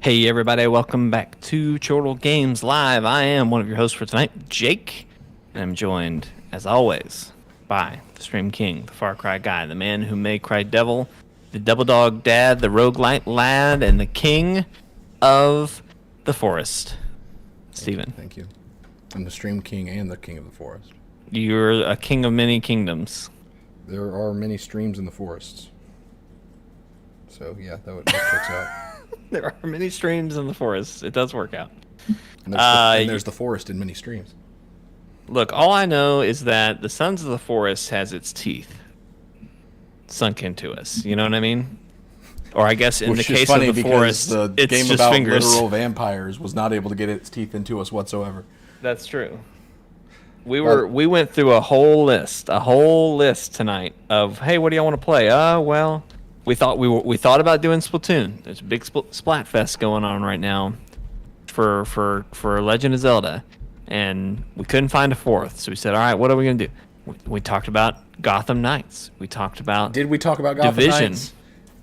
Hey everybody, welcome back to Chortle Games Live. I am one of your hosts for tonight, Jake, and I'm joined, as always, by the Stream King, the Far Cry Guy, the man who may cry devil, the Double Dog Dad, the Roguelite Lad, and the King of the Forest, Steven. Thank you. I'm the Stream King and the King of the Forest. You're a king of many kingdoms. There are many streams in the forests. So, yeah, that checks out. There are many streams in the forest. It does work out. And there's the forest in many streams. Look, all I know is that the Sons of the Forest has its teeth sunk into us. You know what I mean? Or I guess in the case of the forest, the it's game just about fingers. literal vampires was not able to get its teeth into us whatsoever. That's true. We went through a whole list tonight of, hey, what do y'all want to play? Well, we thought about doing Splatoon. There's a big Splatfest going on right now for Legend of Zelda, and we couldn't find a fourth. So we said, all right, what are we gonna do? We talked about Gotham Knights. We talked about Did we talk about Gotham Division. Knights?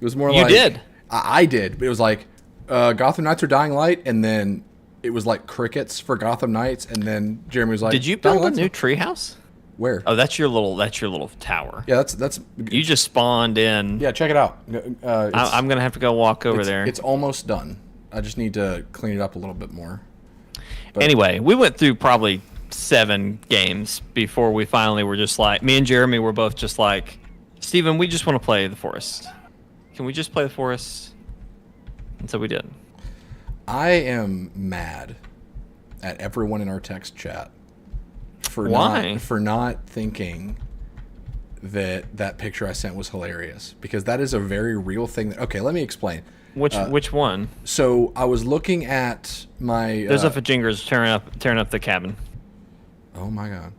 It was more You like did. I did, but it was like Gotham Knights are Dying Light, and then it was like crickets for Gotham Knights, and then Jeremy was like, Did you build a Dying new Light's- treehouse? Where? Oh, that's your little tower. Yeah, that's. You just spawned in. Yeah, check it out. I'm gonna have to go walk over there. It's almost done. I just need to clean it up a little bit more. But Anyway, we went through probably 7 games before we finally were just like, me and Jeremy were both just like, Steven, we just want to play the forest. Can we just play the forest? And so we did. I am mad at everyone in our text chat for Why? not thinking that picture I sent was hilarious, because that is a very real thing. Okay, let me explain. Which one? So I was looking at my. There's a Fajingers tearing up the cabin. Oh my god.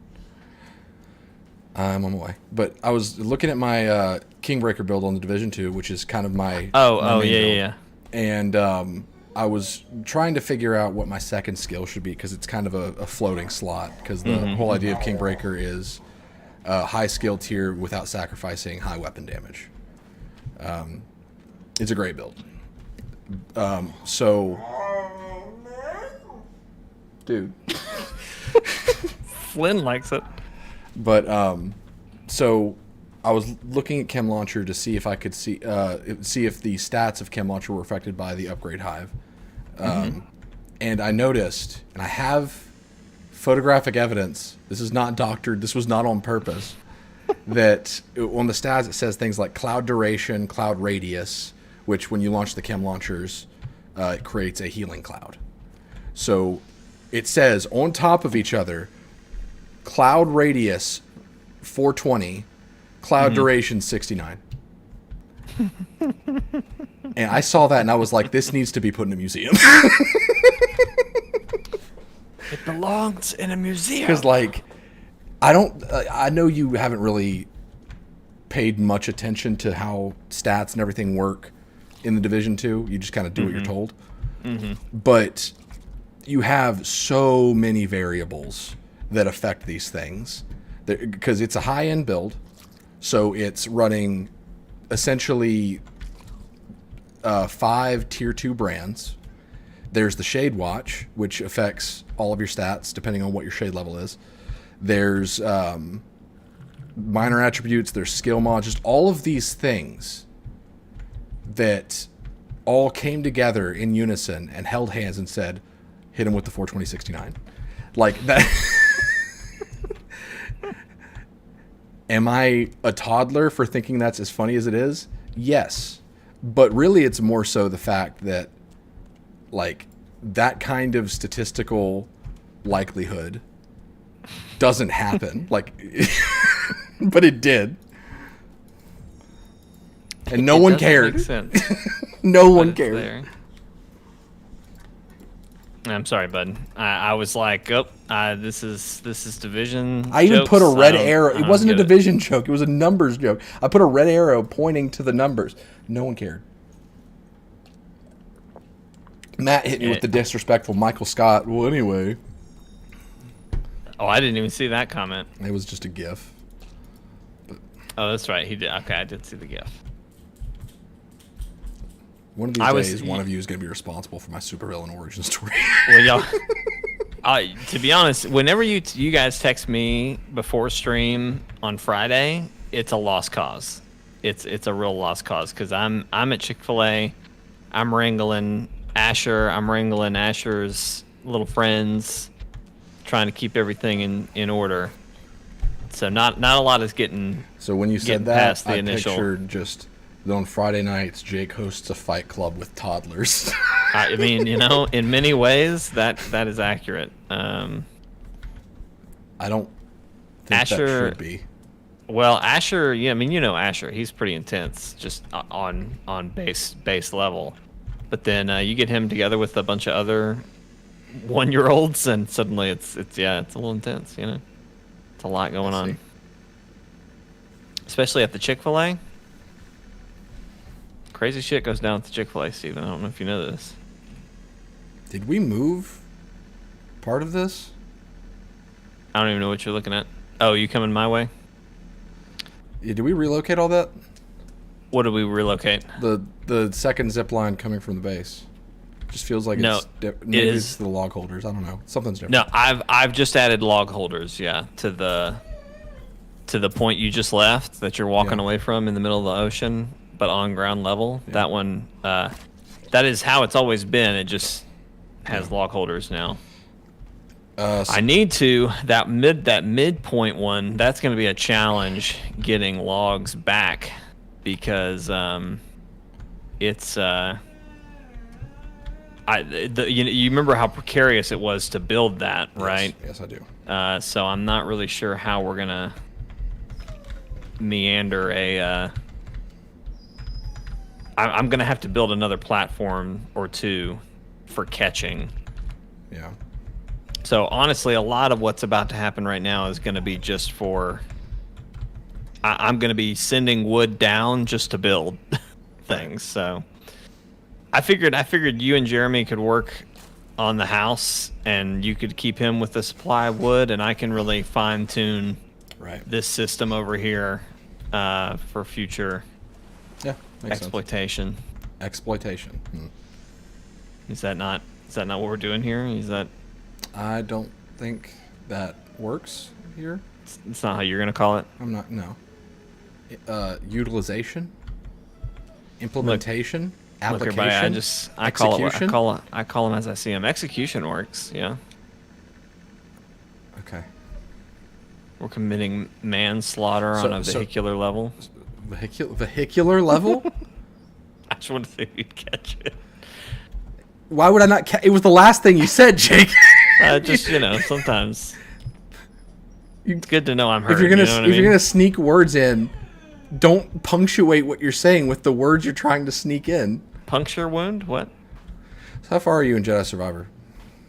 I'm on my way. But I was looking at my Kingbreaker build on the Division 2, which is kind of my. Oh, my main build. yeah. And I was trying to figure out what my second skill should be, because it's kind of a floating slot, because the whole idea of Kingbreaker is high skill tier without sacrificing high weapon damage. It's a great build. So, dude. Flynn likes it. But so I was looking at Chem Launcher to see if I could see if the stats of Chem Launcher were affected by the upgrade hive. And I noticed, and I have photographic evidence, this is not doctored, this was not on purpose, that on the stats it says things like cloud duration, cloud radius, which when you launch the Chem Launchers, it creates a healing cloud. So it says on top of each other, cloud radius 420, cloud duration 69. And I saw that and I was like, this needs to be put in a museum. It belongs in a museum. Because, like, I know you haven't really paid much attention to how stats and everything work in the Division 2. You just kind of do what you're told. But you have so many variables that affect these things. Because it's a high-end build, so it's running essentially 5 Tier 2 brands. There's the Shade Watch, which affects all of your stats depending on what your shade level is. There's minor attributes, there's skill mods, just all of these things that all came together in unison and held hands and said, hit him with the 42069. Like that. Am I a toddler for thinking that's as funny as it is? Yes. But really it's more so the fact that, like, that kind of statistical likelihood doesn't happen. Like, but it did. And no one cared. Makes sense. No one cared. There. I'm sorry, bud. I was like, this is Division. I even jokes. put a red I don't- arrow. I It don't wasn't a get it. Division joke. It was a numbers joke. I put a red arrow pointing to the numbers. No one cared. Matt hit me with the disrespectful Michael Scott. Well, anyway. Oh, I didn't even see that comment. It was just a GIF. Oh, that's right. He did. Okay, I did see the GIF. One of these I was- days, one of you is going to be responsible for my supervillain origin story. Well, y'all. To be honest, whenever you guys text me before stream on Friday, it's a lost cause. It's a real lost cause because I'm at Chick-fil-A. I'm wrangling Asher. I'm wrangling Asher's little friends, trying to keep everything in order. So not a lot is getting. So when you Getting said that, past the I initial- pictured just on Friday nights, Jake hosts a fight club with toddlers. I mean, in many ways that is accurate. I don't think Asher- that should be. Well, Asher, yeah, I mean, Asher, he's pretty intense, just on base level. But then you get him together with a bunch of other 1-year-olds, and suddenly it's a little intense, It's a lot going on, especially at the Chick-fil-A. Crazy shit goes down at the Chick-fil-A, Steven. I don't know if you know this. Did we move part of this? I don't even know what you're looking at. Oh, you coming my way? Yeah, did we relocate all that? What did we relocate? The second zip line coming from the base. Just feels like No, maybe is- it's the log holders. I don't know. Something's different. No, I've just added log holders, to the point you just left that you're walking Yeah. away from in the middle of the ocean, but on ground level. Yeah. That one, that is how it's always been. It just has log holders now. I need to that midpoint one. That's going to be a challenge getting logs back because it's you remember how precarious it was to build that, right? Yes, I do. So I'm not really sure how we're gonna meander I'm gonna have to build another platform or two for catching. Yeah. So honestly, a lot of what's about to happen right now is gonna be just for. I'm gonna be sending wood down just to build things. So I figured you and Jeremy could work on the house, and you could keep him with the supply of wood, and I can really fine tune this system over here for future makes exploitation. Sense. Exploitation. Is that not what we're doing here? I don't think that works here. It's not how you're gonna call it. I'm not. No. Utilization. Implementation. Look, application. everybody, I call them as I see them. Execution works. Yeah. Okay. We're committing manslaughter on a vehicular level. Vehicular level? I just wanted to see if you'd catch it. Why would I not catch it? Was the last thing you said, Jake. Just sometimes it's good to know I'm heard. If you're gonna you know what I mean? gonna sneak words in, don't punctuate what you're saying with the words you're trying to sneak in. Puncture wound? What? So how far are you in Jedi Survivor?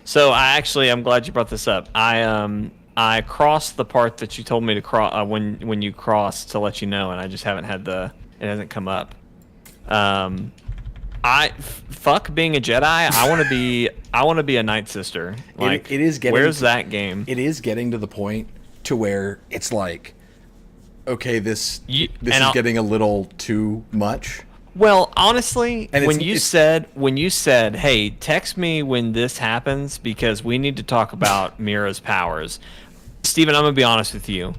So I'm glad you brought this up. I crossed the part that you told me to cross when you crossed to let you know, and I just haven't had it hasn't come up. Fuck being a Jedi. I want to be a Night Sister. Like it is getting. Where's that game? It is getting to the point to where it's like, okay, this is getting a little too much. Well, honestly, and when you said, "Hey, text me when this happens because we need to talk about Mira's powers," Steven, I'm gonna be honest with you.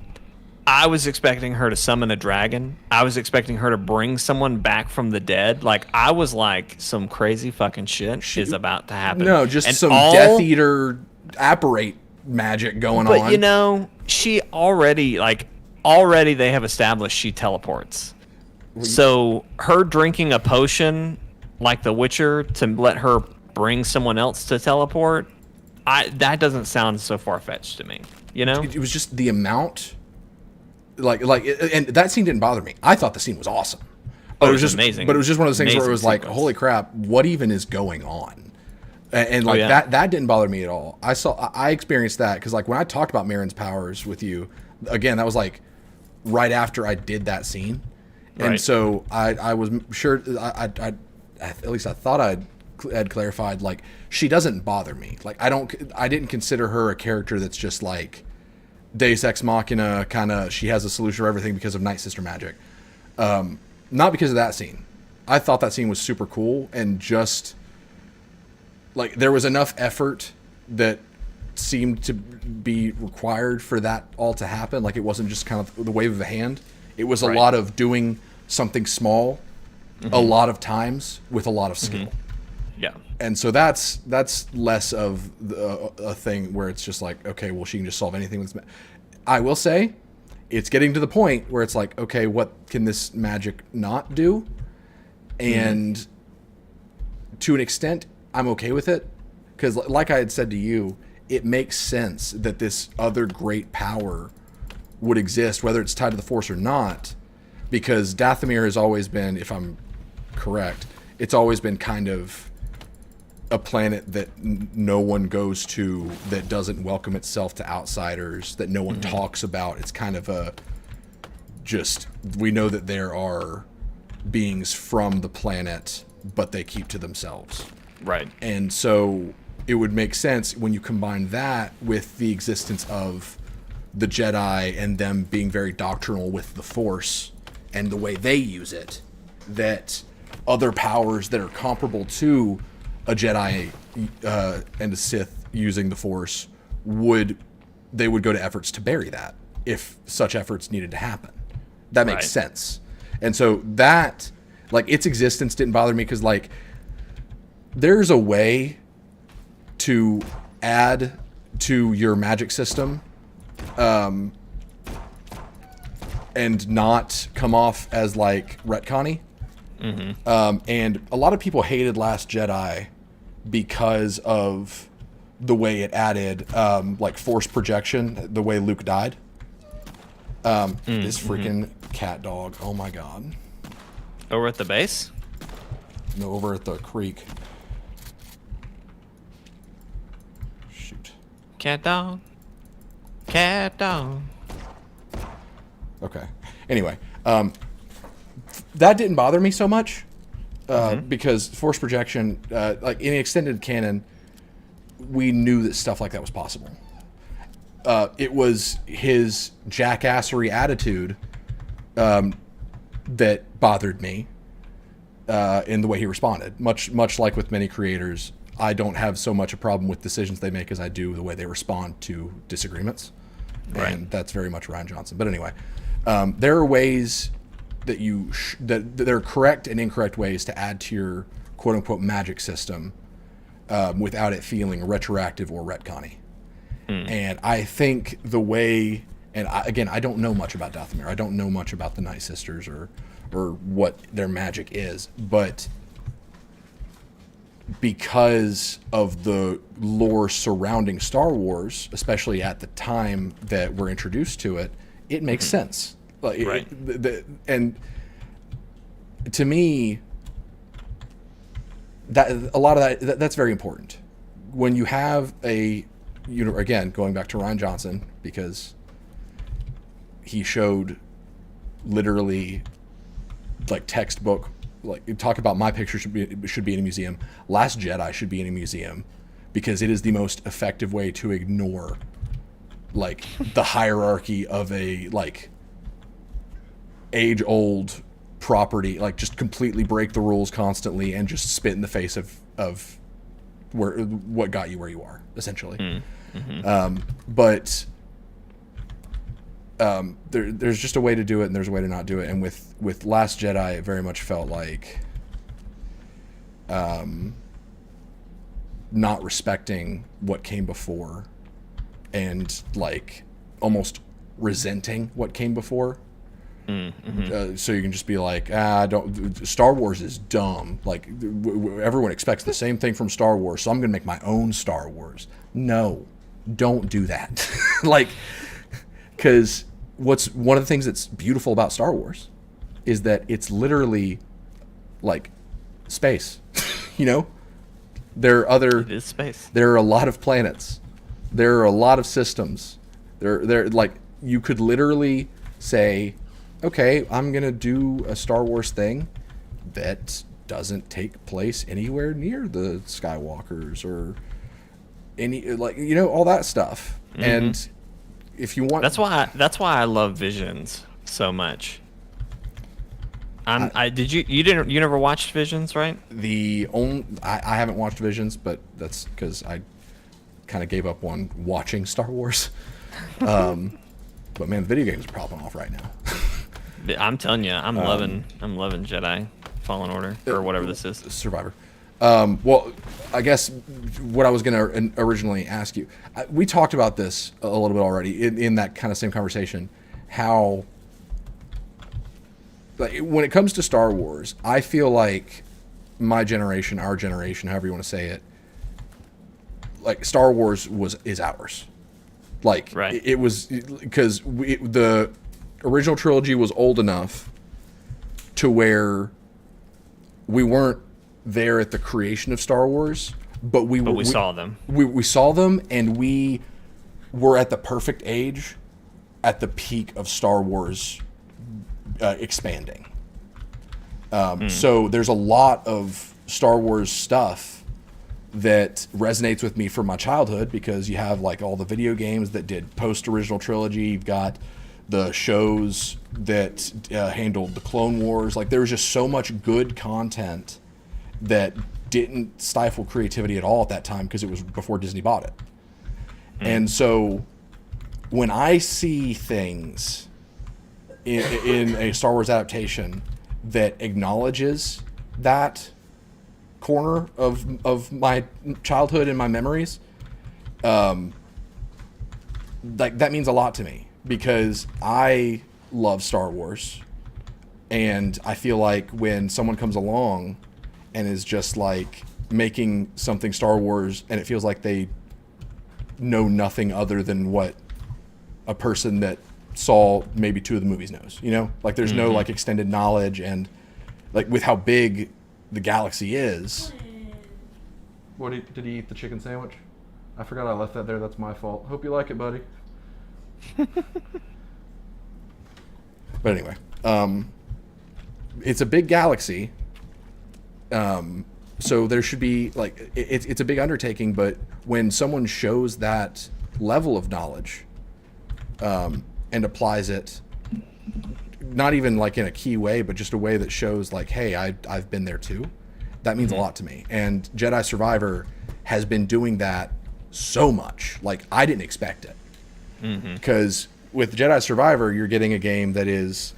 I was expecting her to summon a dragon. I was expecting her to bring someone back from the dead. Like, I was like, some crazy fucking shit is about to happen. No, just some Death Eater apparate magic going on. But she already they have established she teleports. So her drinking a potion like the Witcher to let her bring someone else to teleport, that doesn't sound so far-fetched to me. It was just the amount, and that scene didn't bother me. I thought the scene was awesome. But it was just amazing. But it was just one of those things where it was sequence. like, holy crap, what even is going on? And that didn't bother me at all. I experienced that because like when I talked about Marin's powers with you, again, that was like right after I did that scene. And so I was sure I at least I thought I had clarified, like, she doesn't bother me. Like, I didn't consider her a character that's just like Deus Ex Machina, kind of she has a solution for everything because of Night Sister magic. Not because of that scene. I thought that scene was super cool, and just like there was enough effort that seemed to be required for that all to happen. Like it wasn't just kind of the wave of a hand. It was a lot of doing something small a lot of times with a lot of skill. Yeah. And so that's less of a thing where it's just like, okay, well, she can just solve anything with. I will say, it's getting to the point where it's like, okay, what can this magic not do? And to an extent, I'm okay with it, because like I had said to you, it makes sense that this other great power would exist, whether it's tied to the Force or not, because Dathomir has always been, if I'm correct, it's always been kind of a planet that no one goes to, that doesn't welcome itself to outsiders, that no one talks about. It's kind of we know that there are beings from the planet, but they keep to themselves. Right. And so it would make sense when you combine that with the existence of the Jedi and them being very doctrinal with the Force and the way they use it, that other powers that are comparable to a Jedi and a Sith using the Force would go to efforts to bury that if such efforts needed to happen. That makes sense. And so that, like, its existence didn't bother me, because, like, there's a way to add to your magic system and not come off as, like, retconny. And a lot of people hated Last Jedi because of the way it added, like, force projection, the way Luke died. This freaking cat dog. Oh, my God. Over at the base? No, over at the creek. Shoot. Cat dog. Cat dog. Okay. Anyway, that didn't bother me so much because force projection, like in the extended canon, we knew that stuff like that was possible. It was his jackassery attitude that bothered me in the way he responded. Much like with many creators, I don't have so much a problem with decisions they make as I do the way they respond to disagreements. Right. And that's very much Ryan Johnson. But anyway, there are ways that that there are correct and incorrect ways to add to your quote unquote magic system without it feeling retroactive or retconny. And I think the way, and I don't know much about Dathomir. I don't know much about the Night Sisters or what their magic is, but because of the lore surrounding Star Wars, especially at the time that we're introduced to it, it makes sense. Like, right. And to me, that a lot of that's very important. When you have again, going back to Ryan Johnson, because he showed literally like textbook, like talk about my picture should be in a museum. Last Jedi should be in a museum because it is the most effective way to ignore like the hierarchy of a like age old property, like just completely break the rules constantly and just spit in the face of what got you where you are, essentially. But there's just a way to do it and there's a way to not do it. And with Last Jedi, it very much felt like not respecting what came before and like almost resenting what came before. So you can just be like, Star Wars is dumb. Like everyone expects the same thing from Star Wars, so I'm going to make my own Star Wars. No, don't do that. Like, because what's one of the things that's beautiful about Star Wars is that it's literally like space. You know, it is space. There are a lot of planets. There are a lot of systems. There like you could literally say, okay, I'm going to do a Star Wars thing that doesn't take place anywhere near the Skywalkers or any, like, you know, all that stuff. And if you want... That's why I love Visions so much. You never watched Visions, right? I haven't watched Visions, but that's because I kind of gave up on watching Star Wars. But man, the video games are popping off right now. I'm telling you, I'm loving Jedi Fallen Order or whatever this is. Survivor. Well, I guess what I was going to originally ask you, we talked about this a little bit already in that kind of same conversation, how like when it comes to Star Wars, I feel like my generation, our generation, however you want to say it, like Star Wars is ours. Like right. it was because the original trilogy was old enough to where we weren't there at the creation of Star Wars, but we saw them. We saw them, and we were at the perfect age, at the peak of Star Wars expanding. So there's a lot of Star Wars stuff that resonates with me from my childhood, because you have like all the video games that did post original trilogy. You've got the shows that handled the Clone Wars. Like there was just so much good content that didn't stifle creativity at all at that time, because it was before Disney bought it. And so when I see things in a Star Wars adaptation that acknowledges that corner of my childhood and my memories, like that means a lot to me, because I love Star Wars, and I feel like when someone comes along and is just like making something Star Wars, and it feels like they know nothing other than what a person that saw maybe 2 of the movies knows, you know, like there's no like extended knowledge, and like with how big the galaxy is. Did he eat the chicken sandwich? I forgot I left that there. That's my fault. Hope you like it, buddy. But anyway, it's a big galaxy. So there should be like it's a big undertaking, but when someone shows that level of knowledge and applies it, not even like in a key way, but just a way that shows like, hey, I've been there too, that means a lot to me. And Jedi Survivor has been doing that so much. Like I didn't expect it, because with Jedi Survivor, you're getting a game that is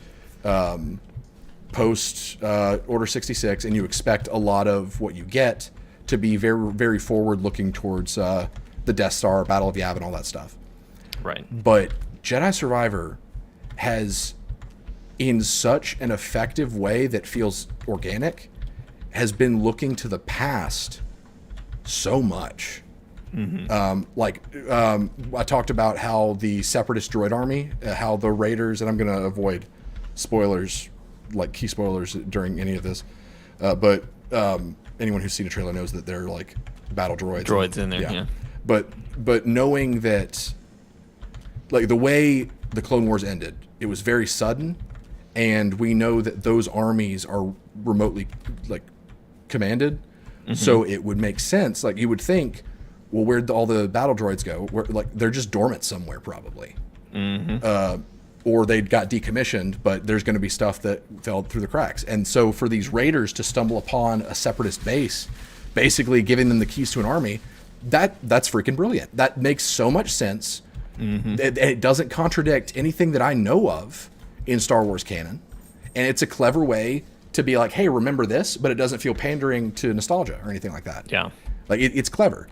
post Order 66, and you expect a lot of what you get to be very, very forward looking towards the Death Star, Battle of Yavin, all that stuff. Right. But Jedi Survivor has, in such an effective way that feels organic, has been looking to the past so much. I talked about how the Separatist droid army, how the Raiders, and I'm going to avoid spoilers, like key spoilers during any of this, but anyone who's seen a trailer knows that they're like battle droids. In there, yeah. But knowing that, like the way the Clone Wars ended, it was very sudden, and we know that those armies are remotely like commanded, so it would make sense. Like you would think, well, where'd all the battle droids go? Like they're just dormant somewhere, probably, or they got decommissioned. But there's going to be stuff that fell through the cracks, and so for these raiders to stumble upon a Separatist base, basically giving them the keys to an army, that's freaking brilliant. That makes so much sense. It doesn't contradict anything that I know of in Star Wars canon, and it's a clever way to be like, hey, remember this, but it doesn't feel pandering to nostalgia or anything like that. Yeah, like it's clever.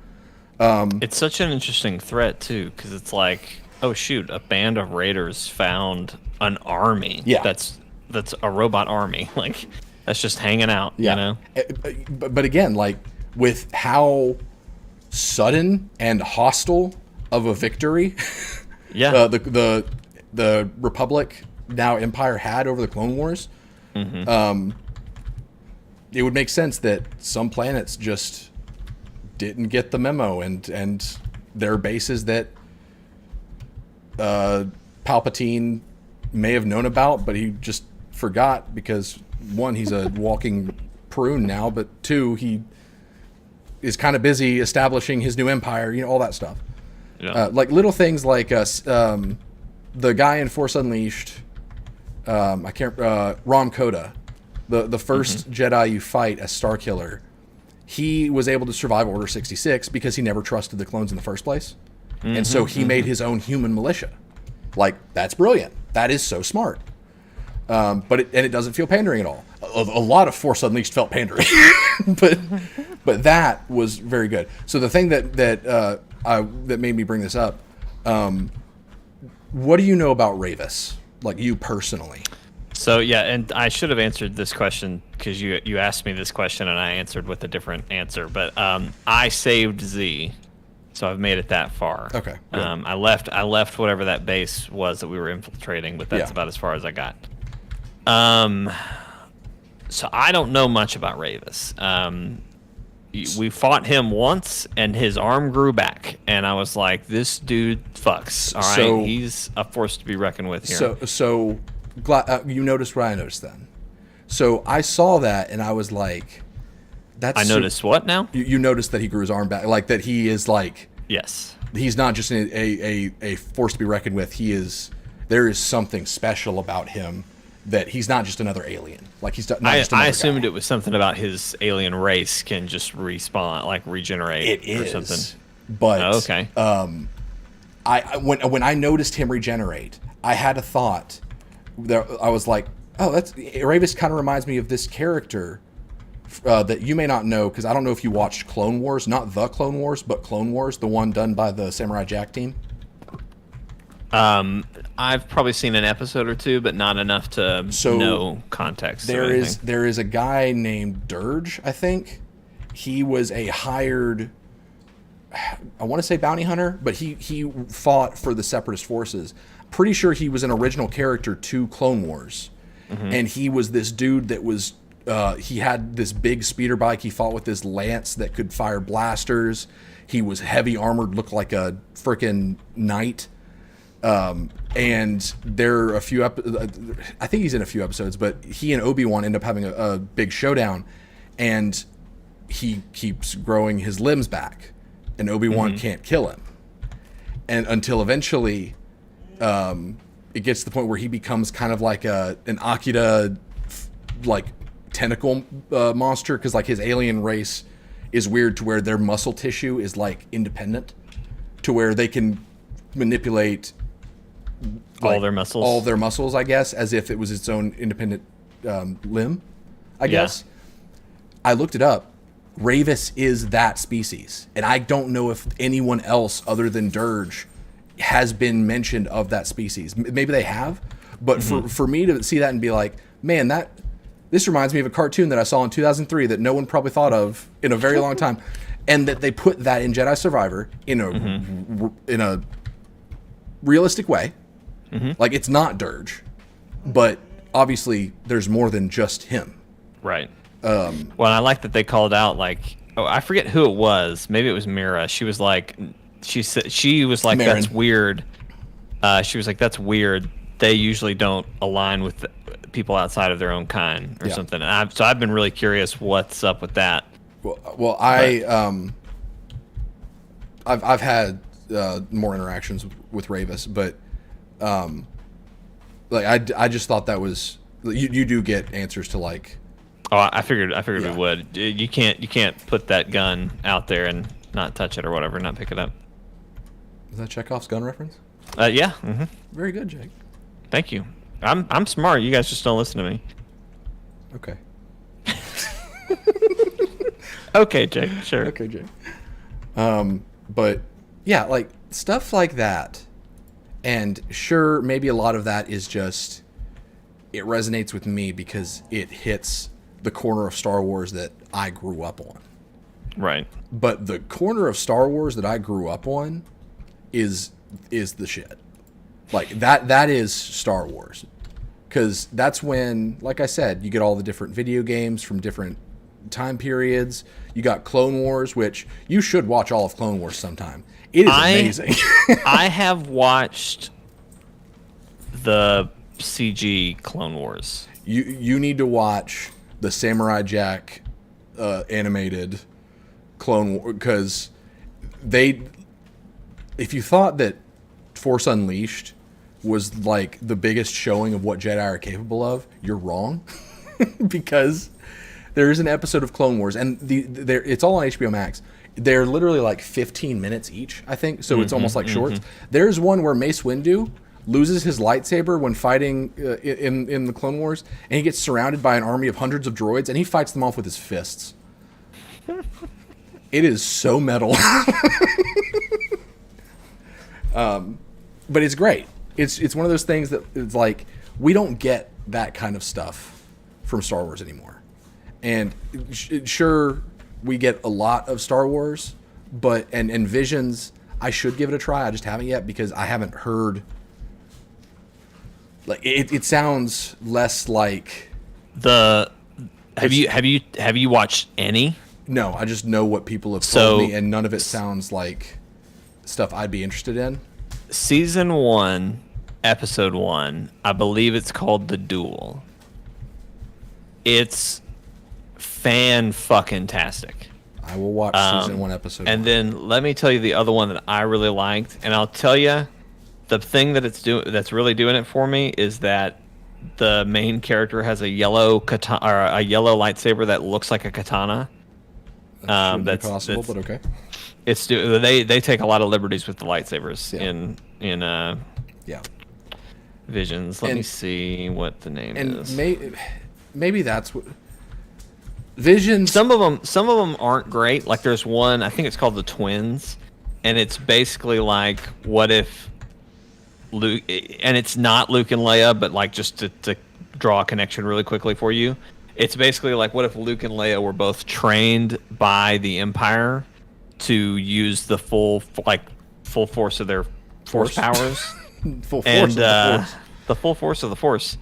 It's such an interesting threat too, because it's like, oh shoot, a band of raiders found an army. Yeah, that's a robot army. Like that's just hanging out. Yeah. You know. But again, like with how sudden and hostile of a victory, yeah, the Republic, now Empire, had over the Clone Wars, it would make sense that some planets just didn't get the memo, and there are bases that Palpatine may have known about, but he just forgot because, one, he's a walking prune now, but two, he is kind of busy establishing his new empire, you know, all that stuff. Yeah. Like little things like the guy in Force Unleashed, Rom Coda, The first Jedi you fight as Starkiller, he was able to survive Order 66 because he never trusted the clones in the first place. And so he made his own human militia. Like, that's brilliant. That is so smart. But it doesn't feel pandering at all. A lot of Force Unleashed felt pandering, but that was very good. So the thing that made me bring this up, what do you know about Ravis? Like, you personally? So yeah, and I should have answered this question because you asked me this question and I answered with a different answer. But I saved Z, so I've made it that far. Okay. I left whatever that base was that we were infiltrating, but that's about as far as I got. So I don't know much about Ravis. We fought him once, and his arm grew back, and I was like, "This dude fucks." All right, he's a force to be reckoned with here. So you noticed what I noticed then. So I saw that, and I was like, "That's." I noticed what now? You noticed that he grew his arm back, like that he is like. Yes. He's not just a force to be reckoned with. There is something special about him. That he's not just another alien. Like, he's not just another I assumed guy. it was something about his alien race can just respawn, like regenerate or something. But okay. When I noticed him regenerate, I had a thought. I was like, oh, Ravis kind of reminds me of this character that you may not know, because I don't know if you watched Clone Wars, not the Clone Wars, but Clone Wars, the one done by the Samurai Jack team. I've probably seen an episode or two, but not enough to know context. There is a guy named Dirge, I think. He was a hired, I want to say bounty hunter, but he fought for the Separatist forces. Pretty sure he was an original character to Clone Wars. And he was this dude that was, he had this big speeder bike. He fought with this lance that could fire blasters. He was heavy armored, looked like a freaking knight. And there are a few, I think he's in a few episodes, but he and Obi-Wan end up having a big showdown, and he keeps growing his limbs back, and Obi-Wan can't kill him. And until eventually, it gets to the point where he becomes kind of like an Akira, like, tentacle monster, because like his alien race is weird to where their muscle tissue is like independent, to where they can manipulate all their muscles, I guess, as if it was its own independent limb, I guess. I looked it up. Ravis is that species, and I don't know if anyone else other than Dirge has been mentioned of that species. Maybe they have, but for me to see that and be like, man, this reminds me of a cartoon that I saw in 2003 that no one probably thought of in a very long time, and that they put that in Jedi Survivor in a realistic way. Like, it's not Dirge, but obviously there's more than just him. Right. Well, I like that they called out, like, I forget who it was. Maybe it was Mira. She was like, Marin. That's weird. She was like, that's weird. They usually don't align with people outside of their own kind or something. And so I've been really curious what's up with that. Well, I've had more interactions with Ravis, but like I just thought that was you do get answers to, like. Oh, I figured we would. You can't put that gun out there and not touch it or whatever, not pick it up. Is that Chekhov's gun reference? Yeah. Very good, Jake. Thank you. I'm smart. You guys just don't listen to me. Okay. Okay, Jake. Sure. Okay, Jake. But yeah, like stuff like that. And sure, maybe a lot of that is just, it resonates with me because it hits the corner of Star Wars that I grew up on. Right. But the corner of Star Wars that I grew up on is the shit. Like, that is Star Wars. Because that's when, like I said, you get all the different video games from different time periods. You got Clone Wars, which you should watch all of Clone Wars sometime. It is amazing. I have watched the CG Clone Wars. You need to watch the Samurai Jack animated Clone Wars, because if you thought that Force Unleashed was like the biggest showing of what Jedi are capable of, you're wrong. because there is an episode of Clone Wars, and it's all on HBO Max. They're literally like 15 minutes each, I think, so it's almost like shorts. There's one where Mace Windu loses his lightsaber when fighting in the Clone Wars, and he gets surrounded by an army of hundreds of droids, and he fights them off with his fists. It is so metal. But it's great. It's one of those things that it's like, we don't get that kind of stuff from Star Wars anymore. And sure, we get a lot of Star Wars, but and Visions, I should give it a try. I just haven't yet because I haven't heard. Like it sounds less like Have you watched any? No, I just know what people have told me, and none of it sounds like stuff I'd be interested in. Season 1, episode 1, I believe it's called The Duel. It's fan-fucking-tastic. I will watch season 1, episode 1. And then let me tell you the other one that I really liked, and I'll tell you the thing that that's really doing it for me is that the main character has a yellow katana, or a yellow lightsaber that looks like a katana. That's possible, but okay. They take a lot of liberties with the lightsabers in Visions. Let me see what the name is. Maybe that's what Visions. Some of them aren't great. Like there's one, I think it's called the Twins, and it's basically like, what if Luke, and it's not Luke and Leia, but like just to draw a connection really quickly for you. It's basically like, what if Luke and Leia were both trained by the Empire to use the full force of their force powers, full force of the force. The full force of the force.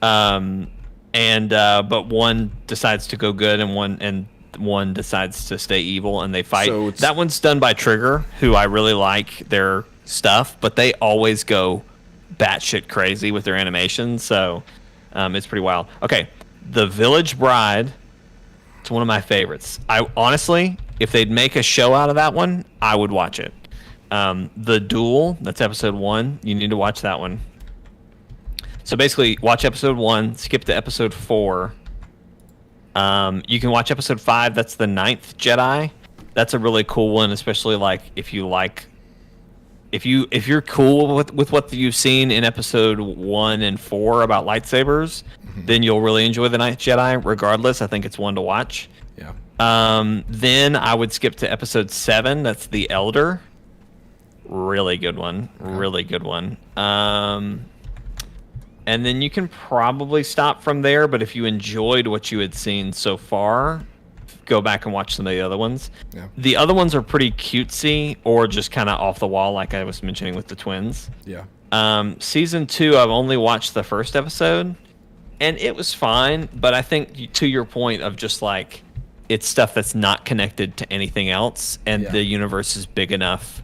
But one decides to go good, and one decides to stay evil, and they fight. So that one's done by Trigger, who I really like their stuff, but they always go batshit crazy with their animations. So it's pretty wild. Okay. The Village Bride, it's one of my favorites. I honestly, if they'd make a show out of that one, I would watch it. The Duel, that's episode 1. You need to watch that one. So basically, watch episode 1, skip to episode 4. You can watch episode 5. That's the 9th Jedi. That's a really cool one, especially like if you're cool with what you've seen in episode 1 and 4 about lightsabers, then you'll really enjoy the 9th Jedi. Regardless, I think it's one to watch. Yeah. Then I would skip to episode 7. That's The Elder. Really good one. Really good one. And then you can probably stop from there. But if you enjoyed what you had seen so far, go back and watch some of the other ones. Yeah. The other ones are pretty cutesy or just kind of off the wall, like I was mentioning with the Twins. Yeah. Season 2, I've only watched the first episode, and it was fine. But I think to your point of just like, it's stuff that's not connected to anything else, and the universe is big enough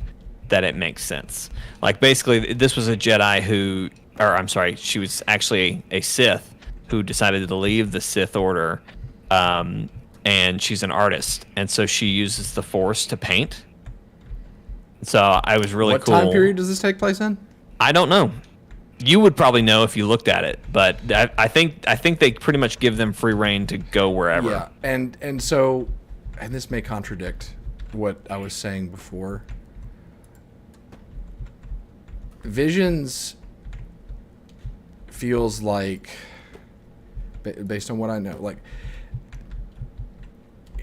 that it makes sense. Like basically, this was a Jedi she was actually a Sith who decided to leave the Sith Order. And she's an artist, and so she uses the Force to paint. So I was really cool. What time period does this take place in? I don't know. You would probably know if you looked at it, but I think they pretty much give them free reign to go wherever. Yeah, and this may contradict what I was saying before. Visions feels like, based on what I know, like,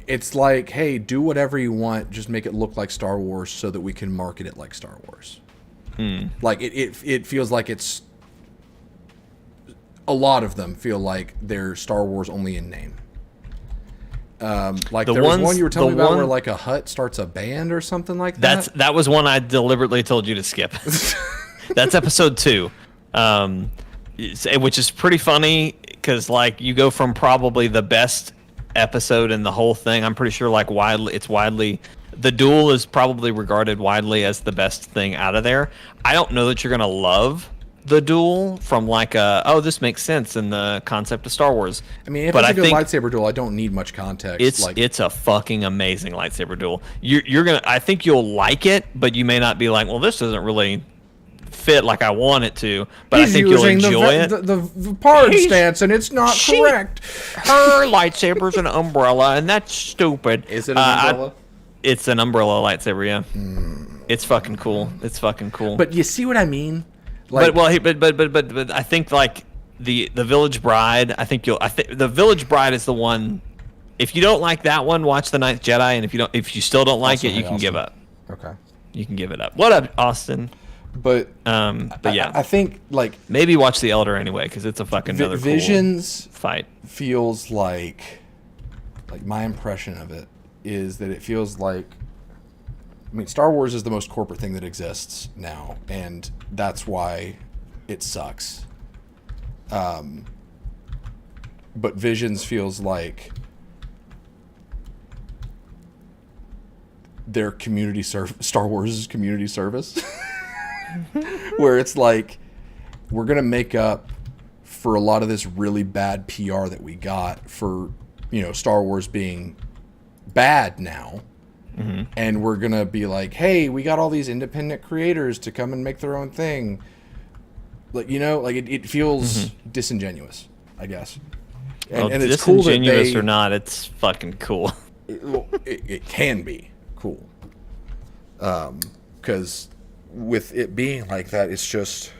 it's like, hey, do whatever you want, just make it look like Star Wars so that we can market it like Star Wars. Like it feels like it's, a lot of them feel like they're Star Wars only in name. Like there was one you were telling me about where like a Hutt starts a band or something like that. That was one I deliberately told you to skip. That's episode 2, which is pretty funny because like you go from probably the best episode in the whole thing. I'm pretty sure like widely The Duel is probably regarded widely as the best thing out of there. I don't know that you're gonna love The Duel from like this makes sense in the concept of Star Wars. I mean, if it's a good lightsaber duel, I don't need much context. It's a fucking amazing lightsaber duel. I think you'll like it, but you may not be like, well, this doesn't really fit like I want it to, but I He's think you'll using enjoy it. the pard stance, and it's not correct. Her lightsaber's an umbrella, and that's stupid. Is it an umbrella? It's an umbrella lightsaber, yeah. It's fucking cool. It's fucking cool. But you see what I mean? Like, But I think like the Village Bride. I think the Village Bride is the one. If you don't like that one, watch The Ninth Jedi, and if you still don't like it, you can give up. Okay. You can give it up. What up, Austin? But yeah, I think like maybe watch The Elder anyway, because it's a fucking another Visions cool fight. Feels like my impression of it is that it feels like, I mean, Star Wars is the most corporate thing that exists now, and that's why it sucks. But Visions feels like their Star Wars' community service, where it's like, we're gonna make up for a lot of this really bad PR that we got for, Star Wars being bad now. Mm-hmm. And we're gonna be like, hey, we got all these independent creators to come and make their own thing. Like, it feels disingenuous, I guess. And it's cool that disingenuous or not, it's fucking cool. It can be cool. Because with it being like that, it's just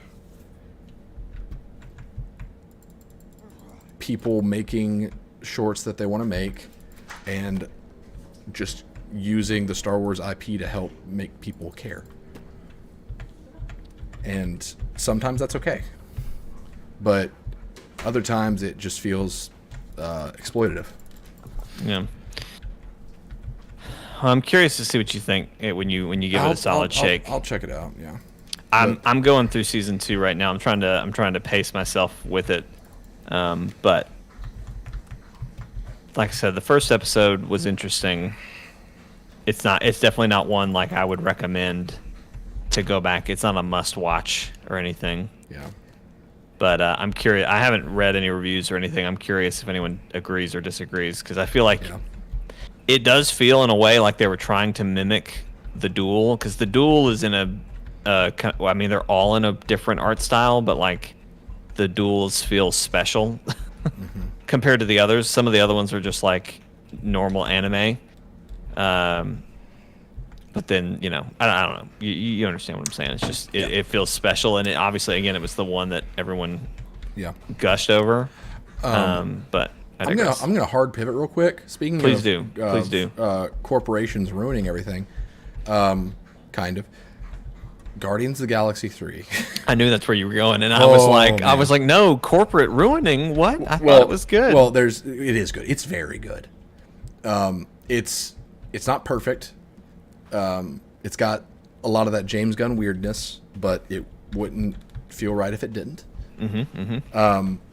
people making shorts that they want to make and just using the Star Wars IP to help make people care. And sometimes that's okay. But other times it just feels exploitative. Yeah. I'm curious to see what you think when you give it a solid shake. I'll check it out. Yeah. I'm going through season 2 right now. I'm trying to pace myself with it. But like I said, the first episode was interesting. It's definitely not one like I would recommend to go back. It's not a must watch or anything. Yeah. But I'm curious. I haven't read any reviews or anything. I'm curious if anyone agrees or disagrees, because I feel like it does feel in a way like they were trying to mimic the Duel, because the Duel is in I mean, they're all in a different art style, but like the Duels feel special compared to the others. Some of the other ones are just like normal anime. But then, I don't know. You understand what I'm saying. It's just, it feels special. And obviously, again, it was the one that everyone gushed over. But I'm gonna hard pivot real quick. Speaking Please of do. Corporations ruining everything, kind of. Guardians of the Galaxy 3. I knew that's where you were going, and I was like, no, corporate ruining. What? I thought it was good. Well, it is good. It's very good. It's not perfect. It's got a lot of that James Gunn weirdness, but it wouldn't feel right if it didn't.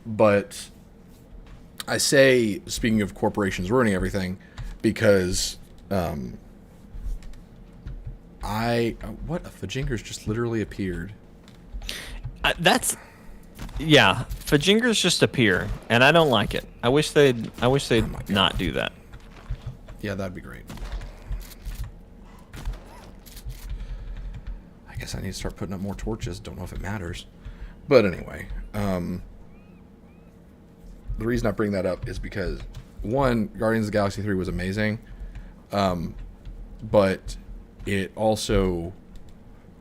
But I say, speaking of corporations ruining everything, because Fajinger's just literally appeared. Fajingers just appear, and I don't like it. I wish they'd not do that. Yeah, that'd be great. I guess I need to start putting up more torches. Don't know if it matters. But anyway, the reason I bring that up is because, one, Guardians of the Galaxy 3 was amazing. But it also,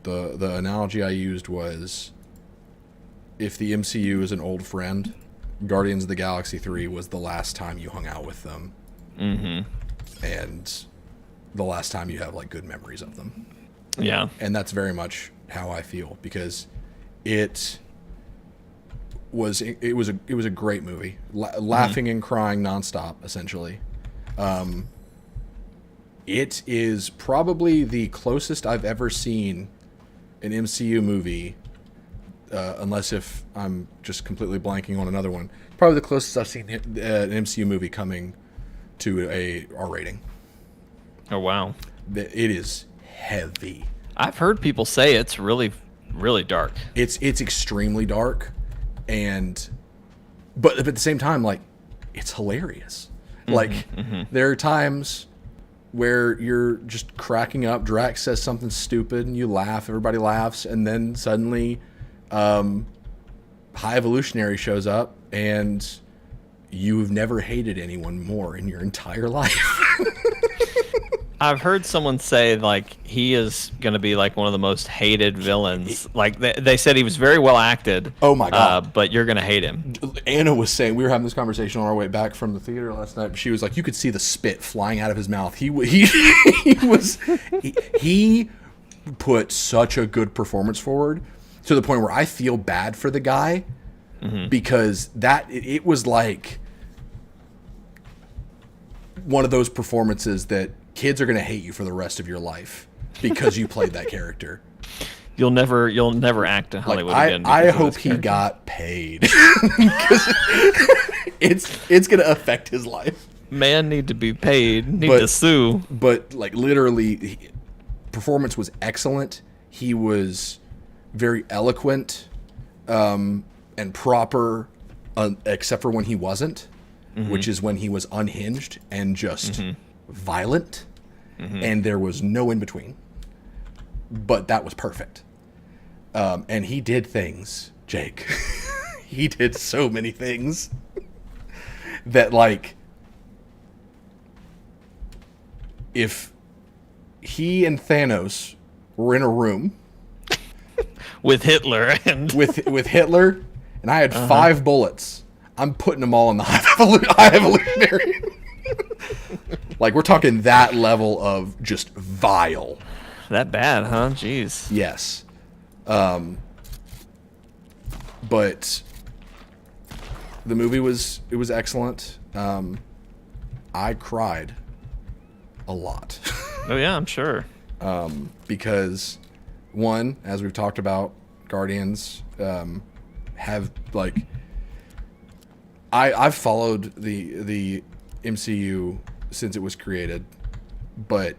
the analogy I used was, if the MCU is an old friend, Guardians of the Galaxy 3 was the last time you hung out with them. And the last time you have like good memories of them. Yeah. And that's very much how I feel, because it was a great movie. Laughing and crying nonstop, essentially. It is probably the closest I've ever seen an MCU movie, unless if I'm just completely blanking on another one. Probably the closest I've seen an MCU movie coming to a R rating. Oh, wow. It is heavy. I've heard people say it's really, really dark. It's extremely dark, but at the same time, like, it's hilarious. There are times where you're just cracking up. Drax says something stupid and you laugh. Everybody laughs, and then suddenly, High Evolutionary shows up, and you've never hated anyone more in your entire life. I've heard someone say like he is going to be like one of the most hated villains. Like they said he was very well acted. Oh my God. But you're going to hate him. Anna was saying, we were having this conversation on our way back from the theater last night. She was like, you could see the spit flying out of his mouth. He put such a good performance forward to the point where I feel bad for the guy because it was like one of those performances that kids are going to hate you for the rest of your life because you played that character. You'll never act in Hollywood again. I hope he got paid because it's going to affect his life. Man need to be paid. Need to sue. But like literally, performance was excellent. He was very eloquent and proper, except for when he wasn't, which is when he was unhinged and just violent, and there was no in between. But that was perfect. And he did things, Jake. He did so many things that, like, if he and Thanos were in a room with Hitler and with Hitler, and I had 5 bullets, I'm putting them all in the High Evolutionary. Like, we're talking that level of just vile. That bad, huh? Jeez. Yes. But the movie was excellent. I cried a lot. Oh yeah, I'm sure. Because one, as we've talked about, Guardians have like I've followed the MCU since it was created, but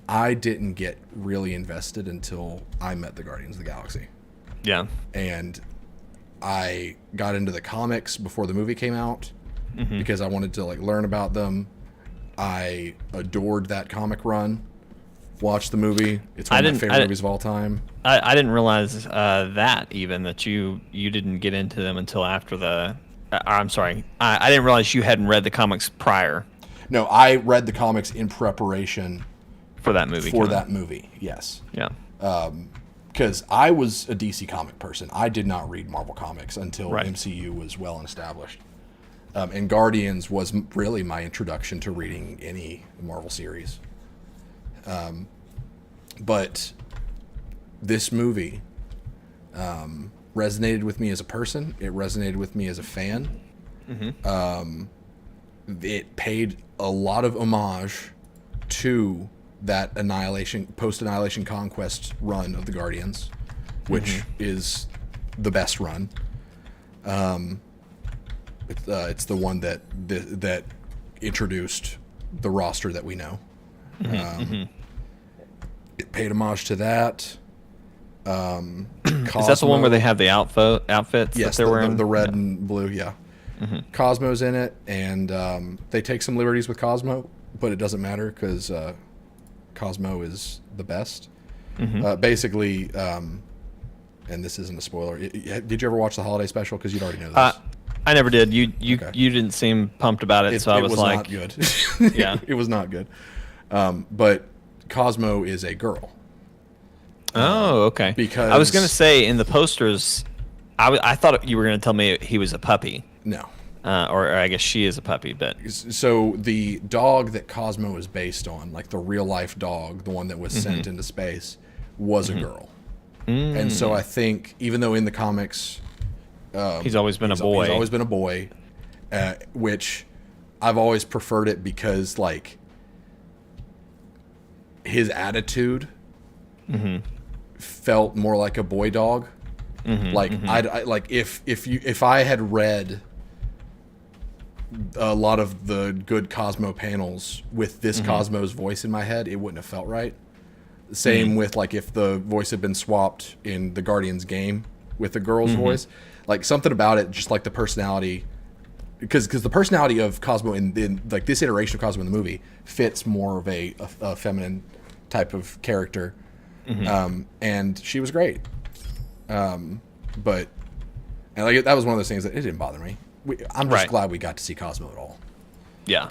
I didn't get really invested until I met the Guardians of the Galaxy. Yeah. And I got into the comics before the movie came out because I wanted to like learn about them. I adored that comic run. Watched the movie. It's one of my favorite movies of all time. I didn't realize that you didn't get into them until after the. I'm sorry. I didn't realize you hadn't read the comics prior. No, I read the comics in preparation for that movie. Yes. Yeah. Because I was a DC comic person. I did not read Marvel comics until Right. MCU was well established. And Guardians was really my introduction to reading any Marvel series. But this movie resonated with me as a person. It resonated with me as a fan. It paid a lot of homage to that post-Annihilation Conquest run of the Guardians, which is the best run. It's the one that introduced the roster that we know. It paid homage to that. Is that the one where they have the outfits? Yes, that they're wearing? the red and blue. Yeah. Cosmo's in it, and they take some liberties with Cosmo, but it doesn't matter because Cosmo is the best. Basically, and this isn't a spoiler. Did you ever watch the holiday special? Because you'd already know this. I never did. You didn't seem pumped about it, so I was like, not good. Yeah, it was not good. But Cosmo is a girl. Oh, okay. Because I was gonna say in the posters, I thought you were gonna tell me he was a puppy. No. Or I guess she is a puppy, but so the dog that Cosmo is based on, like the real life dog, the one that was sent into space, was a girl. And so I think, even though in the comics, he's always been a boy. He's always been a boy, which I've always preferred it because like his attitude felt more like a boy dog. Like I like if I had read a lot of the good Cosmo panels with this Cosmo's voice in my head, it wouldn't have felt right. Same with like if the voice had been swapped in the Guardians game with the girl's voice, like something about it, just like the personality, because the personality of Cosmo in like this iteration of Cosmo in the movie fits more of a feminine type of character, and she was great. But and like that was one of those things that it didn't bother me. I'm just glad we got to see Cosmo at all. Yeah.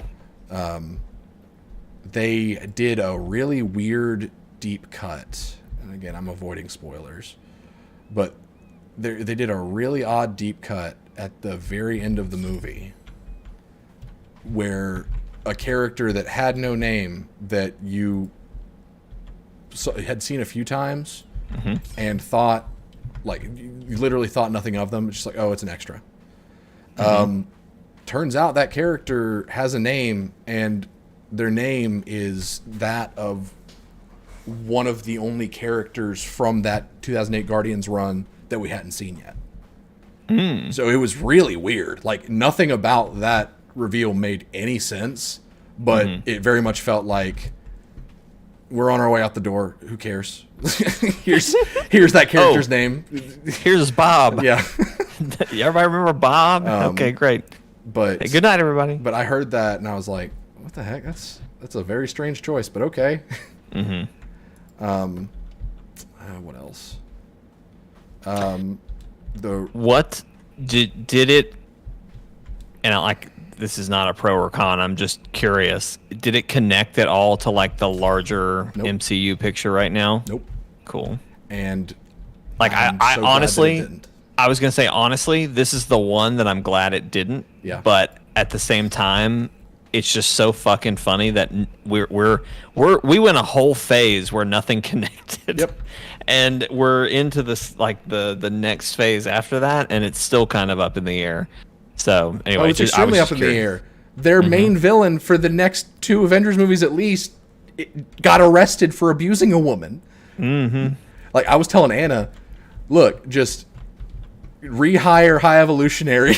They did a really weird deep cut, and again, I'm avoiding spoilers, but they did a really odd deep cut at the very end of the movie where a character that had no name that you had seen a few times and thought, like, you literally thought nothing of them. It's just like, oh, it's an extra. Turns out that character has a name, and their name is that of one of the only characters from that 2008 Guardians run that we hadn't seen yet. So it was really weird. Like, nothing about that reveal made any sense, but it very much felt like we're on our way out the door. Who cares? here's that character's name. Here's Bob. Yeah. Everybody remember Bob? Okay, great. But hey, good night, everybody. But I heard that and I was like, what the heck? That's a very strange choice, but okay. What else? What did it? And this is not a pro or con. I'm just curious. Did it connect at all to like the larger MCU picture right now? Nope. Cool. And like I'm I so glad honestly, that it didn't. I was gonna say honestly, this is the one that I'm glad it didn't. Yeah. But at the same time, it's just so fucking funny that we went a whole phase where nothing connected. Yep. And we're into this like the next phase after that, and it's still kind of up in the air. So anyway, it's extremely up in the air. Their main villain for the next 2 Avengers movies at least got arrested for abusing a woman. Like I was telling Anna, look, just rehire High Evolutionary.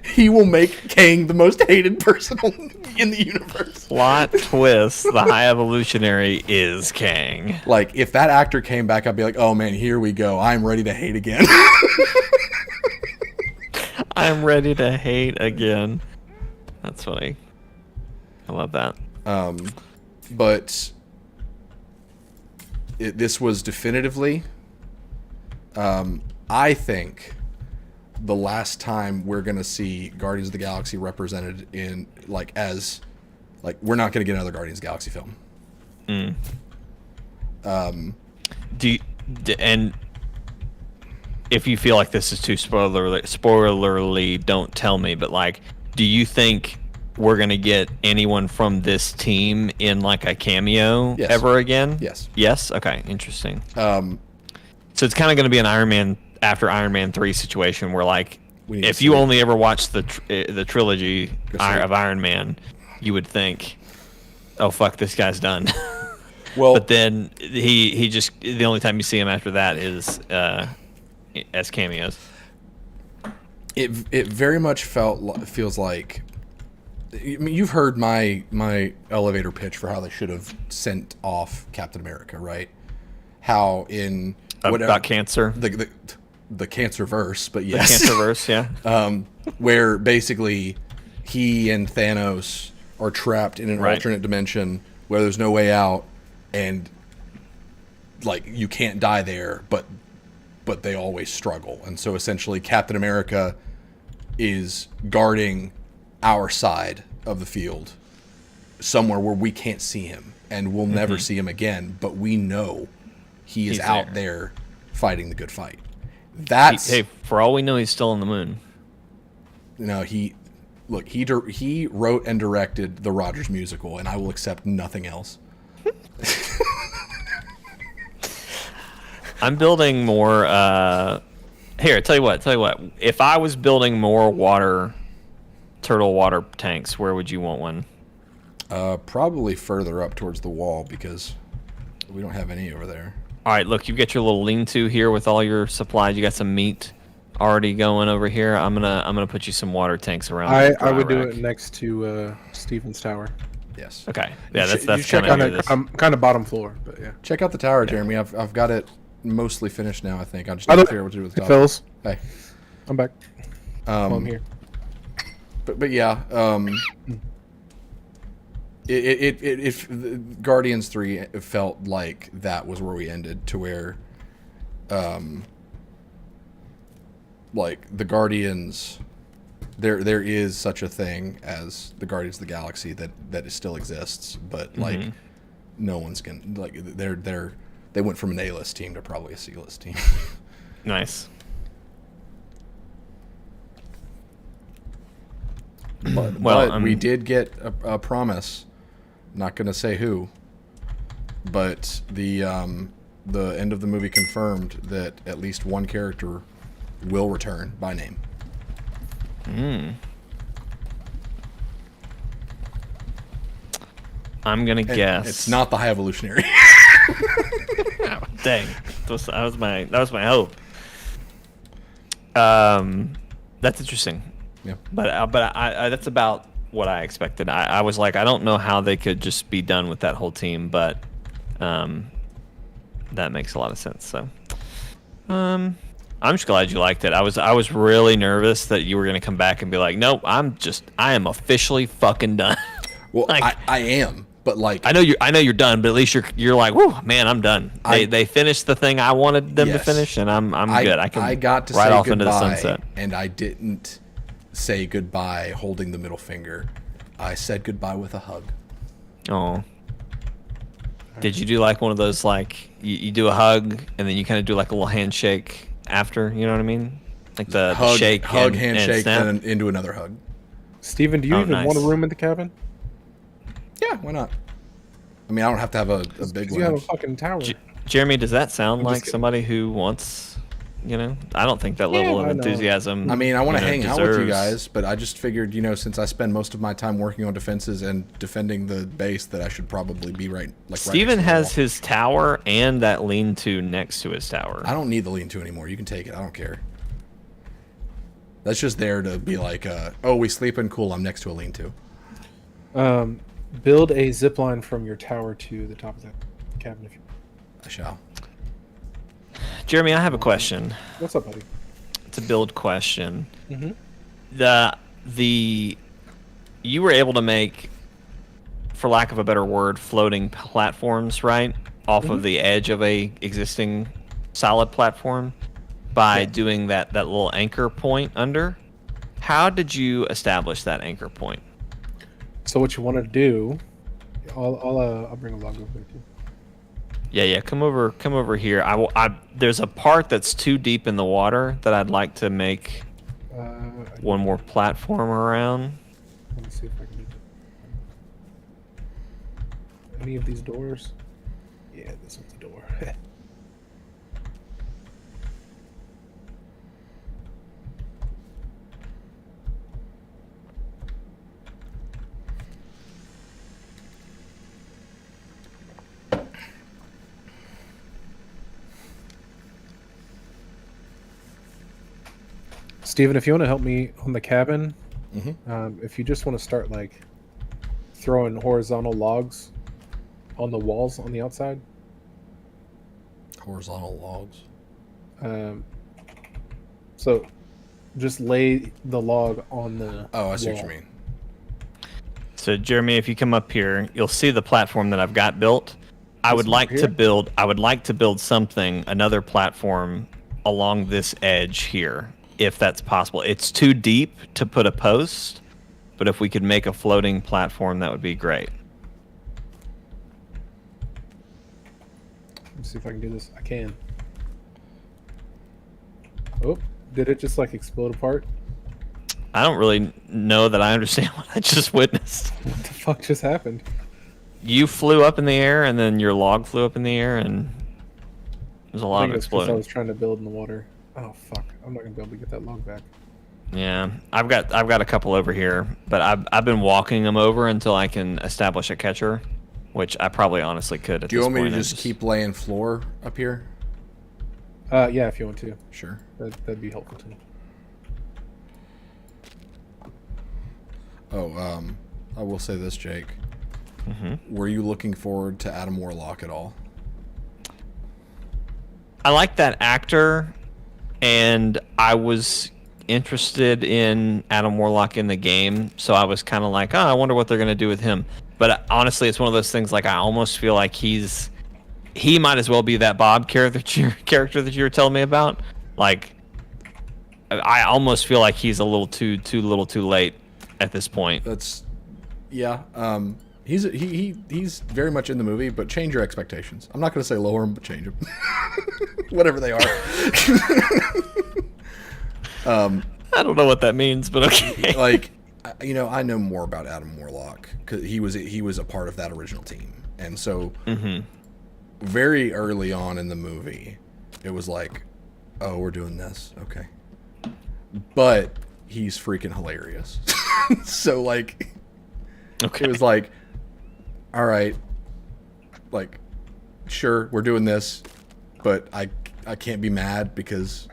He will make Kang the most hated person in the universe. Plot twist: the High Evolutionary is Kang. Like if that actor came back, I'd be like, oh man, here we go. I'm ready to hate again. I'm ready to hate again. That's funny. I love that. But this was definitively, I think, the last time we're gonna see Guardians of the Galaxy represented in we're not gonna get another Guardians of the Galaxy film. And if you feel like this is too spoilerly, don't tell me. But like, do you think we're gonna get anyone from this team in like a cameo ever again? Yes. Yes. Okay. Interesting. So it's kind of gonna be an Iron Man after Iron Man 3 situation where like, if you only ever watched the trilogy of Iron Man, you would think, oh fuck, this guy's done. Well, but then he just, the only time you see him after that is as cameos. It very much feels like, I mean, you've heard my elevator pitch for how they should have sent off Captain America, right? How in about cancer, the cancer verse, but yes, the cancer verse, yeah. Where basically he and Thanos are trapped in an alternate dimension where there's no way out, and like you can't die there, but they always struggle, and so essentially Captain America is guarding our side of the field somewhere where we can't see him, and we'll never see him again, but we know he's out there fighting the good fight. Hey, for all we know, he's still on the moon. No, he wrote and directed the Rogers musical, and I will accept nothing else. I'm building more. Here, tell you what. If I was building more turtle water tanks, where would you want one? Probably further up towards the wall because we don't have any over there. All right, look, you've got your little lean-to here with all your supplies. You got some meat already going over here. I'm gonna put you some water tanks around. I would do it next to Stephen's tower. Yes. Okay. Yeah, that's kind of bottom floor, but yeah. Check out the tower, Jeremy. I've got it mostly finished now. I think I just need to figure out what to do with the top. Phils. Hey, I'm back. I'm here. but yeah, Guardians 3 it felt like that was where we ended, to where like the Guardians, there is such a thing as the Guardians of the Galaxy that still exists, but like no one's gonna, like, they went from an A-list team to probably a C-list team. Nice. But we did get a promise. Not gonna say who, but the end of the movie confirmed that at least one character will return by name. I'm gonna guess It's not the High Evolutionary. Dang, that was my hope. That's interesting. Yeah. But I that's about what I expected. I was like, I don't know how they could just be done with that whole team, but that makes a lot of sense. So, I'm just glad you liked it. I was really nervous that you were gonna come back and be like, nope, I am officially fucking done. Well, like, I am, but like I know you're done, but at least you're like, whoo, man, I'm done. They finished the thing I wanted them to finish, and I'm good. I got to ride say off goodbye, into the sunset. and I didn't say goodbye holding the middle finger. I said goodbye with a hug. Oh. Did you do like one of those, like you do a hug and then you kind of do like a little handshake after? You know what I mean? Like the Hug, shake, and handshake, snap? then into another hug. Steven, do you even nice. want a room in the cabin? Yeah, why not? I mean, I don't have to have a big 'Cause one. you have a fucking tower. Jeremy, does that sound I'm just like kidding. somebody who wants? You know, I don't think that level of I know. enthusiasm. I mean, I want to hang out with you deserves- guys, but I just figured, since I spend most of my time working on defenses and defending the base, that I should probably be Steven right has his tower and that lean-to next to his tower. I don't need the lean-to anymore. You can take it. I don't care. That's just there to be like, oh, we sleeping? Cool, I'm next to a lean-to. Build a zip line from your tower to the top of that cabin. If you... I shall. Jeremy, I have a question. What's up, buddy? It's a build question. Mm-hmm. You were able to make, for lack of a better word, floating platforms, right, off of the edge of a existing solid platform by doing that little anchor point under. How did you establish that anchor point? So what you want to do? I'll bring a log over there too. Yeah. Come over here. There's a part that's too deep in the water that I'd like to make one more platform around. Let me see if I can do any of these doors. Yeah, this one's a door. Steven, if you want to help me on the cabin, if you just want to start like throwing horizontal logs on the walls on the outside. Horizontal logs. So just lay the log on the Oh, I see what wall. you mean. So Jeremy, if you come up here, you'll see the platform that I've got built. I would like to build another platform along this edge here, if that's possible. It's too deep to put a post, but if we could make a floating platform, that would be great. Let me see if I can do this. I can. Oh, did it just like explode apart? I don't really know that I understand what I just witnessed. What the fuck just happened? You flew up in the air, and then your log flew up in the air, and there's a lot of I exploding. was trying to build in the water. Oh fuck! I'm not gonna be able to get that log back. Yeah, I've got a couple over here, but I've been walking them over until I can establish a catcher, which I probably honestly could at Do you this want me point. to just keep laying floor up here? Yeah, if you want to, Sure. that'd be helpful too. Oh, I will say this, Jake. Were you looking forward to Adam Warlock at all? I like that actor, and I was interested in Adam Warlock in the game, so I was kind of like, oh, I wonder what they're gonna do with him. But honestly, it's one of those things. Like I almost feel like he might as well be that Bob character that you were telling me about. Like I almost feel like he's a little too too late at this point. That's yeah. He's very much in the movie, but change your expectations. I'm not going to say lower them, but change them, whatever they are. I don't know what that means, but okay. Like, I know more about Adam Warlock because he was a part of that original team, and so very early on in the movie, it was like, oh, we're doing this, okay, but he's freaking hilarious. So like, Okay. it was like, all right, like, sure, we're doing this, but I can't be mad because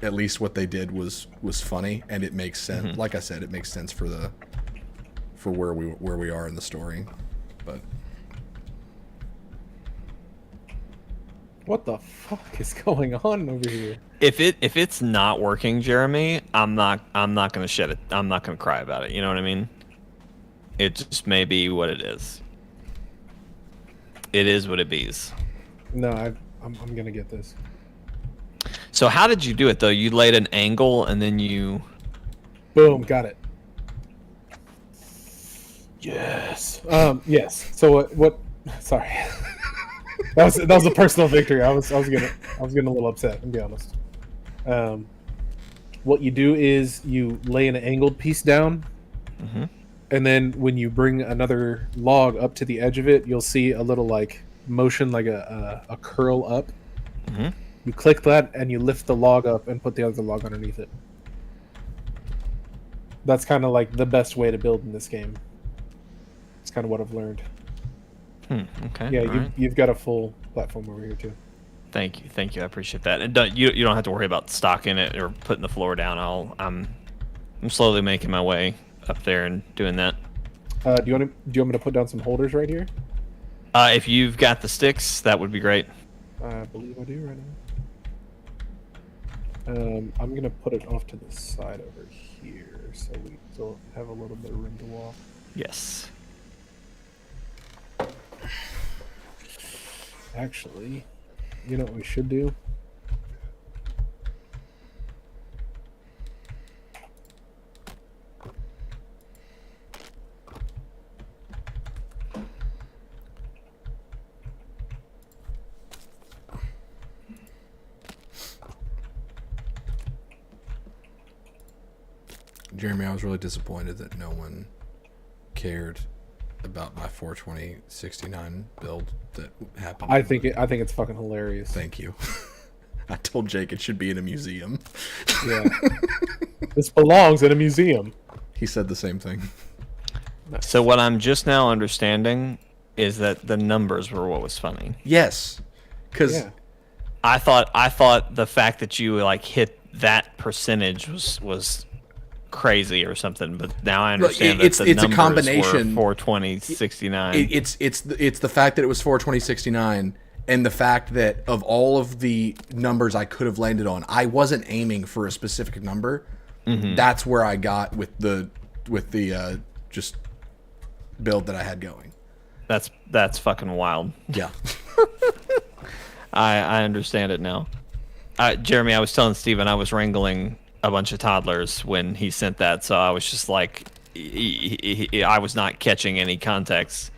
at least what they did was funny and it makes sense. Like I said, it makes sense for where we are in the story. But What the fuck is going on over here? If it's not working, Jeremy, I'm not gonna shed it. I'm not gonna cry about it. You know what I mean? It just may be what it is. It is what it bees. No, I'm gonna get this. So how did you do it though? You laid an angle and then you. Boom, got it. Yes. Yes. So what? Sorry. that was a personal victory. I was getting a little upset. I'll be honest. What you do is you lay an angled piece down, and then when you bring another log up to the edge of it, you'll see a little like motion, like a curl up. You click that and you lift the log up and put the other log underneath it. That's kind of like the best way to build in this game. It's kind of what I've learned. Okay. Yeah, you've got a full platform over here too. Thank you. I appreciate that. And you don't have to worry about stocking it or putting the floor down. I'm slowly making my way up there and doing that. Do you want me to put down some holders right here? If you've got the sticks, that would be great. I believe I do right now. I'm gonna put it off to the side over here, so we still have a little bit of room to walk. Yes. Actually, you know what we should do? Jeremy, I was really disappointed that no one cared about my 42069 build that happened. I think it's fucking hilarious. Thank you. I told Jake it should be in a museum. Yeah. This belongs in a museum. He said the same thing. So what I'm just now understanding is that the numbers were what was funny. Yes, because Yeah. I thought the fact that you like hit that percentage was crazy or something, but now I understand it's that the a numbers combination. were 420, 69. it's the fact that it was 42069 and the fact that of all of the numbers I could have landed on, I wasn't aiming for a specific number. That's where I got with the just build that I had going. That's fucking wild. Yeah. I understand it now. Jeremy, I was telling Steven I was wrangling a bunch of toddlers when he sent that, so I was just like, I was not catching any context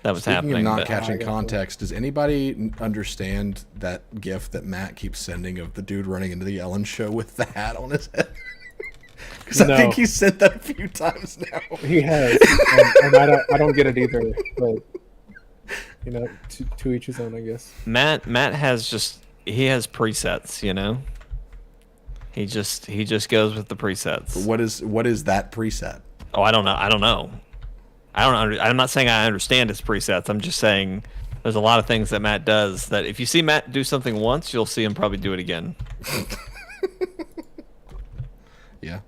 that was Speaking happening. of not but- catching context, does anybody understand that GIF that Matt keeps sending of the dude running into the Ellen show with the hat on his head? Because No. I think he sent that a few times now. He has, and I don't get it either. But you know, to each his own, I guess. Matt has he has presets, you know. He just goes with the presets. What is that preset? Oh, I don't know. I'm not saying I understand his presets. I'm just saying there's a lot of things that Matt does that if you see Matt do something once, you'll see him probably do it again. Yeah.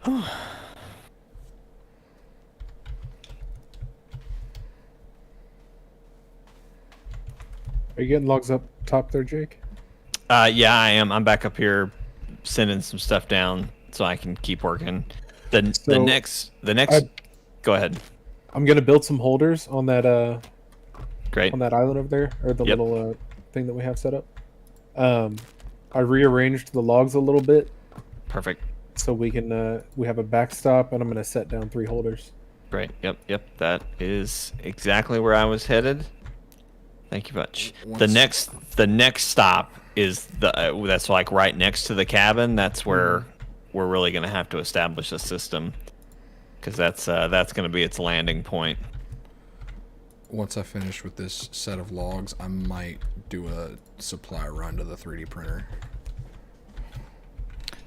Are you getting logs up top there, Jake? Yeah, I am. I'm back up here sending some stuff down so I can keep working. The So, next I- go ahead. I'm gonna build some holders Great. on that island over there, or the Yep. little thing that we have set up. I rearranged the logs a little bit Perfect. so we have a backstop, and I'm gonna set down 3 holders. Great. Yep. That is exactly where I was headed. Thank you much. The next stop is that's like right next to the cabin. That's where we're really going to have to establish a system, because that's going to be its landing point. Once I finish with this set of logs, I might do a supply run to the 3D printer.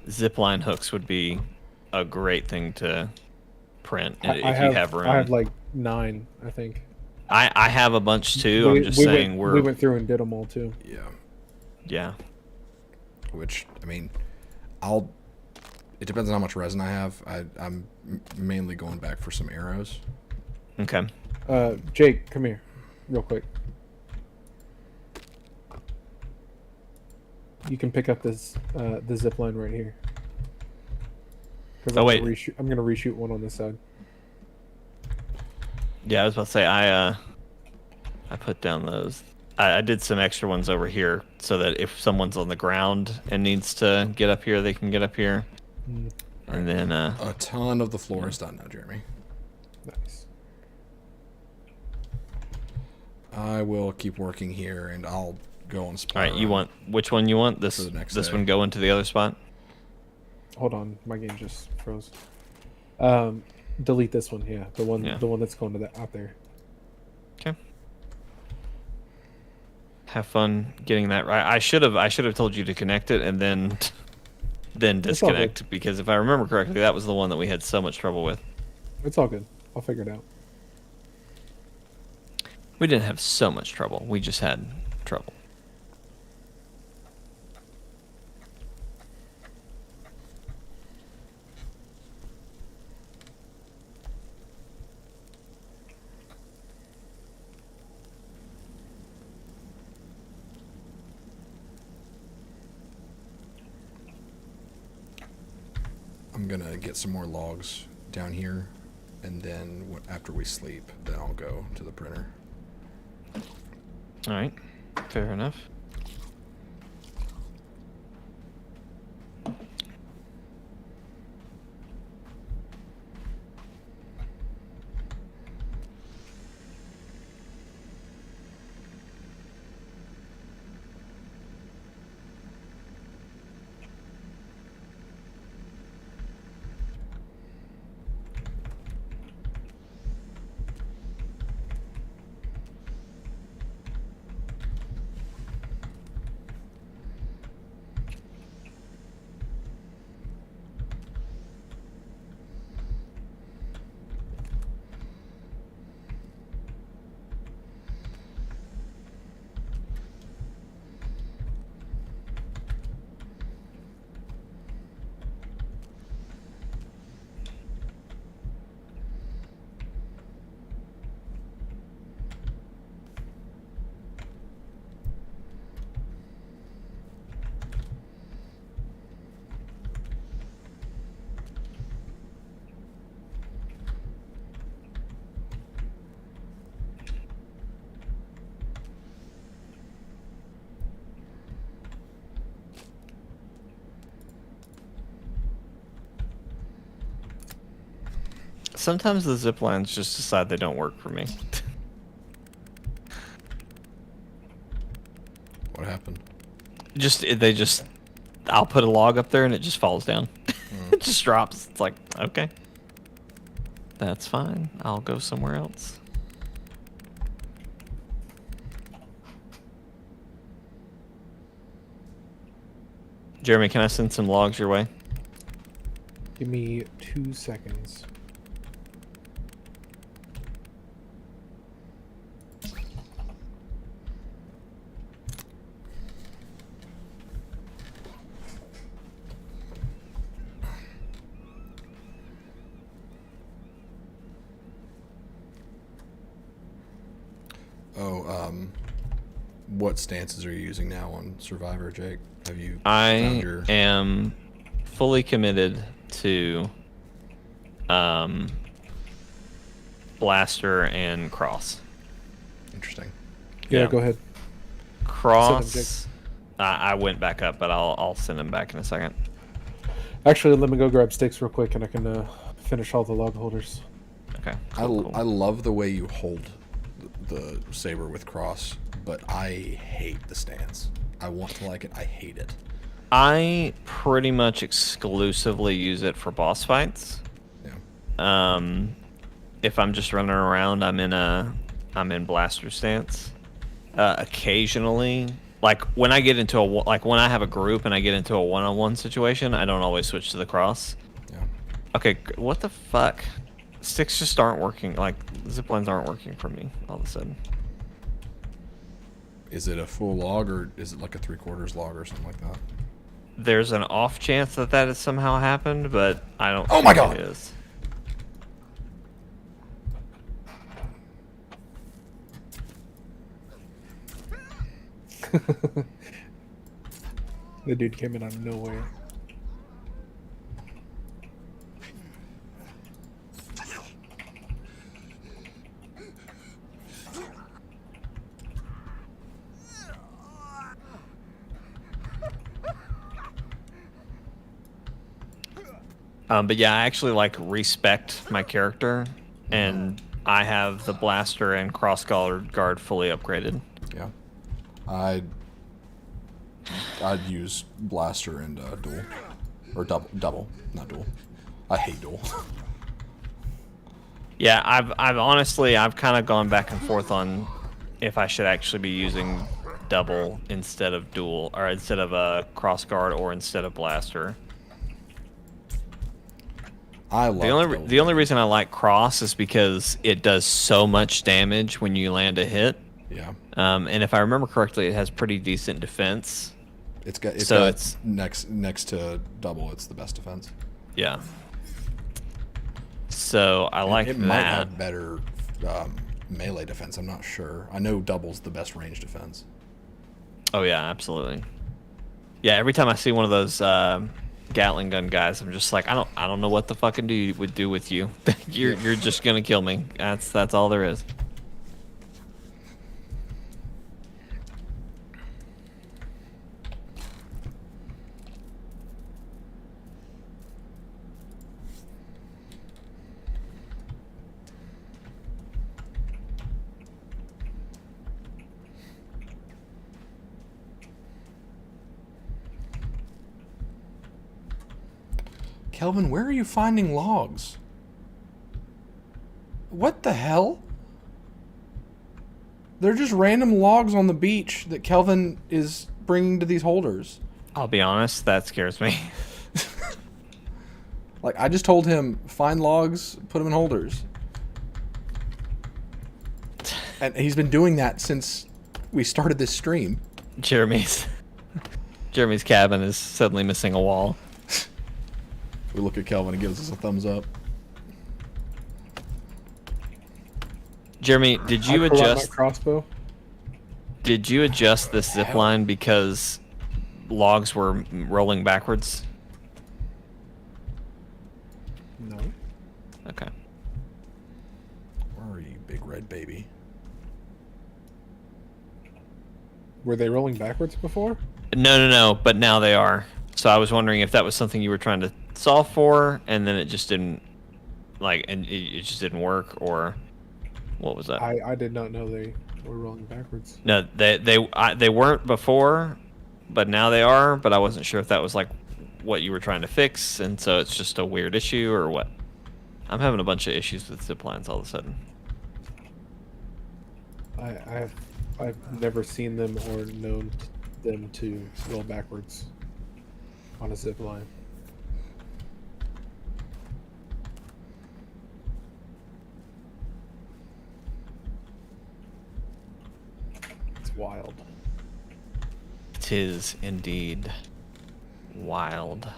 Zipline hooks would be a great thing to print if you have room. I have like 9, I think. I have a bunch too. I'm just saying we went through and did them all too. Yeah. Which, I mean, it depends on how much resin I have. I'm mainly going back for some arrows. Okay. Jake, come here, real quick. You can pick up this the zip line right here. Oh, wait. I'm gonna reshoot one on this side. Yeah, I was about to say I put down those. I did some extra ones over here so that if someone's on the ground and needs to get up here, they can get up here. And then a ton of the floor is done now, Jeremy. Nice. I will keep working here, and I'll go on spot. All right, you want which one you want? This For the next this day. one go into the other spot? Hold on, my game just froze. Delete this one, yeah, the one that's going to out there. Okay. Have fun getting that right. I should have told you to connect it and then all disconnect, because if I remember correctly, that was the one that we had so much trouble with. It's all good. I'll figure it out. We didn't have so much trouble. We just had trouble. I'm gonna get some more logs down here, and then after we sleep, then I'll go to the printer. All right. Fair enough. Sometimes the zip lines just decide they don't work for me. What happened? I'll put a log up there and it just falls down. It just drops. It's like, okay, that's fine. I'll go somewhere else. Jeremy, can I send some logs your way? Give me 2 seconds. Oh, what stances are you using now on Survivor, Jake? Have you found I your... am fully committed to blaster and cross. Interesting. Yeah, go ahead. Cross. I went back up, but I'll send him back in a second. Actually, let me go grab sticks real quick, and I can finish all the log holders. Okay. I love the way you hold the saber with cross, but I hate the stance. I want to like it. I hate it. I pretty much exclusively use it for boss fights. Yeah. If I'm just running around, I'm in blaster stance. Occasionally, like when I get into when I have a group and I get into a one-on-one situation, I don't always switch to the cross. Yeah. Okay, what the fuck? Sticks just aren't working. Like zip lines aren't working for me all of a sudden. Is it a full log or is it like a 3/4 log or something like that? There's an off chance that has somehow happened, but I don't. Oh my think God! It is. The dude came in out of nowhere. But yeah, I actually like respect my character, and I have the blaster and cross guard fully upgraded. Yeah. I'd use blaster and dual, or double, not dual. I hate dual. Yeah, I've honestly kind of gone back and forth on if I should actually be using double instead of dual, or instead of a cross guard, or instead of blaster. I love the only reason I like cross is because it does so much damage when you land a hit. Yeah. And if I remember correctly, it has pretty decent defense. It's next to double. It's the best defense. Yeah. So I like it that. might have better melee defense. I'm not sure. I know double's the best range defense. Oh yeah, absolutely. Yeah, every time I see one of those Gatling gun guys, I'm just like, I don't know what the fucking dude would do with you. you're just gonna kill me. That's all there is. Kelvin, where are you finding logs? What the hell? They're just random logs on the beach that Kelvin is bringing to these holders. I'll be honest, that scares me. Like, I just told him, find logs, put them in holders. And he's been doing that since we started this stream. Jeremy's cabin is suddenly missing a wall. We look at Kelvin and gives us a thumbs up. Jeremy, did you I pull out my adjust? crossbow? Did you adjust this zip line because logs were rolling backwards? No. Okay. Where are you, big red baby? Were they rolling backwards before? No, but now they are. So I was wondering if that was something you were trying to solve for, and then it just didn't, and it just didn't work, or what was that? I did not know they were rolling backwards. No, they weren't before, but now they are. But I wasn't sure if that was like what you were trying to fix, and so it's just a weird issue or what. I'm having a bunch of issues with zip lines all of a sudden. I've never seen them or known them to roll backwards on a zip line. It's wild. It is indeed wild.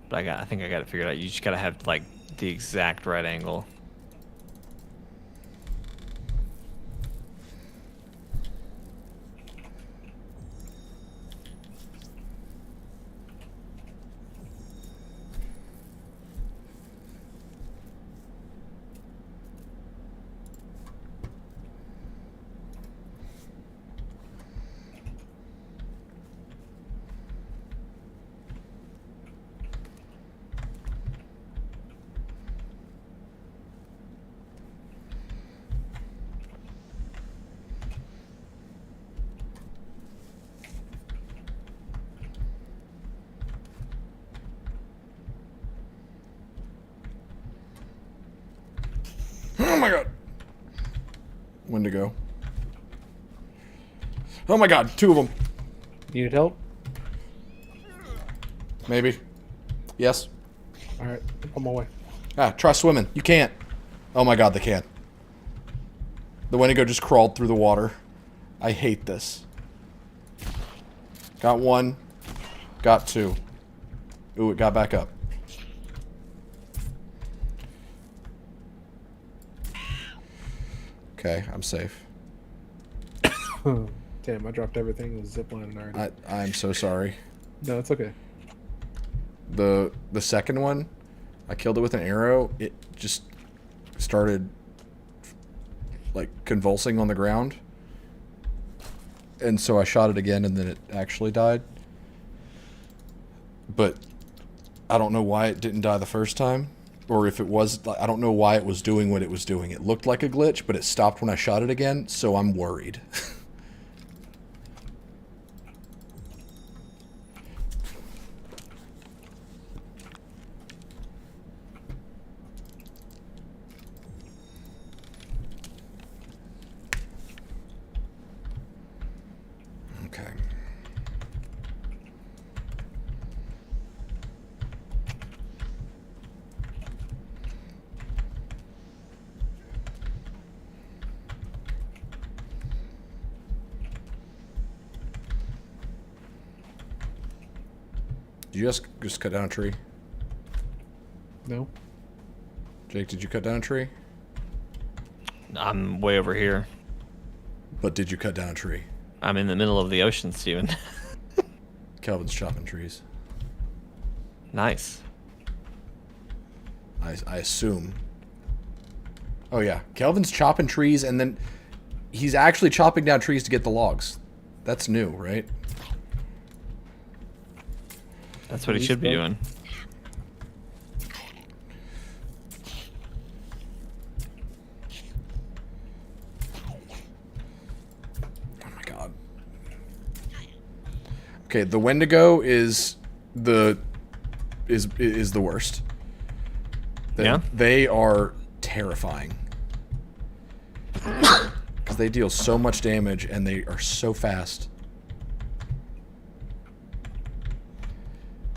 But I think I got it figured out. You just gotta have like the exact right angle. my god. Wendigo. Oh my god, 2 of them. You need help? Maybe. Yes. All right, on my way. Ah, try swimming. You can't. Oh my god, they can. The Wendigo just crawled through the water. I hate this. Got 1. Got 2. Ooh, it got back up. Okay, I'm safe. Damn, I dropped everything. It was ziplining already. I'm so sorry. No, it's okay. The second one, I killed it with an arrow. It just started like convulsing on the ground. And so I shot it again and then it actually died. But I don't know why it didn't die the first time. Or if it was, I don't know why it was doing what it was doing. It looked like a glitch, but it stopped when I shot it again, so I'm worried. Okay. Did you just cut down a tree? No. Jake, did you cut down a tree? I'm way over here. But did you cut down a tree? I'm in the middle of the ocean, Steven. Kelvin's chopping trees. Nice. I assume. Oh yeah, Kelvin's chopping trees and then he's actually chopping down trees to get the logs. That's new, right? That's what he should be doing. Oh my god. Okay, the Wendigo is the worst. Yeah? They are terrifying. Because they deal so much damage and they are so fast.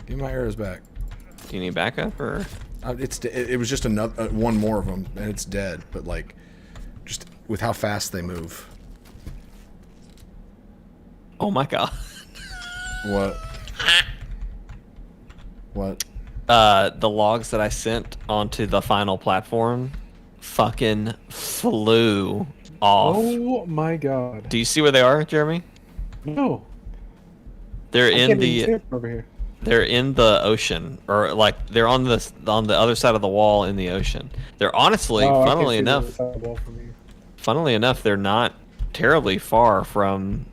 Give me my arrows back. Do you need backup or? It was just another one more of them and it's dead. But like, just with how fast they move. Oh my god. What? What? The logs that I sent onto the final platform fucking flew off. Oh my god. Do you see where they are, Jeremy? No. They're I in can't even see the it from over here. they're in the ocean, or like they're on the other side of the wall in the ocean. They're honestly, Oh, I can funnily see the enough, other side of the wall from here. funnily enough, they're not terribly far from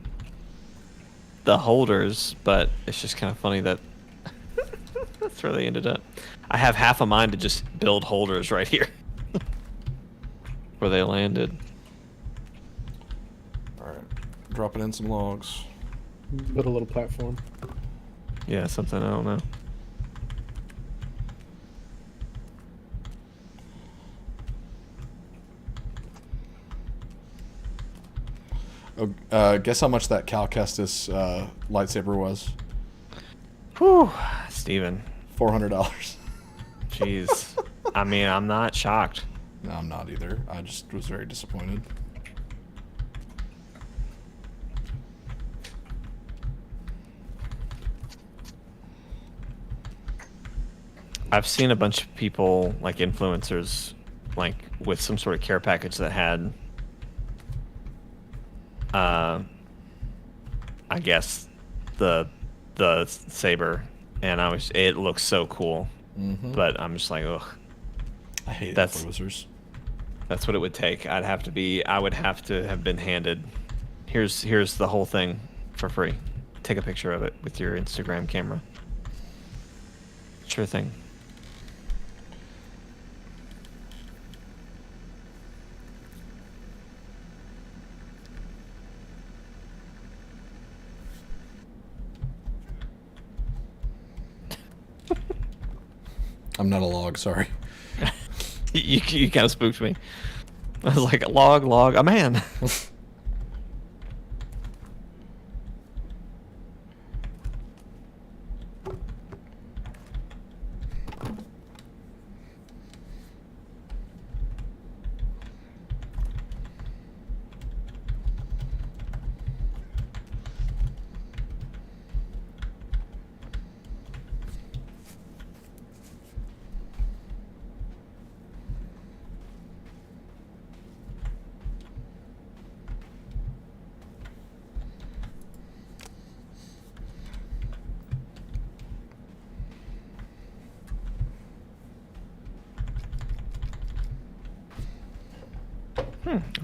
the holders, but it's just kind of funny that that's where they ended up. I have half a mind to just build holders right here where they landed. Alright. Dropping in some logs. Put a little platform. Yeah, something I don't know. Oh, guess how much that Cal Kestis lightsaber was? Whew, Steven. $400. Jeez. I mean, I'm not shocked. No, I'm not either. I just was very disappointed. I've seen a bunch of people, like influencers, like with some sort of care package that had, I guess, the saber, and it looks so cool, but I'm just like, ugh. I hate That's- influencers. That's what it would take. I would have to have been handed. Here's the whole thing for free. Take a picture of it with your Instagram camera. Sure thing. I'm not a log, sorry. You kind of spooked me. I was like, log, a man.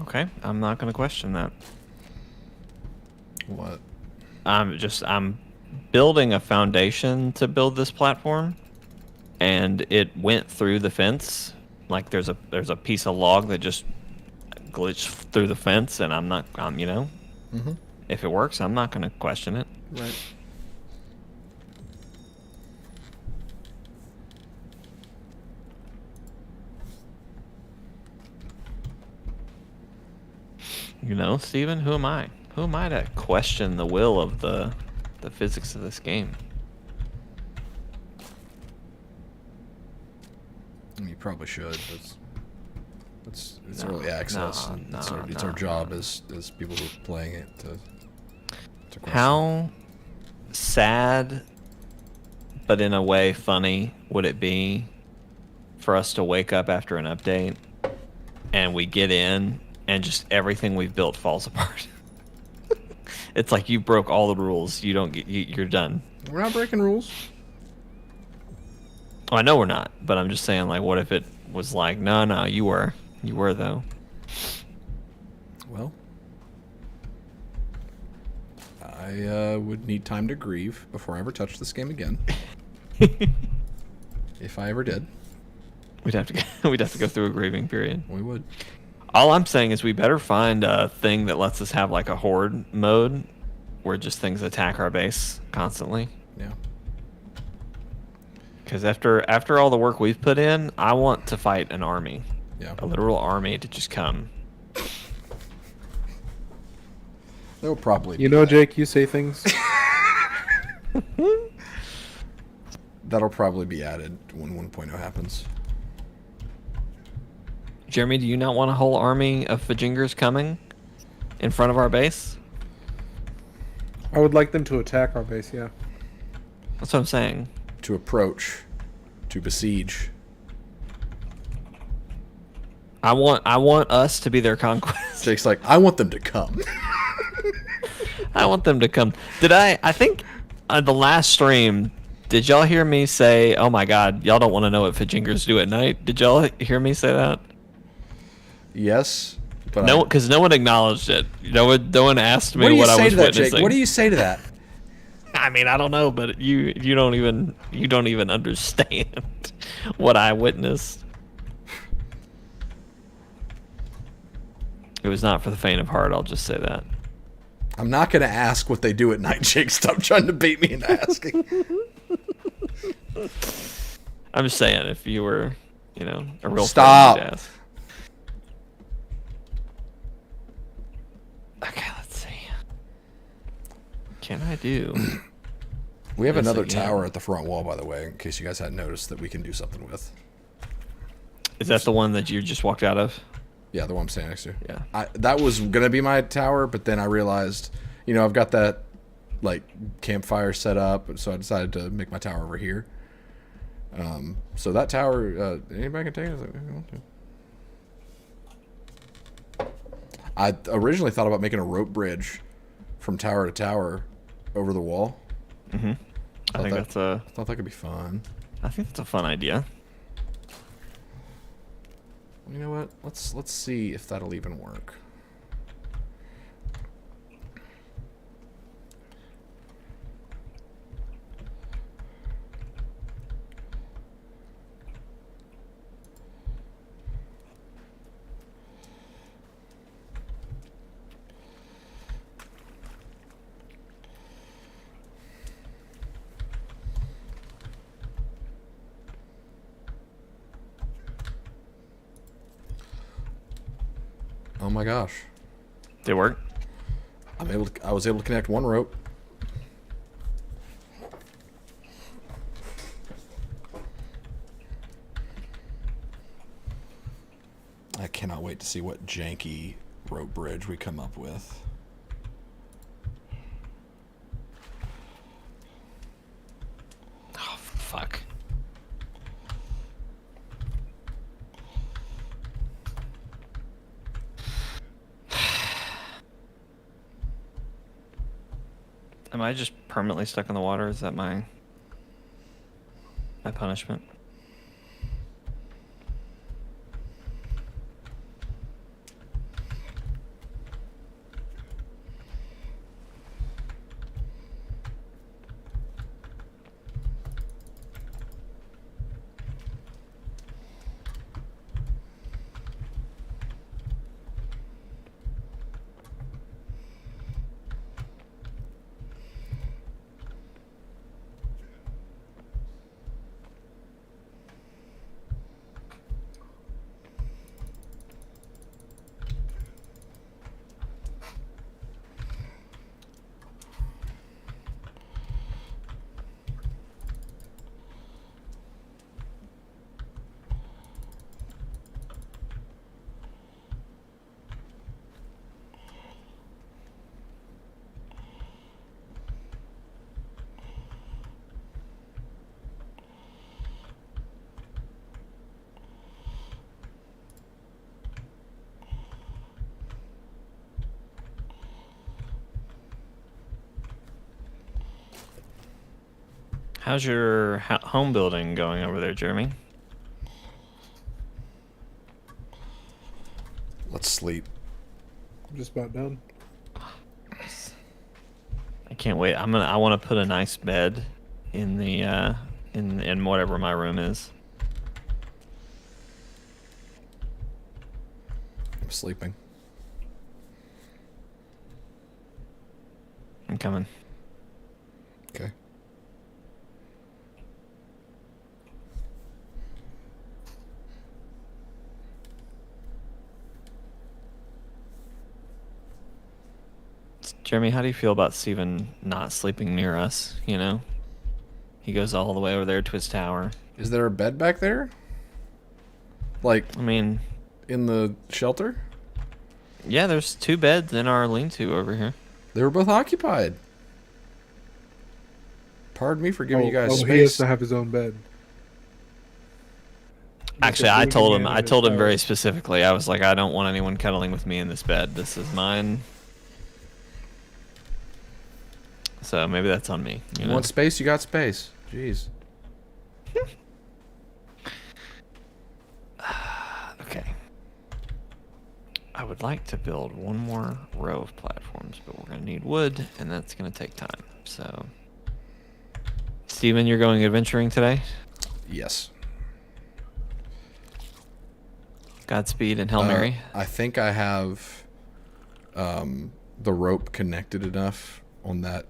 Okay, I'm not gonna question that. What? I'm building a foundation to build this platform, and it went through the fence. Like there's a piece of log that just glitched through the fence, and I'm Mm-hmm. if it works, I'm not gonna question it. Right. Steven, who am I? Who am I to question the will of the physics of this game? You probably should. It's No, early access. no, and no, it's our no, job no. as people who are playing it to question. How sad, but in a way funny, would it be for us to wake up after an update and we get in and just everything we've built falls apart? It's like you broke all the rules. You don't get. You're done. We're not breaking rules. Oh, I know we're not, but I'm just saying, like, what if it was like, no, you were though. Well, I would need time to grieve before I ever touched this game again. If I ever did, We'd have to go through a grieving period. we would. All I'm saying is we better find a thing that lets us have like a horde mode where just things attack our base constantly. Yeah. Because after all the work we've put in, I want to fight an army. Yeah. A literal army to just come. They'll probably. You know, Jake, you say things. That'll probably be added when 1.0 happens. Jeremy, do you not want a whole army of Fajingers coming in front of our base? I would like them to attack our base, yeah. That's what I'm saying. To approach, to besiege. I want us to be their conquest. Jake's like, I want them to come. I want them to come. I think on the last stream, did y'all hear me say, oh my god, y'all don't want to know what Fajingers do at night? Did y'all hear me say that? Yes, but No, because no one acknowledged it. No one asked me what I was say to that, witnessing. Jake? What do you say to that? I mean, I don't know, but you don't even understand what I witnessed. It was not for the faint of heart. I'll just say that. I'm not going to ask what they do at night, Jake. Stop trying to bait me into asking. I'm just saying, if you were, a real Stop. friend, you'd ask. Okay, let's see. Can I do? We have Yes, another again. tower at the front wall, by the way, in case you guys hadn't noticed, that we can do something with. Is that the one that you just walked out of? Yeah, the one I'm standing next to. Yeah. That was going to be my tower, but then I realized, I've got that, campfire set up, so I decided to make my tower over here. So that tower, anybody can take it if they want to. I originally thought about making a rope bridge from tower to tower over the wall. Mm-hmm. I think thought that could be fun. that's a fun idea. You know what? Let's see if that'll even work. Oh my gosh. Did it work? I was able to connect one rope. I cannot wait to see what janky rope bridge we come up with. Oh, fuck. Am I just permanently stuck in the water? Is that my punishment? How's your home building going over there, Jeremy? Let's sleep. I'm just about done. I can't wait. I want to put a nice bed in the in whatever my room is. I'm sleeping. I'm coming. Okay. Jeremy, how do you feel about Steven not sleeping near us, you know? He goes all the way over there to his tower. Is there a bed back there? Like, I mean, in the shelter? yeah, there's 2 beds in our lean-to over here. They were both occupied. Pardon me for giving you guys he has space. to have his own bed. Actually, I told him very specifically. I was like, I don't want anyone cuddling with me in this bed. This is mine. So maybe that's on me. You know? Want space? You got space. Jeez. Okay. I would like to build one more row of platforms, but we're going to need wood, and that's going to take time. So, Steven, you're going adventuring today? Yes. Godspeed and Hail Mary. I think I have the rope connected enough on that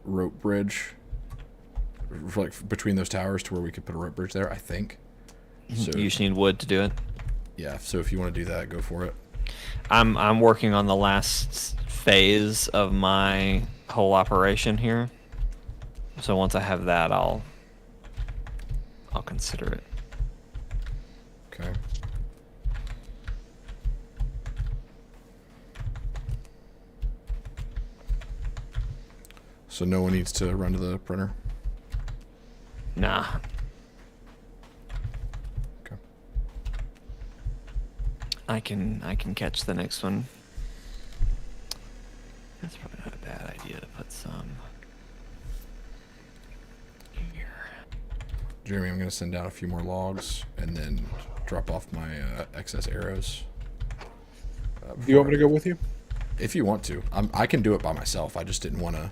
rope bridge, like between those towers, to where we could put a rope bridge there. I think. So You just need wood to do it. yeah. So if you want to do that, go for it. I'm working on the last phase of my whole operation here. So once I have that, I'll consider it. Okay. So no one needs to run to the printer. Nah. Okay. I can catch the next one. That's probably not a bad idea to put some here. Jeremy, I'm going to send down a few more logs and then drop off my excess arrows. Do you want me to go with you? If you want to. I can do it by myself. I just didn't want to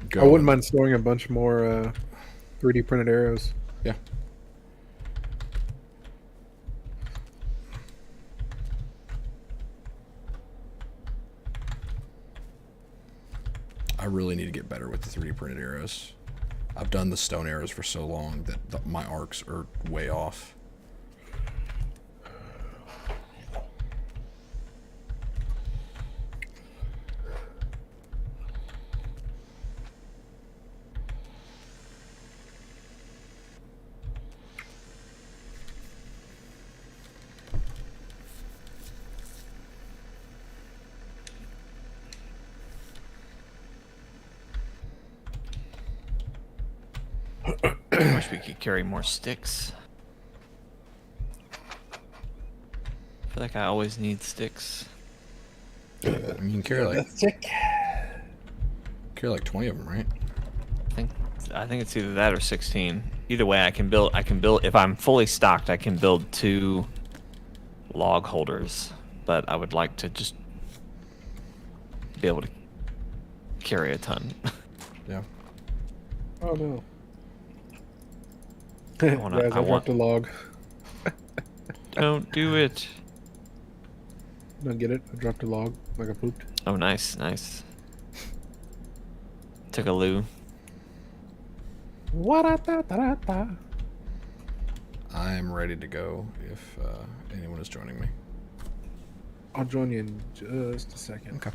go. I wouldn't mind storing a bunch more 3D printed arrows. Yeah. I really need to get better with the 3D printed arrows. I've done the stone arrows for so long that my arcs are way off. I wish we could carry more sticks. I feel like I always need sticks. I mean, you can carry like Stick. 20 of them, right? I think it's either that or 16. Either way, I can build. If I'm fully stocked, I can build 2 log holders. But I would like to just be able to carry a ton. Yeah. Oh no. I Dropped a log. Don't do it. Don't get it? I dropped a log like I pooped. Oh, nice. Took a loo. I am ready to go if anyone is joining me. I'll join you in just a second. Okay.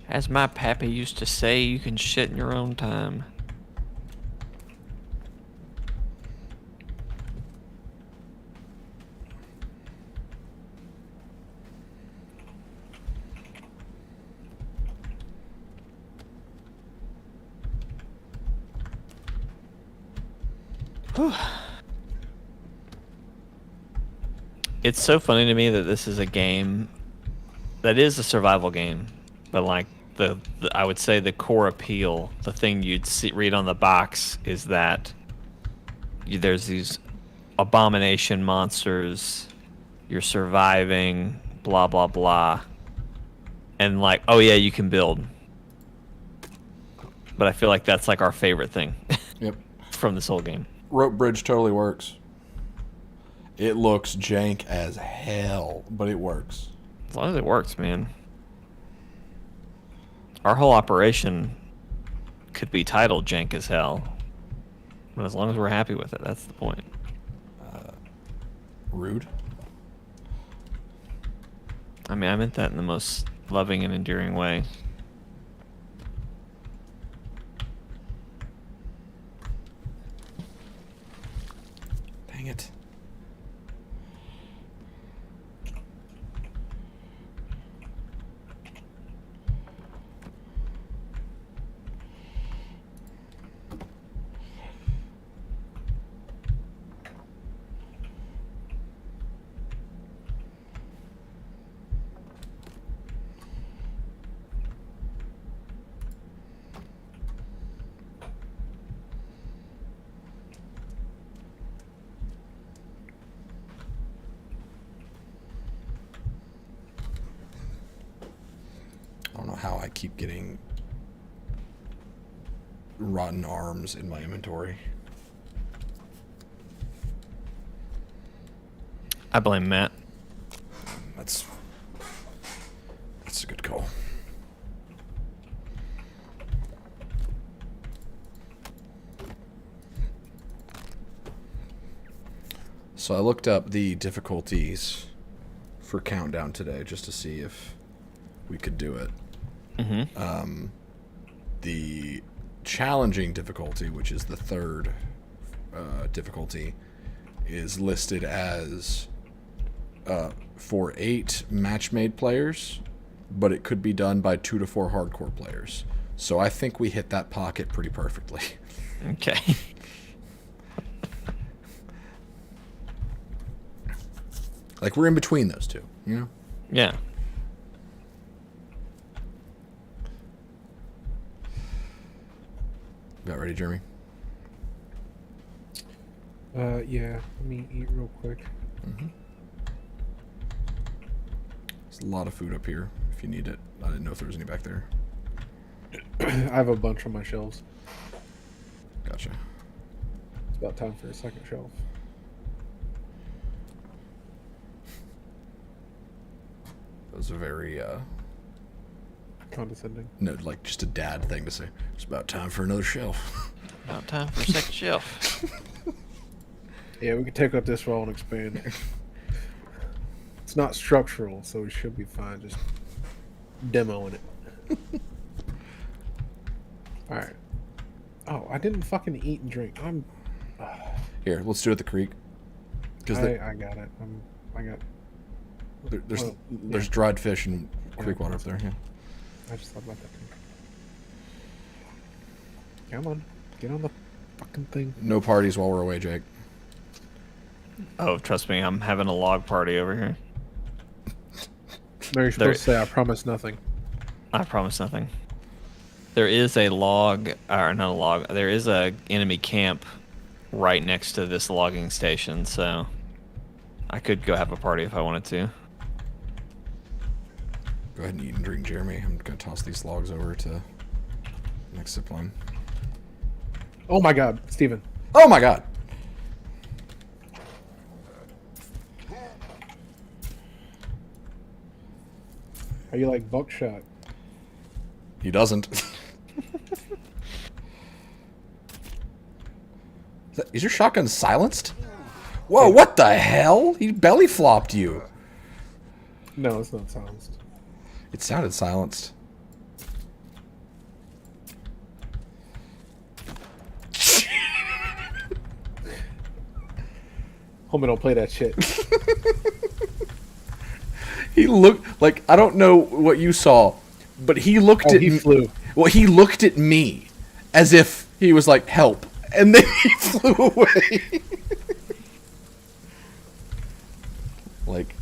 As my pappy used to say, you can shit in your own time. It's so funny to me that this is a game that is a survival game, but like I would say the core appeal, the thing you'd read on the box is that there's these abomination monsters, you're surviving, blah blah blah, and like, oh yeah, you can build. But I feel like that's like our favorite thing. Yep. From this whole game. Rope bridge totally works. It looks jank as hell, but it works. As long as it works, man. Our whole operation could be titled Jank as Hell. But as long as we're happy with it, that's the point. Rude. I mean, I meant that in the most loving and endearing way. Dang it. I don't know how I keep getting rotten arms in my inventory. I blame Matt. That's a good call. So I looked up the difficulties for Countdown today just to see if we could do it. Mm-hmm. The challenging difficulty, which is the third difficulty, is listed as for 8 match-made players, but it could be done by 2 to 4 hardcore players. So I think we hit that pocket pretty perfectly. Okay. Like, we're in between those two, you know? Yeah. About ready, Jeremy? Yeah. Let me eat real quick. Mm-hmm. There's a lot of food up here if you need it. I didn't know if there was any back there. I have a bunch on my shelves. Gotcha. It's about time for a second shelf. That was a very, Condescending. no, like just a dad thing to say. It's about time for another shelf. About time for a second shelf. Yeah, we can take up this wall and expand it. It's not structural, so we should be fine just demoing it. Alright. Oh, I didn't fucking eat and drink. Here, let's do it at the creek. Because I got it. I got There's dried fish and creek water up there. Yeah. I just thought about that too. Come on, get on the fucking thing. No parties while we're away, Jake. Oh, trust me, I'm having a log party over here. No, you're supposed to say, "I promise nothing." I promise nothing. There is a log, or not a log. There is a enemy camp right next to this logging station, so I could go have a party if I wanted to. Go ahead and eat and drink, Jeremy. I'm gonna toss these logs over to next zip line. Oh my God, Steven. Oh my God! How you like buckshot? He doesn't. Is your shotgun silenced? Whoa, what the hell? He belly flopped you. No, it's not silenced. It sounded silenced. Homie, don't play that shit. He looked like, I don't know what you saw, but he looked Oh, at he me. flew. Well, he looked at me as if he was like, help. And then he flew away. Like,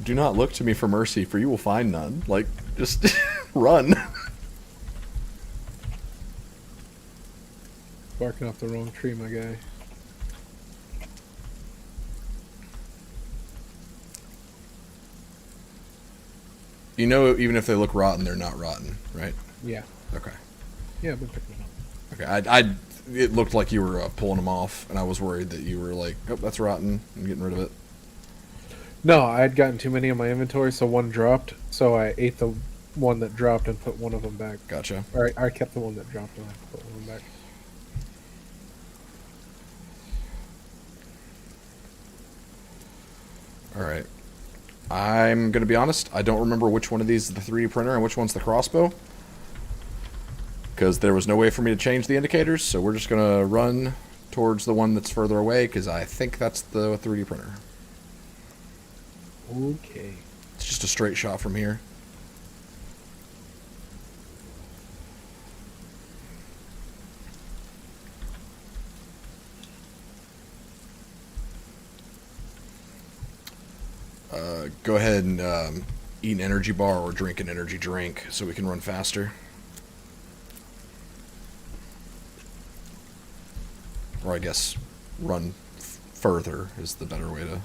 do not look to me for mercy, for you will find none. Like, just run. Barking off the wrong tree, my guy. You know, even if they look rotten, they're not rotten, right? Yeah. Okay. Yeah, I've been picking it up. Okay. It looked like you were pulling them off, and I was worried that you were like, oh, that's rotten. I'm getting rid of it. No, I had gotten too many in my inventory, so one dropped. So I ate the one that dropped and put one of them back. Gotcha. Or I kept the one that dropped and I put one back. All right. I'm going to be honest. I don't remember which one of these is the 3D printer and which one's the crossbow. Because there was no way for me to change the indicators, so we're just going to run towards the one that's further away, because I think that's the 3D printer. Okay. It's just a straight shot from here. Go ahead and eat an energy bar or drink an energy drink so we can run faster. Or I guess run further is the better way to...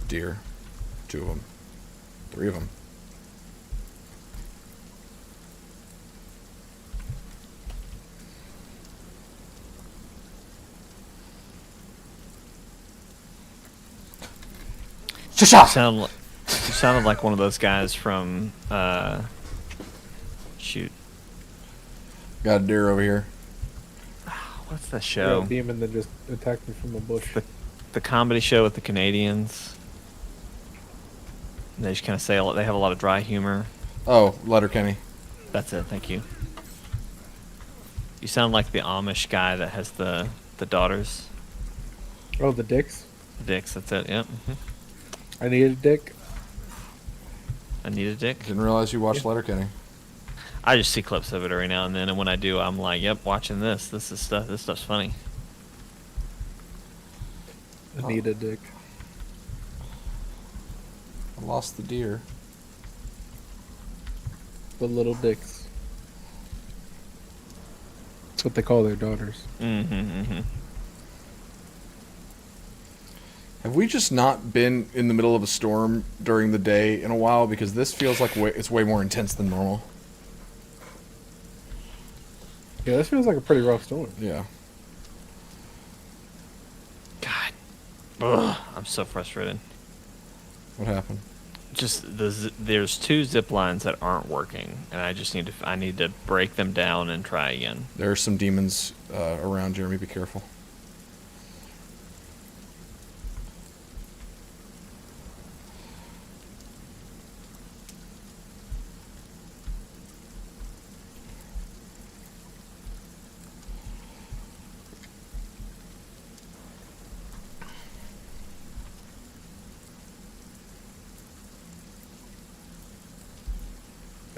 Deer. 2 of them. 3 of them. You sounded like one of those guys from shoot. Got a deer over here. What's the Yeah, show? a demon that just attacked me from the bush. The comedy show with the Canadians. And they just kind of say they have a lot of dry humor. Oh, Letterkenny. That's it. Thank you. You sound like the Amish guy that has the daughters. Oh, the dicks? The dicks. That's it. Yep. I needed a dick. I need a dick. Didn't realize you watched Letterkenny. I just see clips of it every now and then, and when I do, I'm like, "Yep, watching this. This stuff's funny." I need a dick. I lost the deer. The little dicks. That's what they call their daughters. Mm-hmm. Have we just not been in the middle of a storm during the day in a while? Because this feels like it's way more intense than normal. Yeah, this feels like a pretty rough storm. Yeah. God. Ugh, I'm so frustrated. What happened? Just there's 2 zip lines that aren't working, and I need to break them down and try again. There are some demons around, Jeremy. Be careful.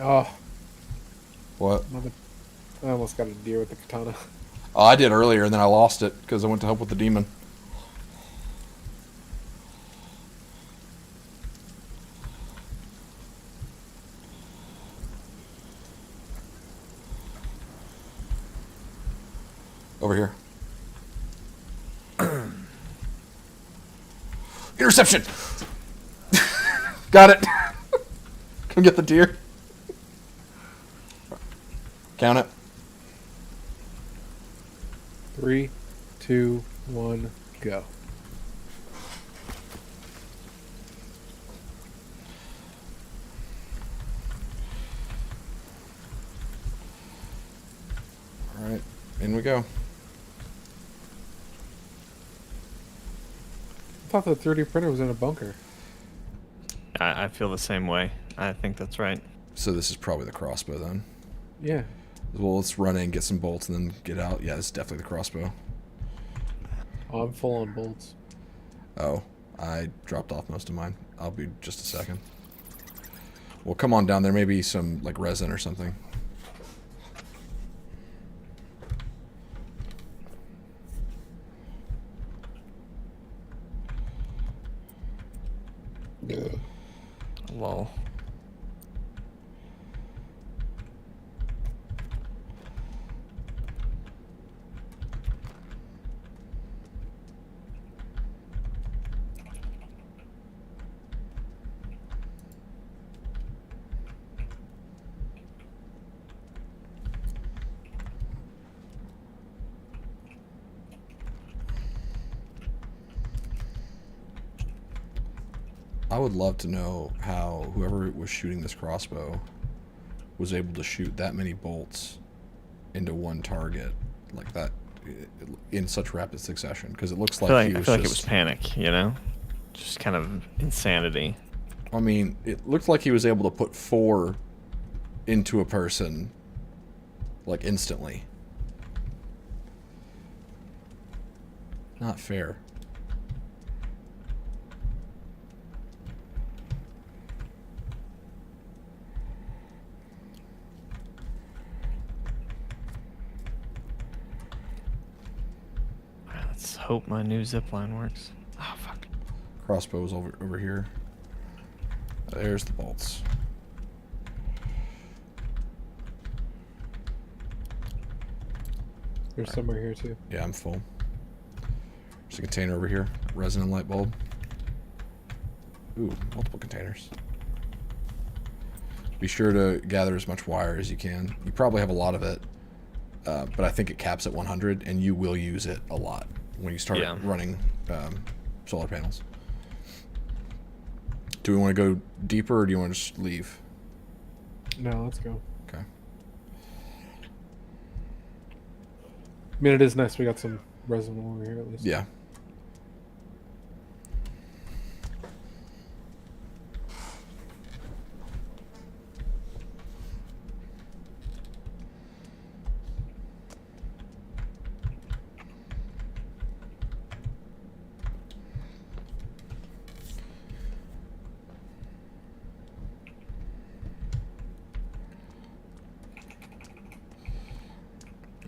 Oh, What? I almost got a deer with the katana. Oh, I did earlier, and then I lost it because I went to help with the demon. Over here. Interception! Got it. Come get the deer. Count it. 3, 2, 1, go. All right, in we go. I thought the 3D printer was in a bunker. I feel the same way. I think that's right. So this is probably the crossbow then. Yeah. Well, let's run in, get some bolts, and then get out. Yeah, this is definitely the crossbow. Oh, I'm full on bolts. Oh, I dropped off most of mine. I'll be just a second. Well, come on down. There may be some, like, resin or something. Lol. I would love to know how whoever was shooting this crossbow was able to shoot that many bolts into one target like that in such rapid succession. Because it looks like I he feel was like it just. was panic, you know? Just kind of insanity. I mean, it looked like he was able to put 4 into a person, like, instantly. Not fair. Let's hope my new zipline works. Oh, fuck. Crossbow's over here. There's the bolts. There's somewhere here too. Yeah, I'm full. There's a container over here. Resin and light bulb. Ooh, multiple containers. Be sure to gather as much wire as you can. You probably have a lot of it, but I think it caps at 100, and you will use it a lot when you start running solar panels. Do we want to go deeper, or do you want to just leave? No, let's go. Okay. I mean, it is nice we got some resin over here at least. Yeah.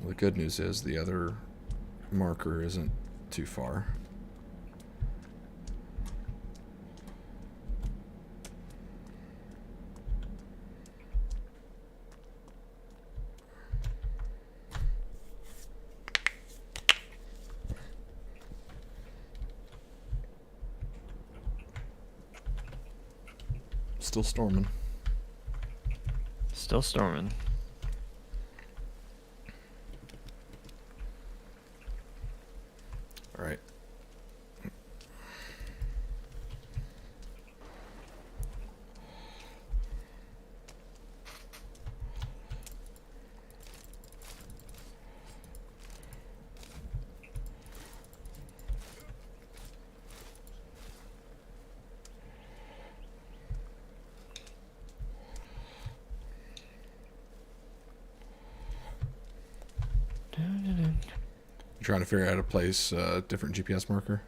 The good news is the other marker isn't too far. Still storming. Still storming. trying to figure out how to place a different GPS marker?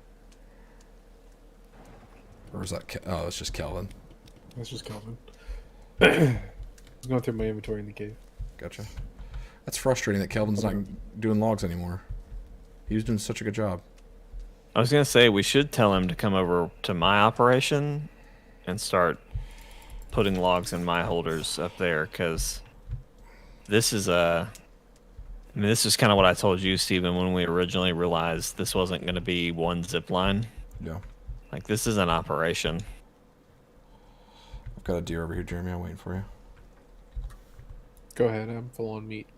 Or is that... oh, it's just Kelvin. That's just Calvin. I was going through my inventory in the cave. Gotcha. That's frustrating that Kelvin's not doing logs anymore. He was doing such a good job. I was gonna say we should tell him to come over to my operation and start putting logs in my holders up there, because this is a. I mean, this is kind of what I told you, Stephen, when we originally realized this wasn't going to be one zip line. Yeah. Like, this is an operation. I've got a deer over here, Jeremy. I'm waiting for you. Go ahead, I'm full on meat.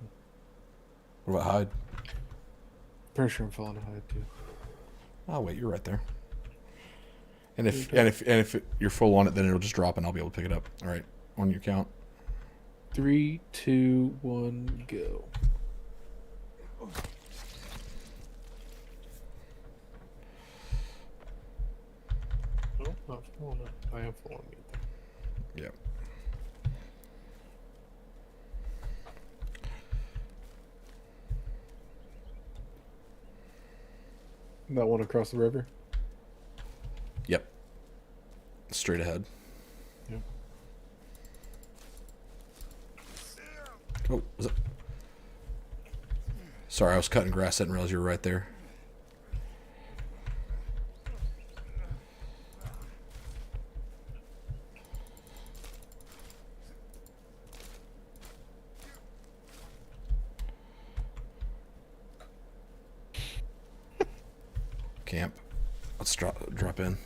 What about hide? Pretty sure I'm full on hide too. Oh wait, you're right there. And if you're full on it, then it'll just drop, and I'll be able to pick it up. All right, on your count. 3, 2, 1, go. Oh, not full on. I am full on meat. Yep. That one across the river? Yep. Straight ahead. Yep. Oh, was it? Sorry, I was cutting grass. I didn't realize you were right there. Camp. Let's drop in.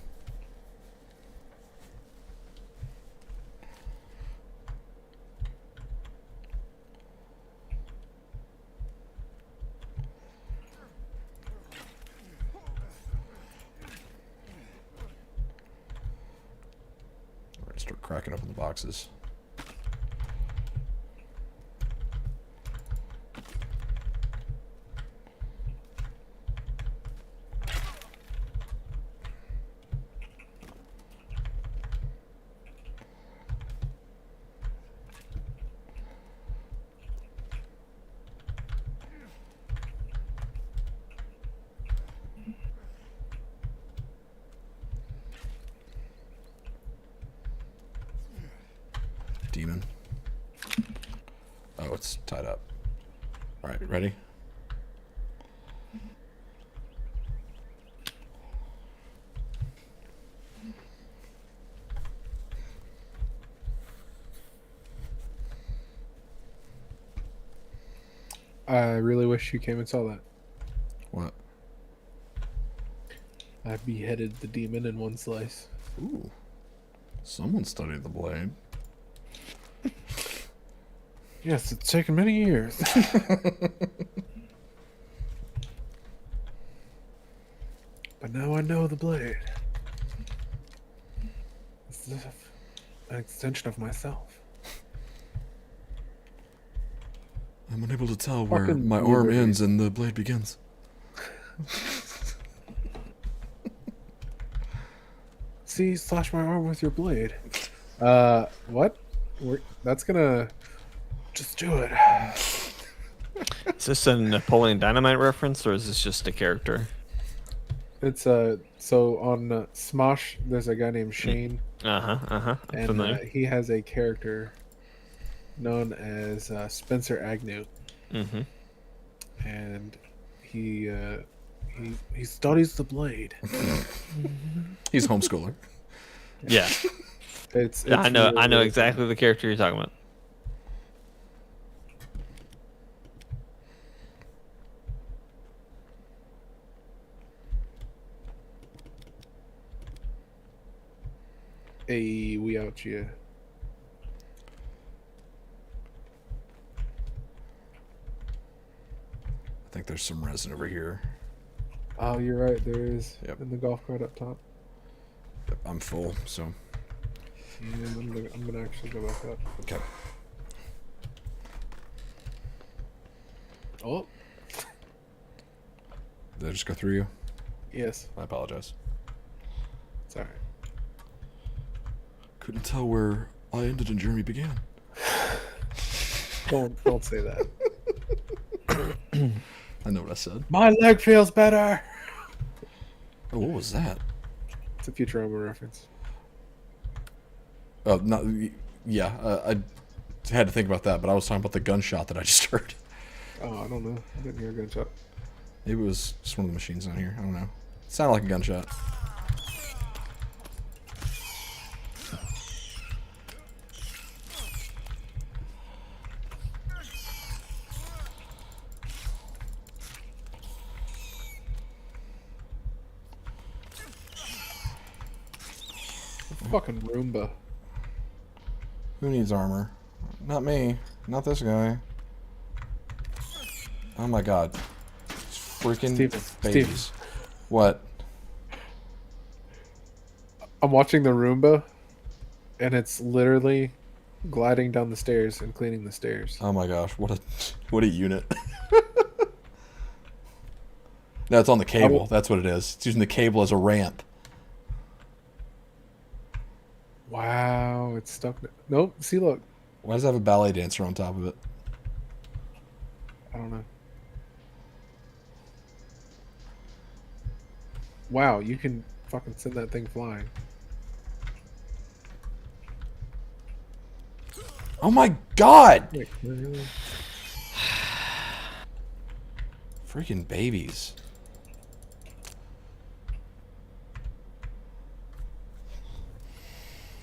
All right, start cracking open the boxes. Demon. Oh, it's tied up. All right, ready? I really wish you came and saw that. What? I beheaded the demon in one slice. Ooh. Someone studied the blade. Yes, it's taken many years. But now I know the blade. It's an extension of myself. I'm unable to tell where Fucking my arm ends and the blade begins. See, slash my arm with your blade. What? That's gonna... Just do it. Is this a Napoleon Dynamite reference, or is this just a character? It's so on Smosh, there's a guy named Shane. I'm And familiar. he has a character known as Spencer Agnew. Mm-hmm. And he studies the blade. He's a homeschooler. Yeah. It's I know. really, I know really exactly the character you're talking about. Hey, we out here. I think there's some resin over here. Oh, you're right. There is. Yep. In the golf cart up top. Yep, I'm full, so. And I'm gonna actually go back up. Okay. Oh, Did I just go through you? yes. I apologize. It's alright. Couldn't tell where I ended and Jeremy began. Don't say that. I know what I said. My leg feels better. Oh, what was that? It's a Futurama reference. Oh, not. Yeah, I had to think about that, but I was talking about the gunshot that I just heard. Oh, I don't know. I didn't hear a gunshot. Maybe it was just one of the machines down here. I don't know. It sounded like a gunshot. Fucking Roomba. Who needs armor? Not me. Not this guy. Oh my god. Freaking babies. What? I'm watching the Roomba, and it's literally gliding down the stairs and cleaning the stairs. Oh my gosh, what a unit. No, it's on the cable. That's what it is. It's using the cable as a ramp. Wow, it's stuck. Nope. See, look. Why does it have a ballet dancer on top of it? I don't know. Wow, you can fucking send that thing flying. Oh my god! Wait, really? Freaking babies.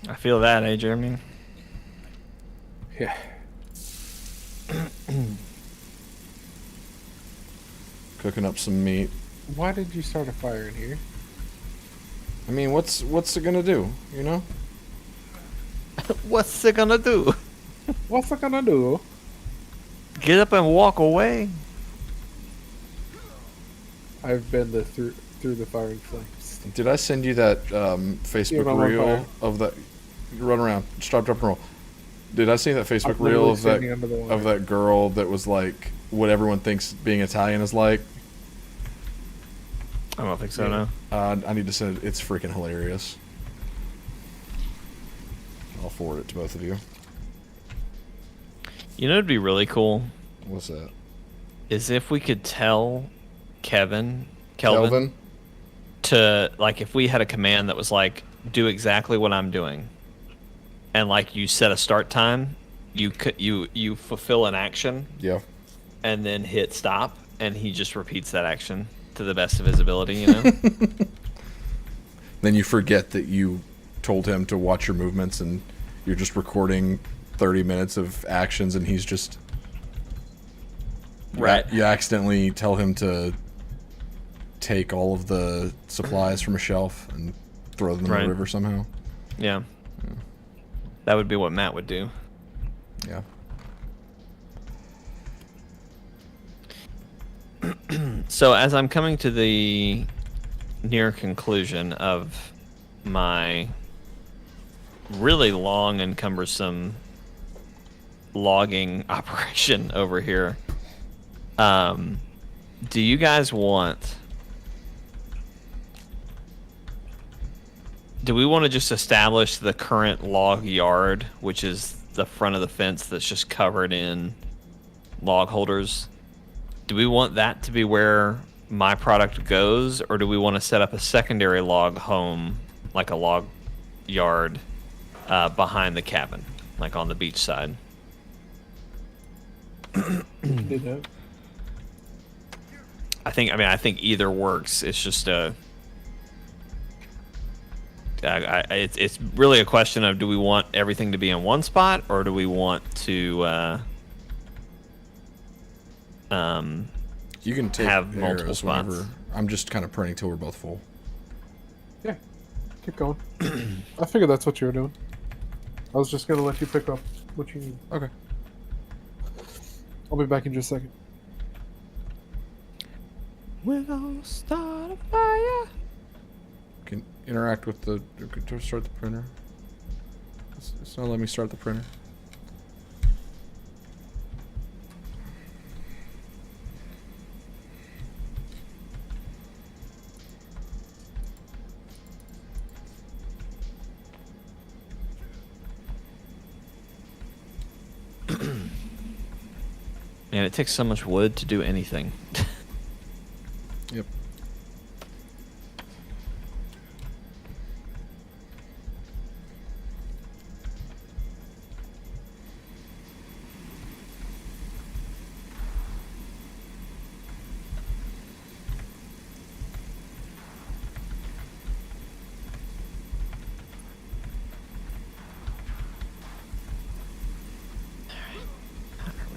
I feel that, eh, Jeremy? Yeah. Cooking up some meat. Why did you start a fire in here? I mean, what's it gonna do? You know? What's it gonna do? What's it gonna do? Get up and walk away. I've been through the firing flames. Did I send you that Facebook Yeah, I'm on reel fire. of that? Run around, stop, drop, and roll. Did I see that Facebook I'm reel literally of that standing under the wire. girl that was like what everyone thinks being Italian is like? I don't think so, Yeah. no. I need to send it. It's freaking hilarious. I'll forward it to both of you. You know, it'd be really cool What's that? is if we could tell Kelvin to, like, if we had a command that was like, do exactly what I'm doing, and like you set a start time, you fulfill an action, Yeah. and then hit stop, and he just repeats that action to the best of his ability, you know. Then you forget that you told him to watch your movements, and you're just recording 30 minutes of actions, and he's just Right. You accidentally tell him to take all of the supplies from a shelf and throw them in Right. the river somehow. Yeah. That would be what Matt would do. Yeah. So as I'm coming to the near conclusion of my really long and cumbersome logging operation over here, do you guys want... Do we want to just establish the current log yard, which is the front of the fence that's just covered in log holders? Do we want that to be where my product goes, or do we want to set up a secondary log home, like a log yard, behind the cabin, like on the beach side? Do that. I think either works. It's just it's really a question of, do we want everything to be in one spot, or do we want to You can take have multiple arrows spots? whenever. I'm just kind of printing till we're both full. Yeah. Keep going. I figured that's what you were doing. I was just gonna let you pick up what you need. Okay. I'll be back in just a second. We're gonna start a fire. Can interact with the to start the printer. It's not letting me start the printer. Man, it takes so much wood to do anything.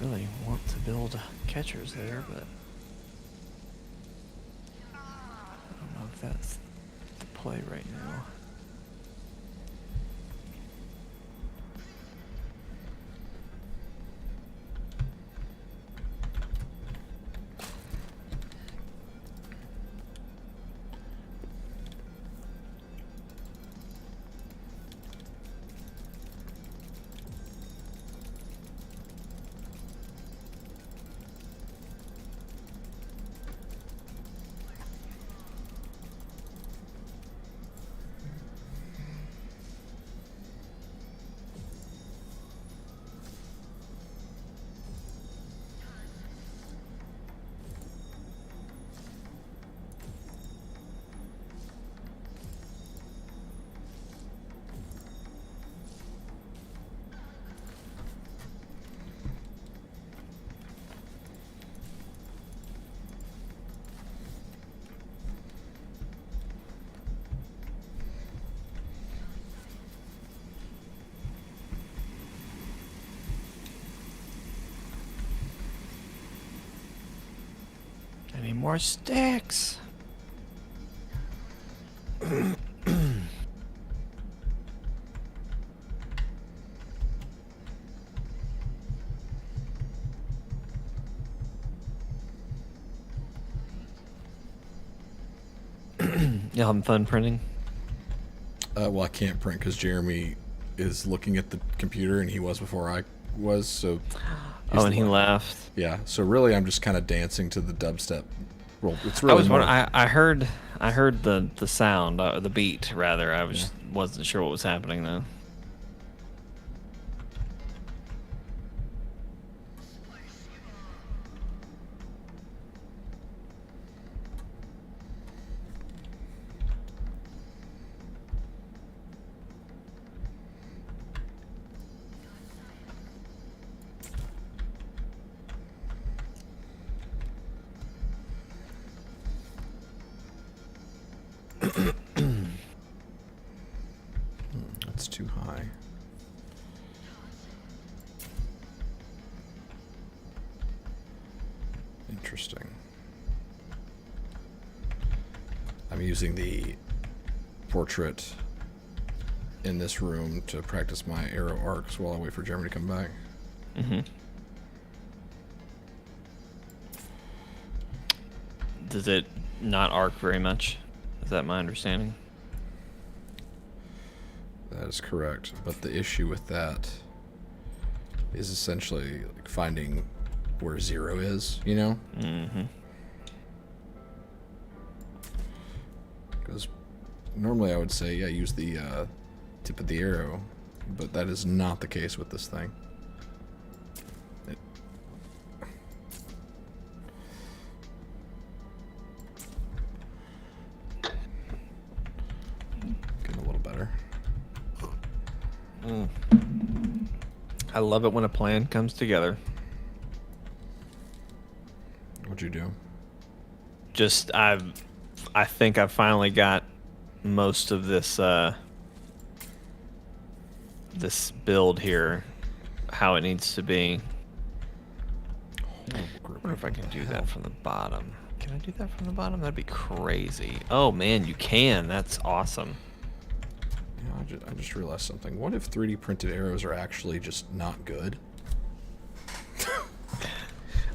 really want to build catchers there, but I don't know if that's the play right now. Any more sticks? Y'all having fun printing? Well, I can't print because Jeremy is looking at the computer, and he was before I was. So. Oh, and he left. Yeah. So really, I'm just kind of dancing to the dubstep. Well, it's I really. was wondering. I heard the sound, the beat rather. I wasn't sure what was happening though. That's too high. Interesting. I'm using the portrait in this room to practice my arrow arcs while I wait for Jeremy to come back. Mm-hmm. Does it not arc very much? Is that my understanding? That is correct. But the issue with that is essentially like finding where 0 is, you know? Mm-hmm. Because normally I would say, yeah, use the tip of the arrow, but that is not the case with this thing. Getting a little better. I love it when a plan comes together. What'd you do? Just I think I've finally got most of this this build here how it needs to be. I wonder if I can do that from the bottom. Can I do that from the bottom? That'd be crazy. Oh man, you can. That's awesome. You know, I just realized something. What if 3D printed arrows are actually just not good?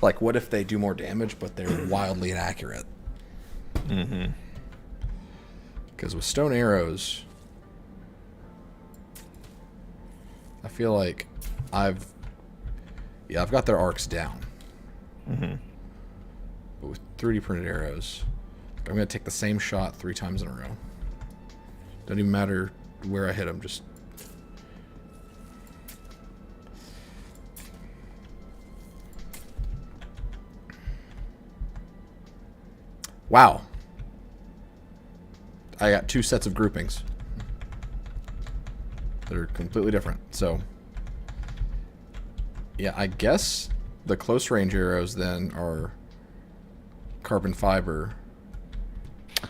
Like, what if they do more damage, but they're wildly inaccurate? Mm-hmm. Because with stone arrows, I feel like I've got their arcs down. Mm-hmm. But with 3D printed arrows, I'm going to take the same shot 3 times in a row. Doesn't even matter where I hit them, just... Wow. I got 2 sets of groupings that are completely different. So, yeah, I guess the close range arrows then are carbon fiber.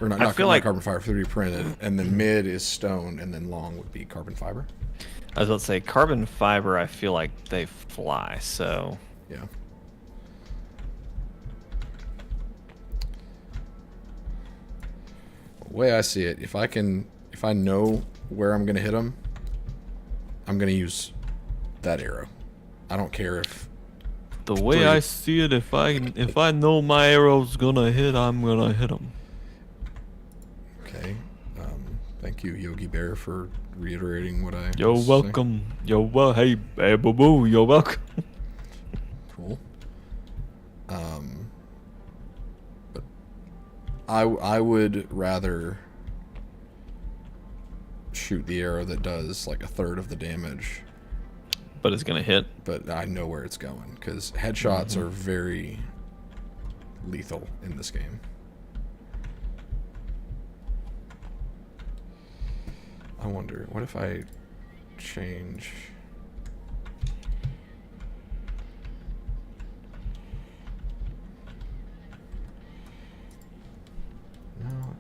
Or not carbon fiber, 3D printed. And then mid is stone, and then long would be carbon fiber. I was about to say carbon fiber. I feel like they fly. So Yeah. The way I see it, if I know where I'm gonna hit them, I'm gonna use that arrow. I don't care if The way I see it, if I know my arrow's gonna hit, I'm gonna hit him. Okay. Thank you, Yogi Bear, for reiterating what I. You're was saying. welcome. Hey, boo boo. You're welcome. Cool. But I would rather shoot the arrow that does like a third of the damage, But it's gonna hit. but I know where it's going because headshots are very lethal in this game. I wonder, what if I change? No.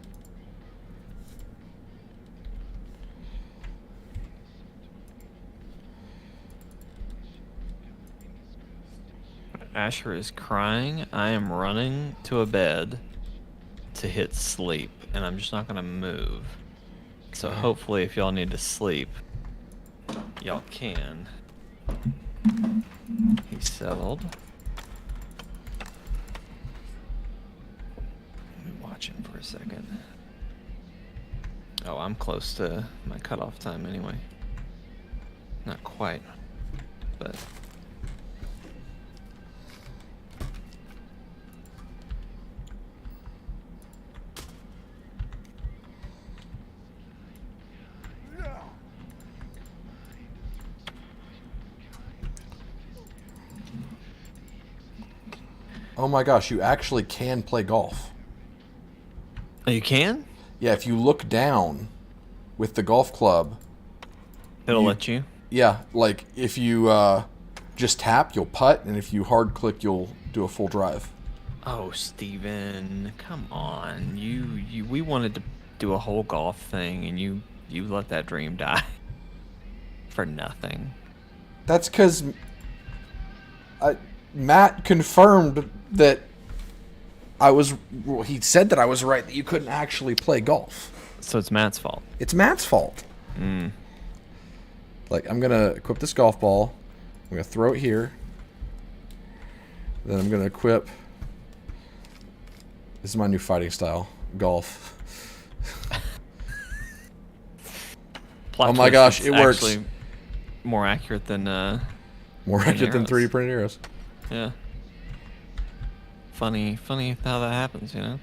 Asher is crying. I am running to a bed to hit sleep, and I'm just not gonna move. So hopefully, if y'all need to sleep, y'all can. He's settled. Let me watch him for a second. Oh, I'm close to my cutoff time anyway. Not quite, but. Oh my gosh, you actually can play golf. Oh, you can? Yeah, if you look down with the golf club, It'll let you. yeah, like if you just tap, you'll putt, and if you hard click, you'll do a full drive. Oh, Steven, come on. We wanted to do a whole golf thing, and you let that dream die for nothing. That's because Matt confirmed that he said that I was right, that you couldn't actually play golf. So it's Matt's fault. It's Matt's fault. Like, I'm going to equip this golf ball. I'm going to throw it here. Then I'm going to equip... This is my new fighting style. Golf. Plot Oh my twist, gosh, it's it works. actually more accurate than More accurate than arrows. 3D printed arrows. Yeah. Funny how that happens, you know?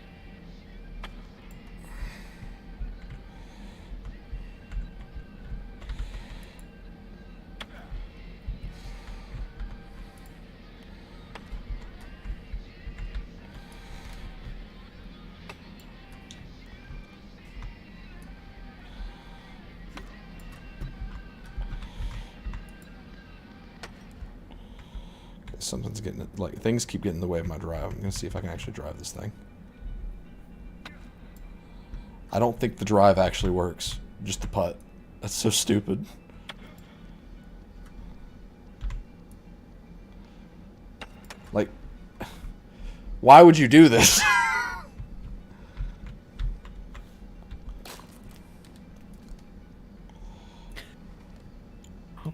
Something's getting, like, things keep getting in the way of my drive. I'm gonna see if I can actually drive this thing. I don't think the drive actually works. Just the putt. That's so stupid. Like, why would you do this?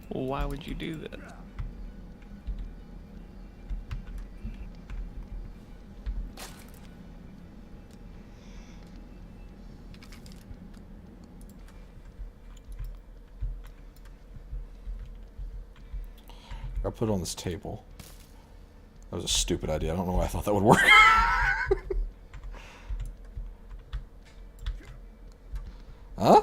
Well, why would you do that? I'll put it on this table. That was a stupid idea. I don't know why I thought that would work. Huh?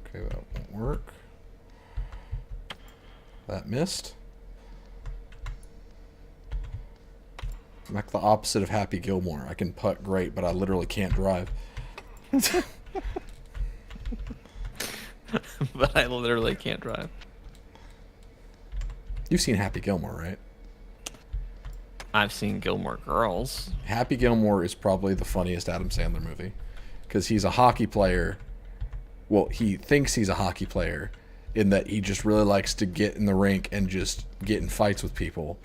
Okay, well, work. That missed. I'm like the opposite of Happy Gilmore. I can putt great, but I literally can't drive. But I literally can't drive. You've seen Happy Gilmore, right? I've seen Gilmore Girls. Happy Gilmore is probably the funniest Adam Sandler movie because he's a hockey player. Well, he thinks he's a hockey player in that he just really likes to get in the rink and just get in fights with people.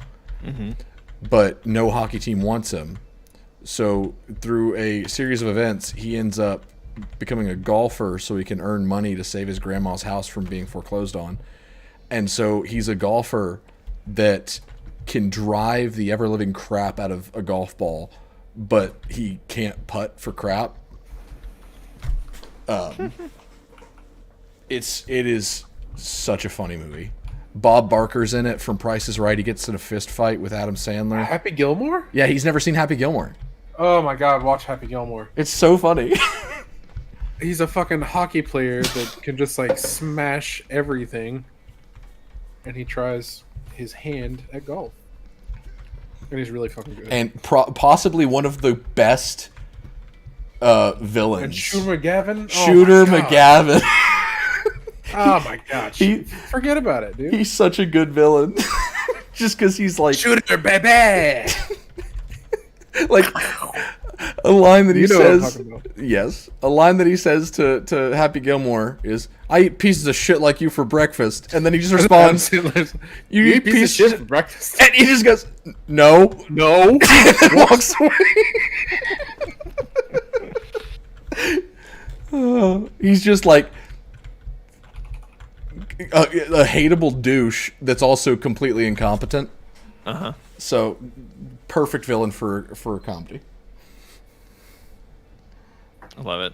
Mm-hmm. But no hockey team wants him. So through a series of events, he ends up becoming a golfer so he can earn money to save his grandma's house from being foreclosed on. And so he's a golfer that can drive the ever-living crap out of a golf ball, but he can't putt for crap. It is such a funny movie. Bob Barker's in it from Price is Right. He gets in a fist fight with Adam Sandler. Happy Gilmore? Yeah, he's never seen Happy Gilmore. Oh my god, watch Happy Gilmore. It's so funny. He's a fucking hockey player that can just like smash everything. And he tries his hand at golf. And he's really fucking good. And possibly one of the best villains. And Shooter McGavin? Shooter McGavin. Oh my god. Forget about it, dude. He's such a good villain. Just because he's like... Shooter, baby! Like, a line that he You know what I'm says... talking about. Yes. A line that he says to Happy Gilmore is, I eat pieces of shit like you for breakfast. And then he just responds, you eat pieces of shit for breakfast? And he just goes, no. No. And walks away. He's just like a hateable douche that's also completely incompetent. Uh-huh. So, perfect villain for a comedy. I love it.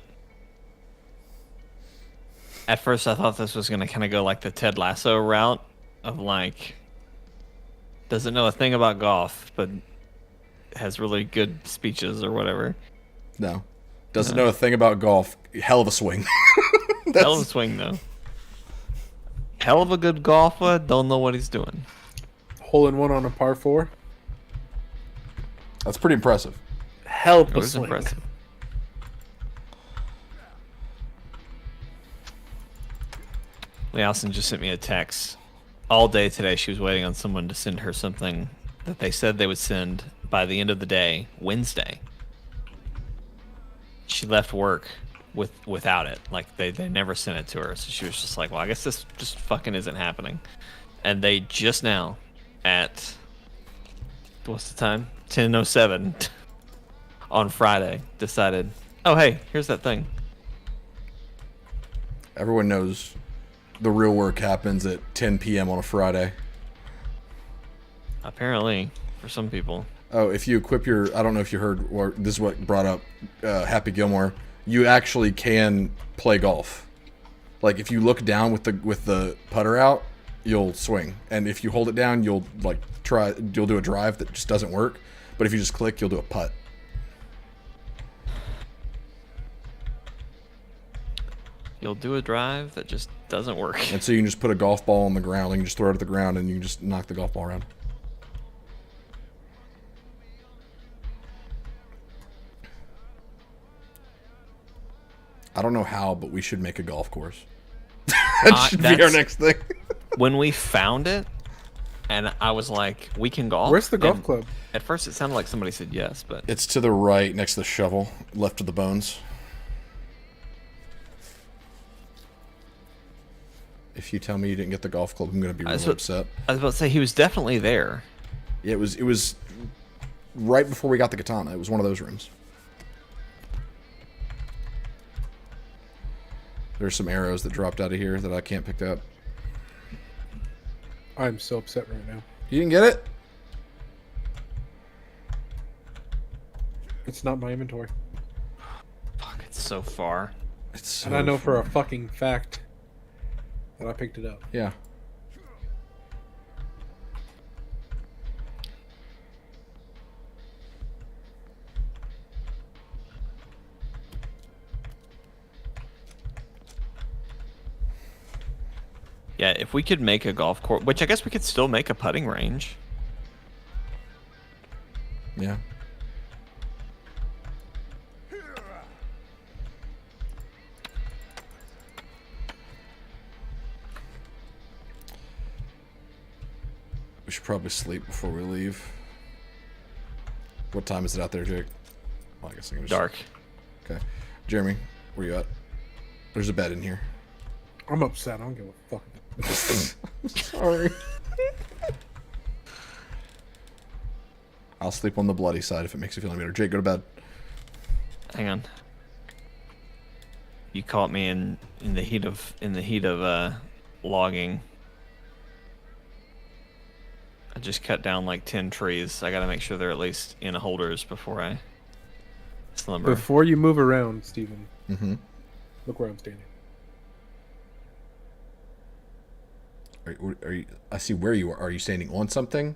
At first, I thought this was going to kind of go like the Ted Lasso route of like, doesn't know a thing about golf, but has really good speeches or whatever. No. Doesn't know a thing about golf. Hell of a swing. Hell of a swing, though. Hell of a good golfer. Don't know what he's doing. Hole in one on a par 4. That's pretty impressive. Hell of It a was swing. impressive. Lee Allison just sent me a text. All day today, she was waiting on someone to send her something that they said they would send by the end of the day, Wednesday. She left work without it. Like, they never sent it to her. So she was just like, well, I guess this just fucking isn't happening. And they just now, at, what's the time? 10:07 on Friday, decided, oh, hey, here's that thing. Everyone knows the real work happens at 10 p.m. on a Friday. Apparently, for some people. Oh, if you equip your... I don't know if you heard, or this is what brought up Happy Gilmore. You actually can play golf. Like, if you look down with the putter out, you'll swing. And if you hold it down, you'll do a drive that just doesn't work. But if you just click, you'll do a putt. You'll do a drive that just doesn't work. And so you can just put a golf ball on the ground, and you can just throw it at the ground, and you can just knock the golf ball around. I don't know how, but we should make a golf course. That should be our next thing. When we found it, and I was like, we can golf. Where's the golf And club? At first, it sounded like somebody said yes, but It's to the right, next to the shovel, left of the bones. If you tell me you didn't get the golf club, I'm going to be really upset. I was about to say he was definitely there. Yeah, it was right before we got the katana. It was one of those rooms. There's some arrows that dropped out of here that I can't pick up. I'm so upset right now. You didn't get it? It's not my inventory. Fuck, it's so far. It's so And I know for far. a fucking fact that I picked it up. Yeah. Yeah, if we could make a golf course, which I guess we could still make a putting range. Yeah. We should probably sleep before we leave. What time is it out there, Jake? Well, I guess I can just... Dark. Okay. Jeremy, where you at? There's a bed in here. I'm upset. I don't give a fuck. Sorry. I'll sleep on the bloody side if it makes you feel any better. Jake, go to bed. Hang on. You caught me in the heat of logging. I just cut down like 10 trees. I gotta make sure they're at least in holders before I slumber. Before you move around, Steven, Mm-hmm. look where I'm standing. Are you? I see where you are. Are you standing on something?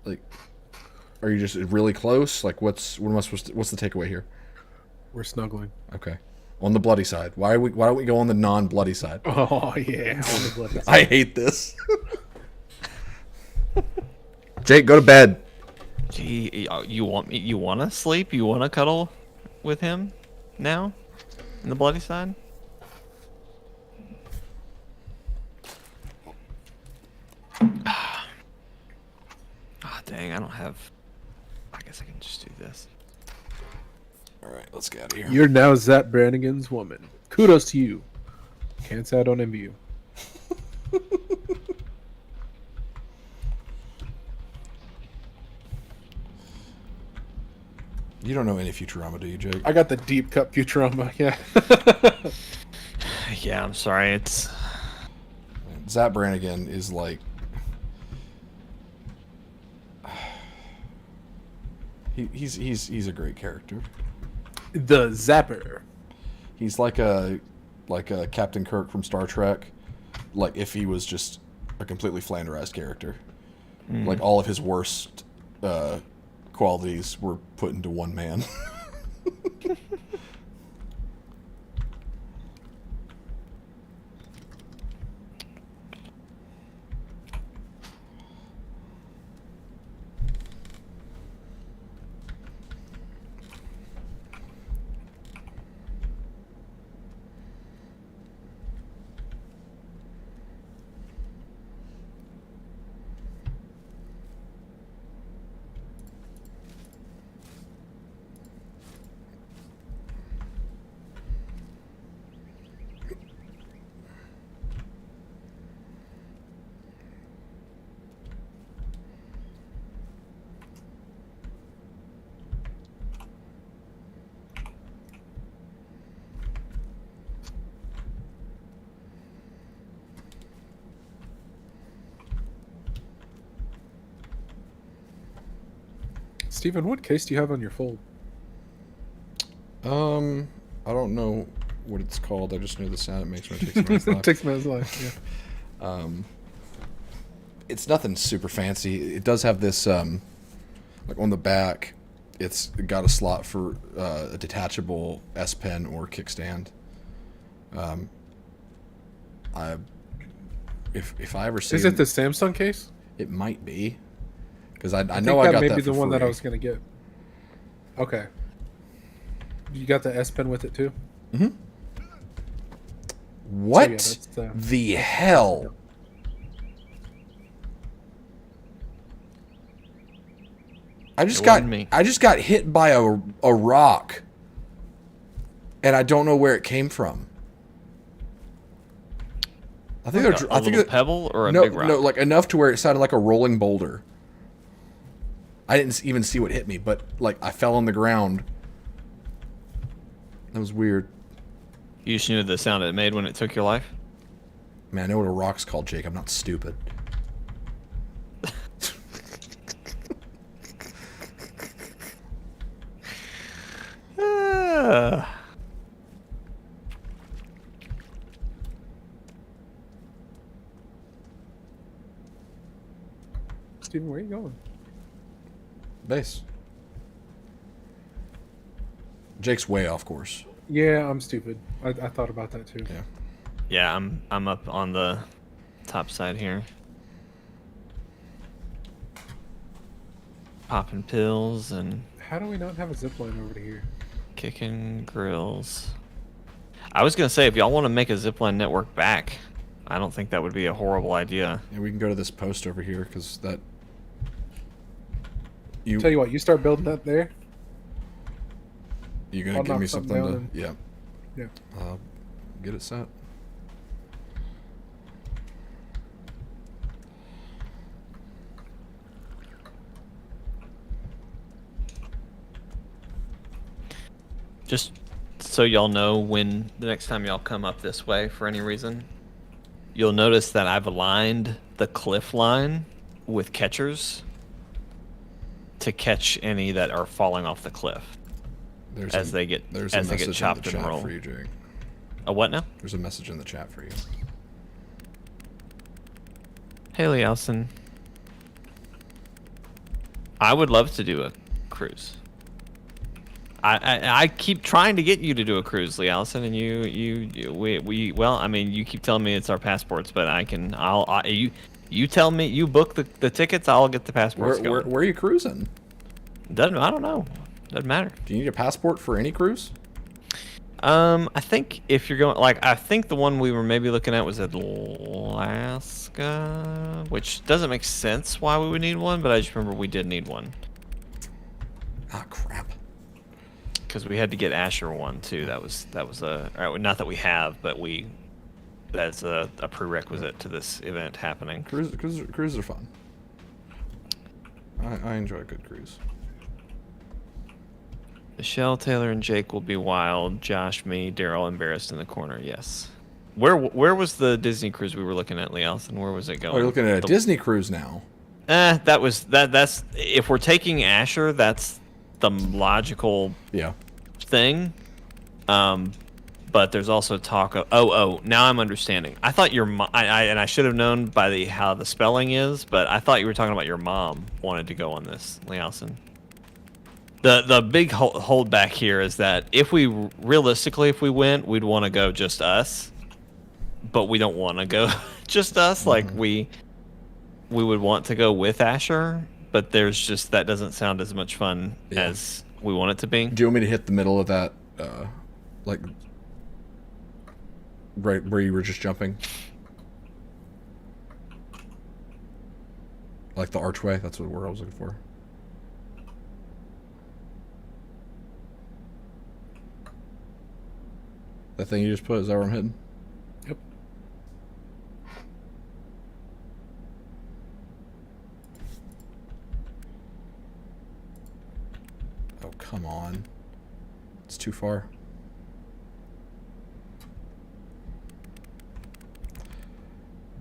Are you just really close? Like, what am I supposed to? What's the takeaway here? We're snuggling. Okay, on the bloody side. Why don't we go on the non-bloody side? Oh yeah, on the bloody side. I hate this. Jake, go to bed. Gee, you want me? You want to sleep? You want to cuddle with him now, in the bloody side? Ah, dang! I don't have. I guess I can just do this. All right, let's get out of here. You're now Zap Brannigan's woman. Kudos to you. Can't say I don't envy you. You don't know any Futurama, do you, Jake? I got the deep cut Futurama. Yeah. Yeah, I'm sorry. It's Zap Brannigan is like... He's a great character. The Zapper. He's like a Captain Kirk from Star Trek, like if he was just a completely flanderized character. Like all of his worst qualities were put into one man. Steven, what case do you have on your fold? I don't know what it's called. I just know the sound it makes when it takes a man's life. Takes man's life, yeah. It's nothing super fancy. It does have this, like on the back, it's got a slot for a detachable S Pen or kickstand. If I ever see Is it the Samsung case? it might be, because I think know I got may that be for the one that I free. was gonna get. Okay. You got the S Pen with it too? What that's the hell? I just wasn't me. got hit by a rock, and I don't know where it came from. I think like they're. a I think little that- pebble or a no, big rock. no, like enough to where it sounded like a rolling boulder. I didn't even see what hit me, but like I fell on the ground. That was weird. You just knew the sound it made when it took your life. Man, I know what a rock's called, Jake. I'm not stupid. Steven, where are you going? Base. Jake's way off course. Yeah, I'm stupid. I thought about that too. Yeah. Yeah, I'm up on the top side here. Popping pills and How do we not have a zip line over to here? kicking grills. I was gonna say if y'all want to make a zipline network back, I don't think that would be a horrible idea. Yeah, we can go to this post over here because that. Tell you what, you start building that there. You gonna I'll give knock me something something to? down Yeah. Yeah. Get it set. Just so y'all know, when the next time y'all come up this way for any reason, you'll notice that I've aligned the cliff line with catchers to catch any that are falling off the cliff as they get chopped and roll. For you, Jake. A what now? There's a message in the chat for you. Haley Elson. I would love to do a cruise. I keep trying to get you to do a cruise, Lee Allison, and well, I mean, you keep telling me it's our passports, but you tell me, you book the tickets, I'll get the passports going. Where are you cruising? I don't know. Doesn't matter. Do you need a passport for any cruise? I think if you're going, like, I think the one we were maybe looking at was Alaska, which doesn't make sense why we would need one, but I just remember we did need one. Ah, crap. Because we had to get Asher one too. That was a not that we have, but that's a prerequisite to this event happening. Cruises are fun. I enjoy a good cruise. Michelle, Taylor, and Jake will be wild. Josh, me, Daryl, embarrassed in the corner. Yes. Where was the Disney cruise we were looking at, Lee Allison? Where was it going? Oh, you're looking at a Disney cruise now. That's if we're taking Asher, that's the logical thing. But there's also talk of now I'm understanding. I thought and I should have known by how the spelling is, but I thought you were talking about your mom wanted to go on this, Lee Allison. The big holdback here is that if we went, we'd want to go just us, but we don't want to go just us. Mm-hmm. Like we would want to go with Asher, but there's just that doesn't sound as much fun as we want it to be. Do you want me to hit the middle of that, like right where you were just jumping, like the archway? That's what word I was looking for. That thing you just put, is that where I'm hitting? Yep. Oh, come on. It's too far.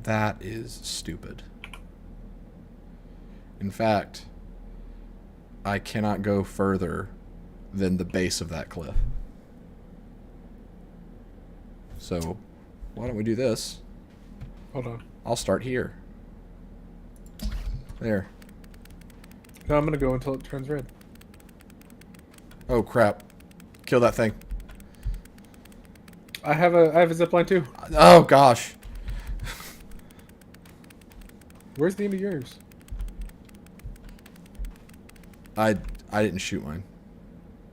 That is stupid. In fact, I cannot go further than the base of that cliff. So, why don't we do this? Hold on. I'll start here. There. No, I'm gonna go until it turns red. Oh crap! Kill that thing. I have a zip line too. Oh gosh. Where's the end of yours? I didn't shoot mine,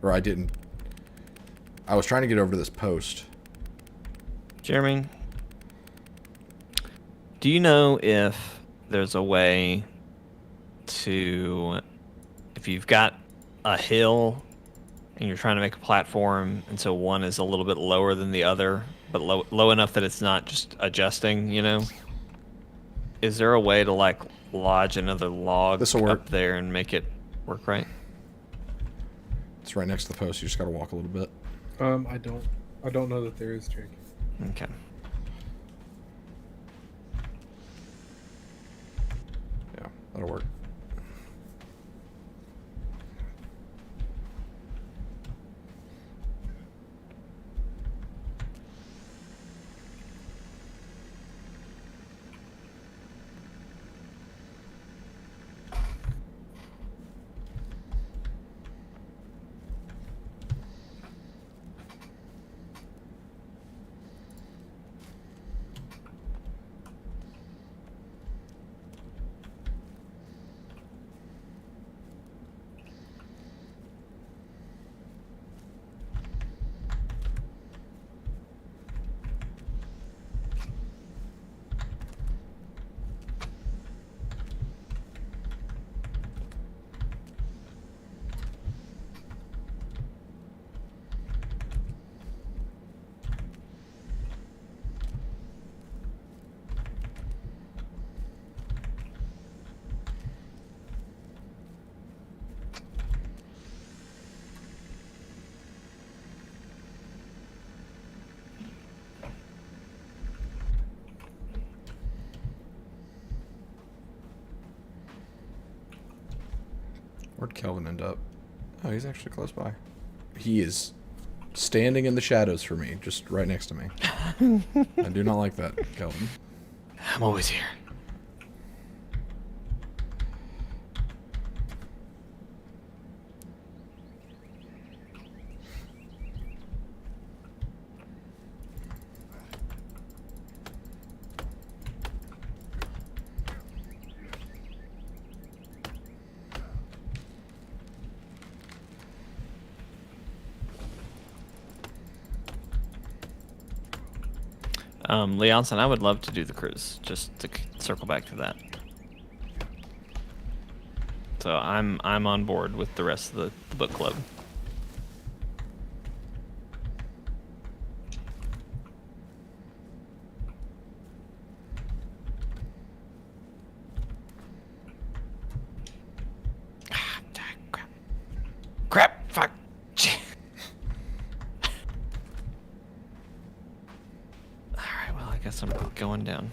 or I didn't. I was trying to get over to this post. Jeremy, do you know if there's a way to, if you've got a hill and you're trying to make a platform, and so one is a little bit lower than the other, but low enough that it's not just adjusting, you know? Is there a way to like lodge another log up there and make it work right? It's right next to the post. You just got to walk a little bit. I don't know that there is, Jake. Okay. Yeah, that'll work. Where'd Kelvin end up? Oh, he's actually close by. He is standing in the shadows for me, just right next to me. I do not like that, Kelvin. I'm always here. Leonson, I would love to do the cruise, just to circle back to that. So I'm on board with the rest of the book club. Crap! Fuck! Alright, well, I guess I'm going down.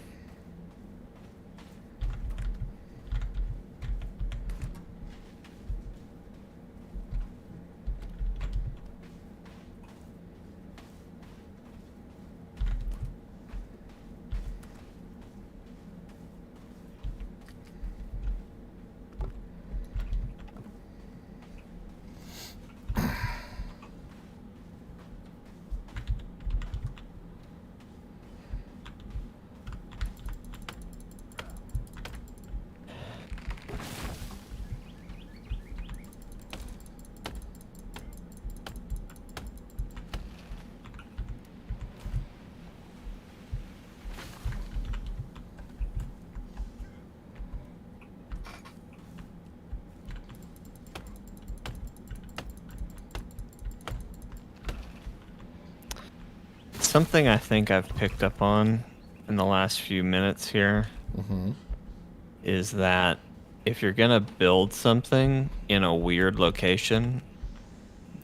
Something I think I've picked up on in the last few minutes here is that if you're gonna build something in a weird location,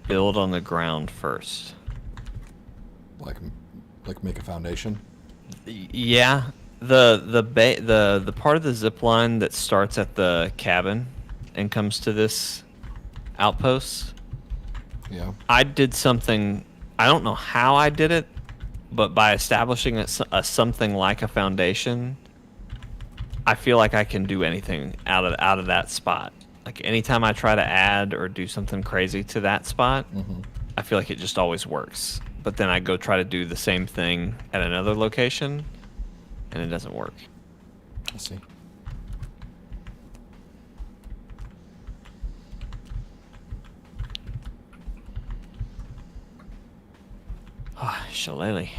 build on the ground first. Like make a foundation. Yeah, the part of the zip line that starts at the cabin and comes to this outpost. Yeah. I did something. I don't know how I did it, but by establishing a something like a foundation, I feel like I can do anything out of that spot. Like anytime I try to add or do something crazy to that spot, I feel like it just always works. But then I go try to do the same thing at another location, and it doesn't work. I see. Ah, shillelagh.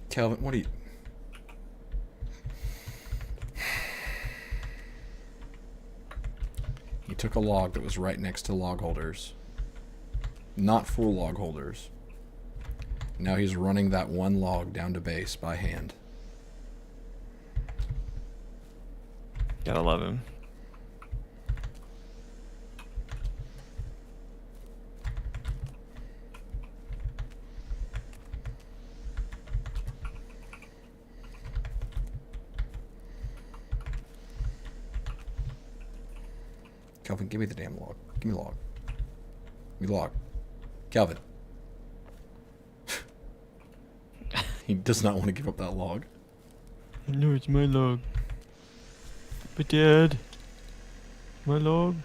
Calvin, what are you... He took a log that was right next to log holders. Not full log holders. Now he's running that one log down to base by hand. Gotta love him. Calvin, give me the damn log. Give me log. Give me log. Calvin. He does not want to give up that log. No, it's my log. But Dad, my log.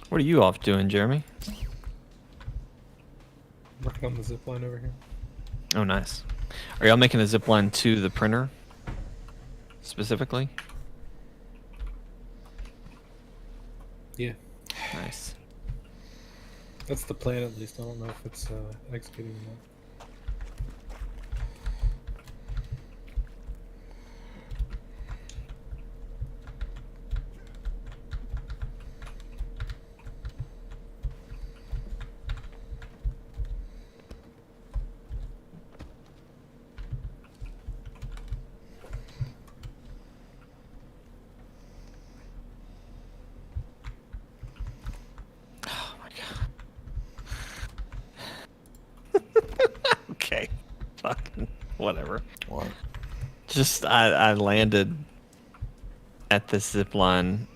What are you off doing, Jeremy? Working on the zip line over here. Oh, nice. Are y'all making a zip line to the printer specifically? Yeah, Nice. that's the plan at least. I don't know if it's executing or not. Oh my god. Okay. Fucking whatever. What? Just I landed at this zip line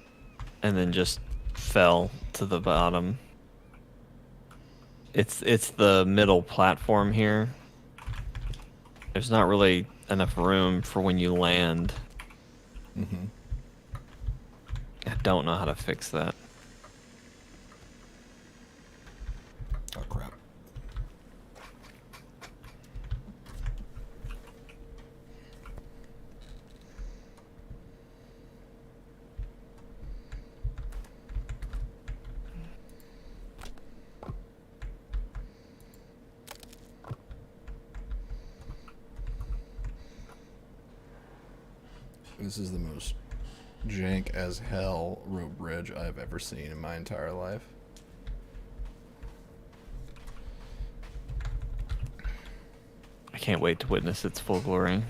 and then just fell to the bottom. It's the middle platform here. There's not really enough room for when you land. Mm-hmm. I don't know how to fix that. Oh crap. This is the most jank as hell rope bridge I've ever seen in my entire life. I can't wait to witness its full glory.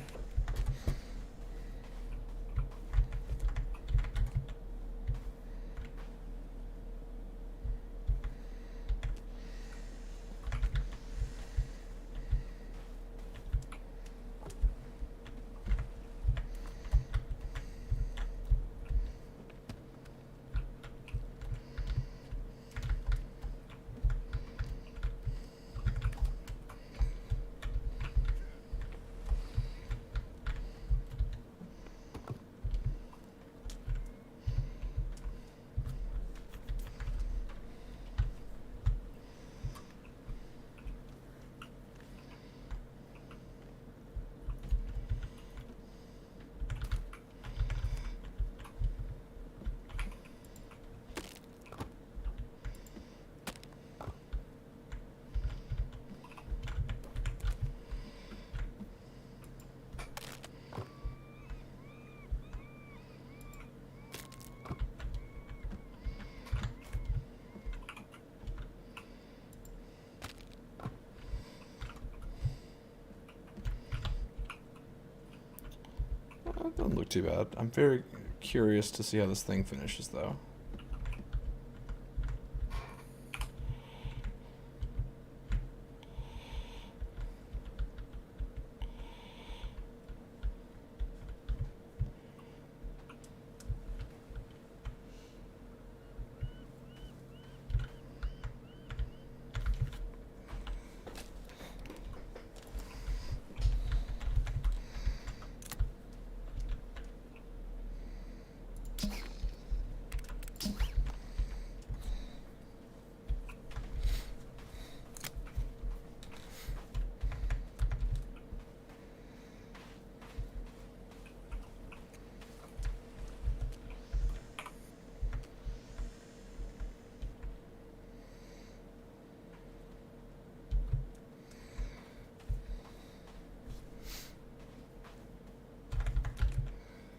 That doesn't look too bad. I'm very curious to see how this thing finishes, though.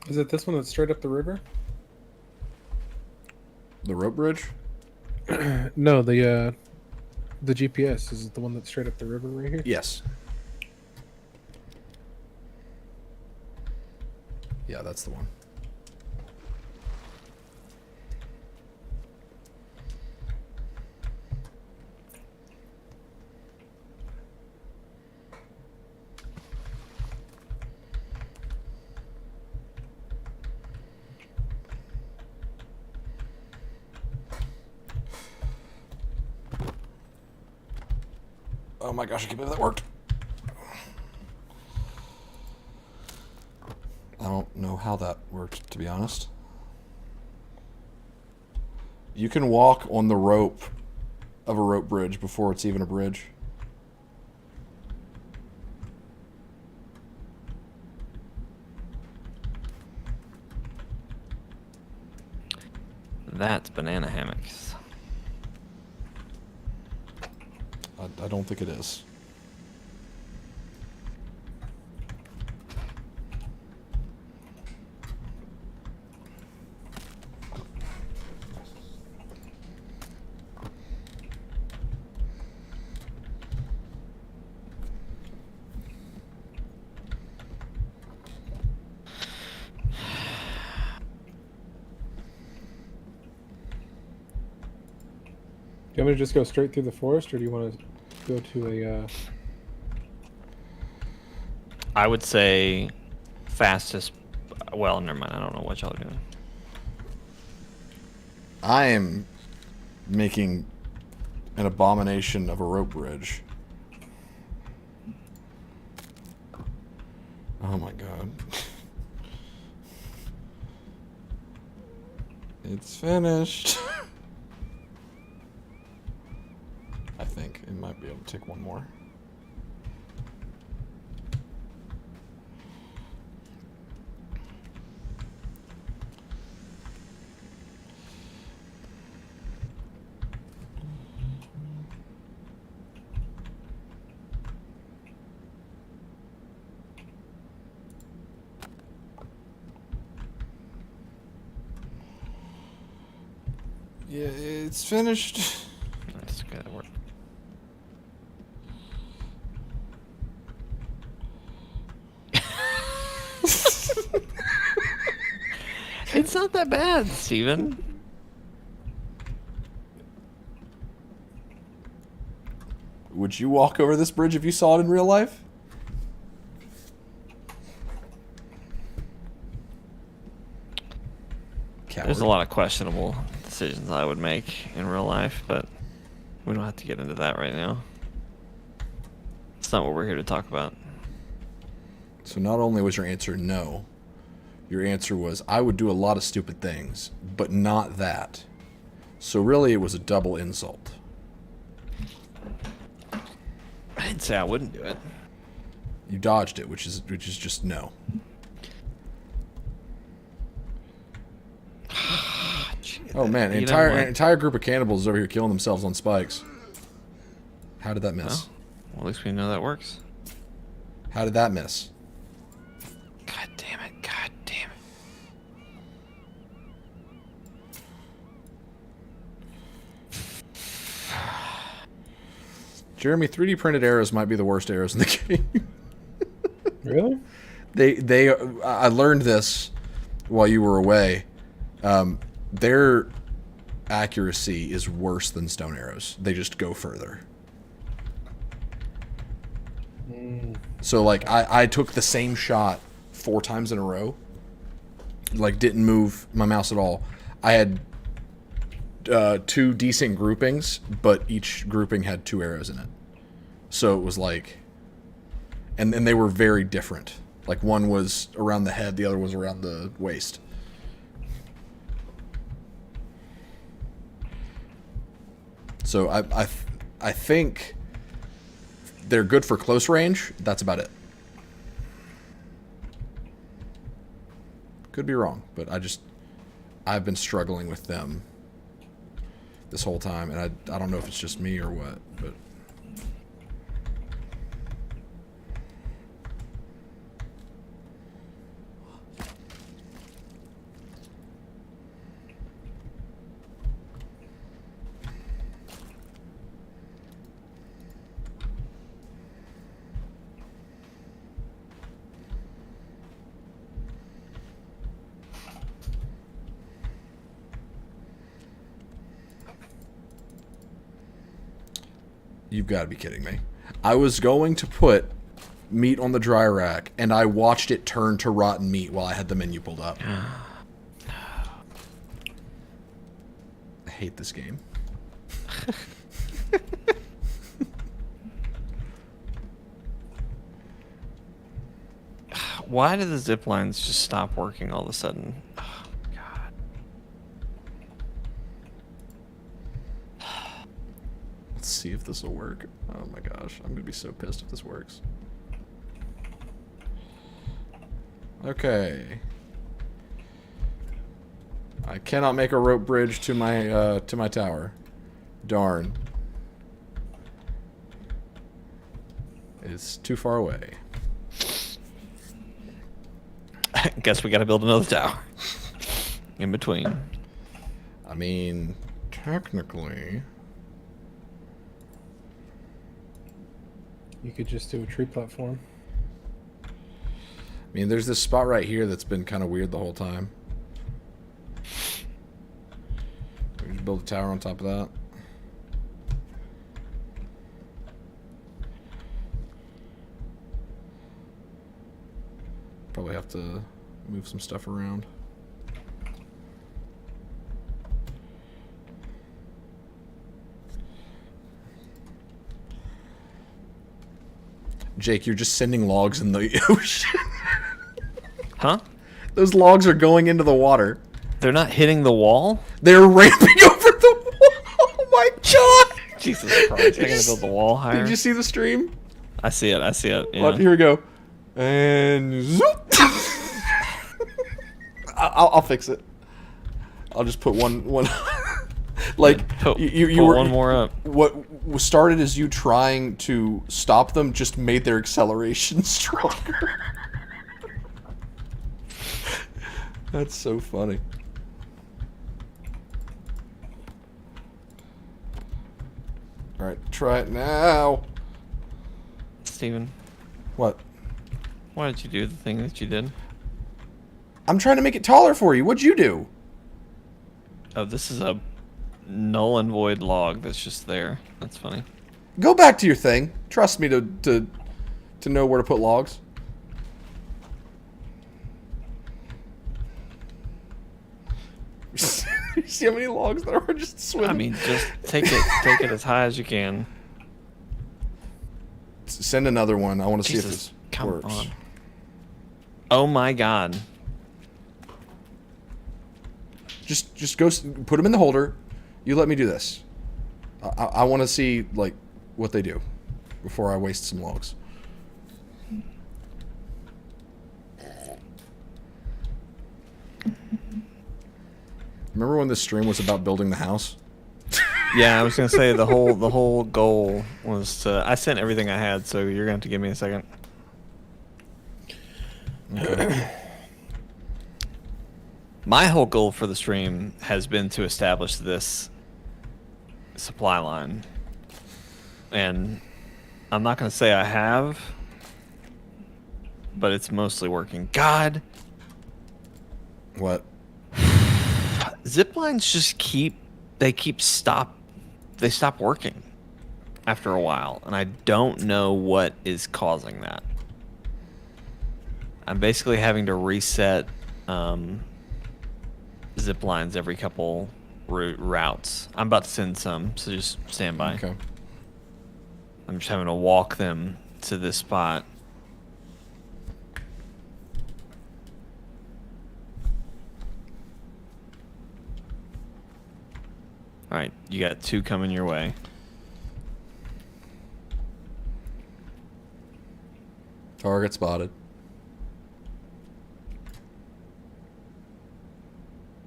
Is it this one that's straight up the river? The rope bridge? No, the GPS. Is it the one that's straight up the river right here? Yes. Yeah, that's the one. Oh my gosh, I can't believe that worked. I don't know how that worked, to be honest. You can walk on the rope of a rope bridge before it's even a bridge. That's banana hammocks. I don't think it is. Do you want me to just go straight through the forest, or do you want to go to a? I would say fastest. Well, never mind. I don't know what y'all are doing. I am making an abomination of a rope bridge. Oh my god. It's finished. I think it might be able to take one more. Yeah, it's finished. That's good work. It's not that bad, Steven. Would you walk over this bridge if you saw it in real life? Coward. There's a lot of questionable decisions I would make in real life, but we don't have to get into that right now. It's not what we're here to talk about. So not only was your answer no, your answer was I would do a lot of stupid things, but not that. So really it was a double insult. I didn't say I wouldn't do it. You dodged it, which is just no. Oh man, an entire group of cannibals is over here killing themselves on spikes. How did that miss? Well, at least we know that works. How did that miss? God damn it. God damn it. Jeremy, 3D printed arrows might be the worst arrows in the game. Really? I learned this while you were away. Their accuracy is worse than stone arrows. They just go further. So like I took the same shot 4 times in a row. Like didn't move my mouse at all. I had 2 decent groupings, but each grouping had 2 arrows in it. So it was like, and they were very different. Like one was around the head, the other was around the waist. So I think they're good for close range. That's about it. Could be wrong, but I've been struggling with them this whole time, and I don't know if it's just me or what, but You've got to be kidding me. I was going to put meat on the dry rack, and I watched it turn to rotten meat while I had the menu pulled up. I hate this game. Why did the zip lines just stop working all of a sudden? Oh, God. Let's see if this will work. Oh my gosh, I'm gonna be so pissed if this works. Okay. I cannot make a rope bridge to my tower. Darn. It's too far away. Guess we got to build another tower in between. I mean, technically, You could just do a tree platform. I mean, there's this spot right here that's been kind of weird the whole time. We just build a tower on top of that. Probably have to move some stuff around. Jake, you're just sending logs in the ocean. Huh? Those logs are going into the water. They're not hitting the wall? They're ramping over the wall. Oh my god! Jesus Christ. They're going to build the wall higher. Did you see the stream? I see it. I see it. Yeah. Well, here we go. And zoop. I'll fix it. I'll just put one like Put you were one more up. What started as you trying to stop them just made their acceleration stronger. That's so funny. All right, try it now. Steven, What? why did you do the thing that you did? I'm trying to make it taller for you. What'd you do? Oh, this is a null and void log that's just there. That's funny. Go back to your thing. Trust me to know where to put logs. You see how many logs there are just swimming? I mean, just take it as high as you can. Send another one. I want to see if Jesus, this come works. on. Oh my God. Just go put them in the holder. You let me do this. I want to see like what they do before I waste some logs. Remember when this stream was about building the house? Yeah, I was gonna say the whole goal was to. I sent everything I had, so you're gonna have to give me a second. Okay. My whole goal for the stream has been to establish this supply line, and I'm not gonna say I have, but it's mostly working. God, What? zip lines just they stop working after a while, and I don't know what is causing that. I'm basically having to reset zip lines every couple routes. I'm about to send some, so just stand by. Okay. I'm just having to walk them to this spot. All right, you got 2 coming your way. Target spotted.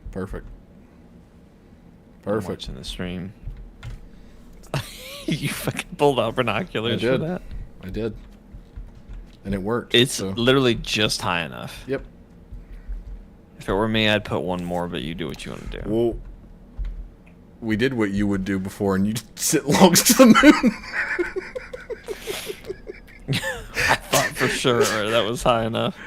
Perfect. I'm Perfect. watching the stream. You fucking pulled out binoculars I for did. that. I did. And it worked. It's so. literally just high enough. Yep. If it were me, I'd put one more, but you do what you want to do. Well, we did what you would do before, and you sent logs to the moon. I thought for sure that was high enough.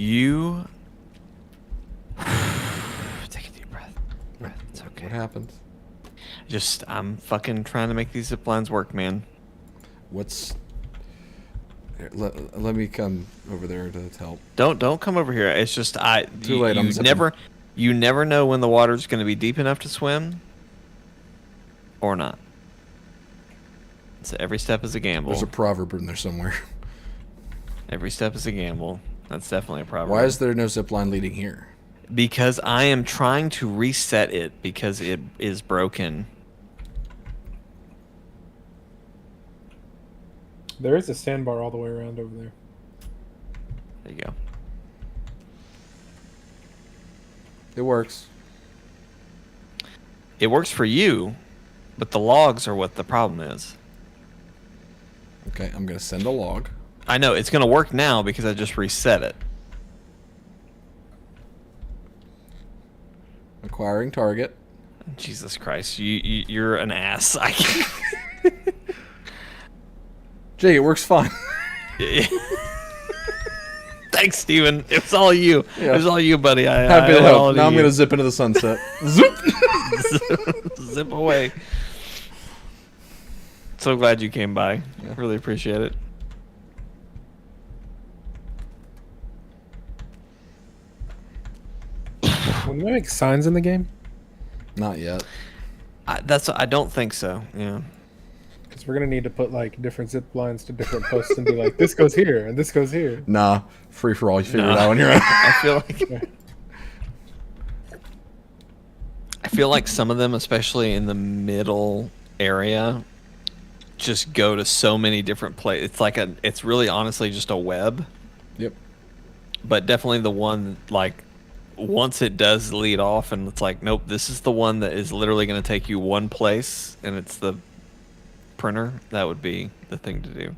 You take a deep breath. It's okay. What happened? I'm fucking trying to make these zip lines work, man. What's... Here, let me come over there to help. Don't come over here. It's just Too late, I'm zipping. You never know when the water's going to be deep enough to swim or not. So every step is a gamble. There's a proverb in there somewhere. Every step is a gamble. That's definitely a proverb. Why is there no zip line leading here? Because I am trying to reset it because it is broken. There is a sandbar all the way around over there. There you go. It works. It works for you, but the logs are what the problem is. Okay, I'm going to send a log. I know, it's going to work now because I just reset it. Acquiring target. Jesus Christ, you're an ass. Jay, it works fine. Thanks, Steven. It was all you. Yeah. It was all you, buddy. Happy to help. Now I'm going to zip into the sunset. Zoop! Zip away. So glad you came by. Yeah. Really appreciate it. When you make signs in the game, Not yet. I don't think so. Yeah. because we're gonna need to put like different zip lines to different posts and be like, this goes here and this goes here. Nah, free for all. You figure it Nah. out on your own. I feel like some of them, especially in the middle area, just go to so many different places. It's really honestly just a web. Yep. But definitely the one, like, once it does lead off and it's like, nope, this is the one that is literally going to take you one place and it's the printer, that would be the thing to do.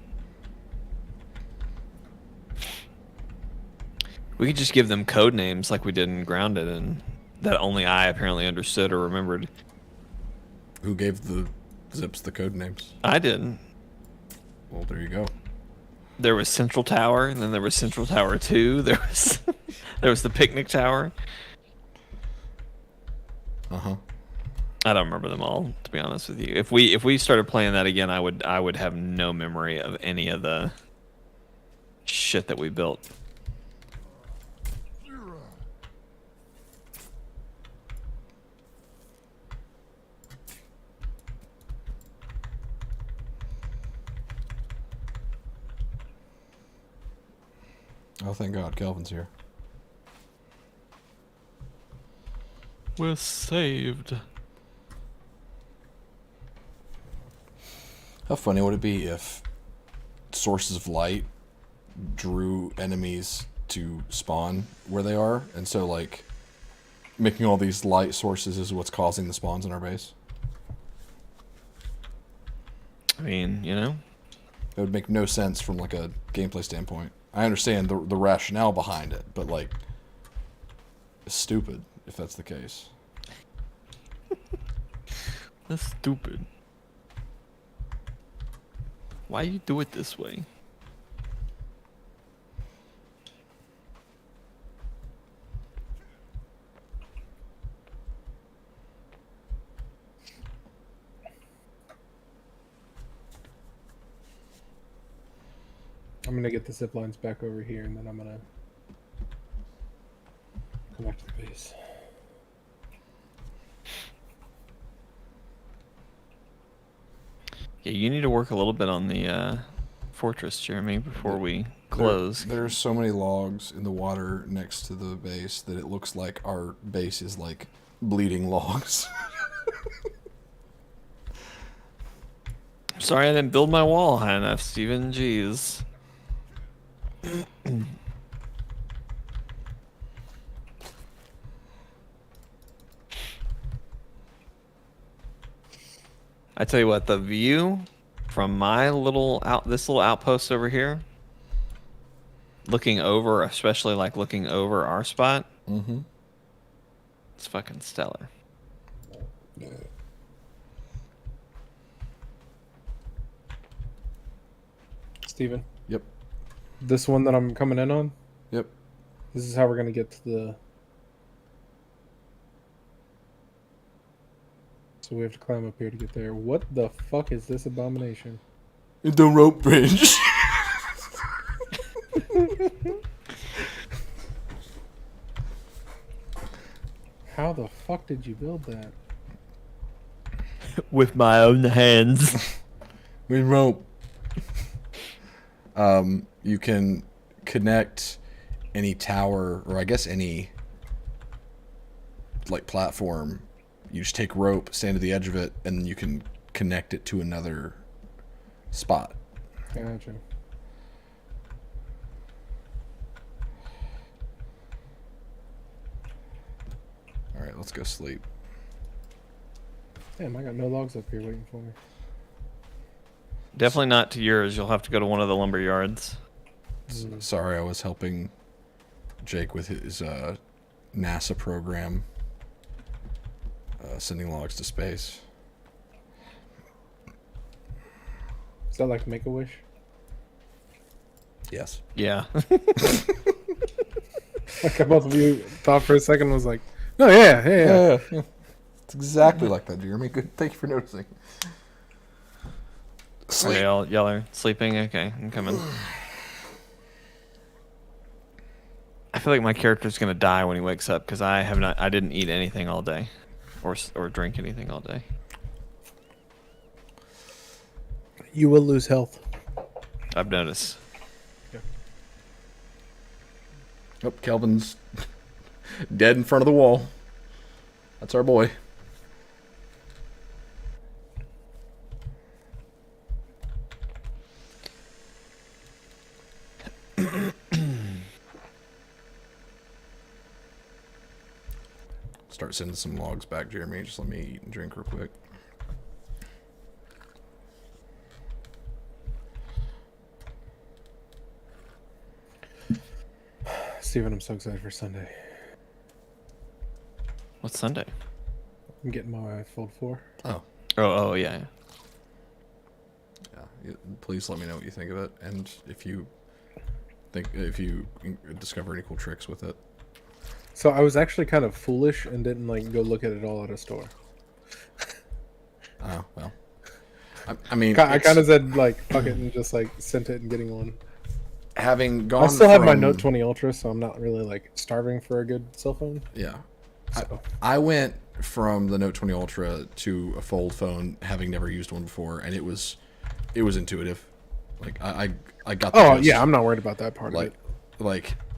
We could just give them code names like we did in Grounded, and that only I apparently understood or remembered. Who gave the zips the code names? I didn't. Well, there you go. There was Central Tower, and then there was Central Tower 2. There was the Picnic Tower. Uh-huh. I don't remember them all, to be honest with you. If we started playing that again, I would have no memory of any of the shit that we built. Oh, thank God, Kelvin's here. We're saved. How funny would it be if sources of light drew enemies to spawn where they are, and so, like, making all these light sources is what's causing the spawns in our base? I mean, you know. It would make no sense from, like, a gameplay standpoint. I understand the rationale behind it, but, like, it's stupid if that's the case. That's stupid. Why you do it this way? I'm gonna get the zip lines back over here, and then I'm gonna come back to the base. Yeah, you need to work a little bit on the fortress, Jeremy, before we close. There's so many logs in the water next to the base that it looks like our base is like bleeding logs. Sorry I didn't build my wall high enough, Steven. Jeez. I tell you what, the view from my this little outpost over here, looking over, especially like looking over our spot, it's fucking stellar. Steven, Yep. this one that I'm coming in on, Yep. This is how we're gonna get to the. So we have to climb up here to get there. What the fuck is this abomination? The rope bridge. How the fuck did you build that? With my own hands. With rope. You can connect any tower, or I guess any like platform. You just take rope, stand at the edge of it, and you can connect it to another spot. Gotcha. All right, let's go sleep. Damn, I got no logs up here waiting for me. Definitely not to yours. You'll have to go to one of the lumber yards. Sorry, I was helping Jake with his NASA program, sending logs to space. Is that like Make-A-Wish? Yes. Yeah. Like both of you thought for a second was like, no, yeah. Yeah. It's exactly like that, Jeremy. Good. Thank you for noticing. Sleep. Okay, y'all are sleeping? Okay, I'm coming. I feel like my character's gonna die when he wakes up because I didn't eat anything all day, or drink anything all day. You will lose health. I've noticed. Oh, Kelvin's dead in front of the wall. That's our boy. Start sending some logs back, Jeremy. Just let me eat and drink real quick. Steven, I'm so excited for Sunday. What's Sunday? I'm getting my Fold 4. Oh yeah. Please let me know what you think of it, and if you discover any cool tricks with it. So I was actually kind of foolish and didn't like go look at it all at a store. Oh well. I mean, I kind of said like fuck it and just like sent it and getting one. Having gone. I still have my from- Note 20 Ultra, so I'm not really like starving for a good cell phone. Yeah. So. I went from the Note 20 Ultra to a fold phone, having never used one before, and it was intuitive. Like I got. Oh yeah, I'm not worried about that part of it.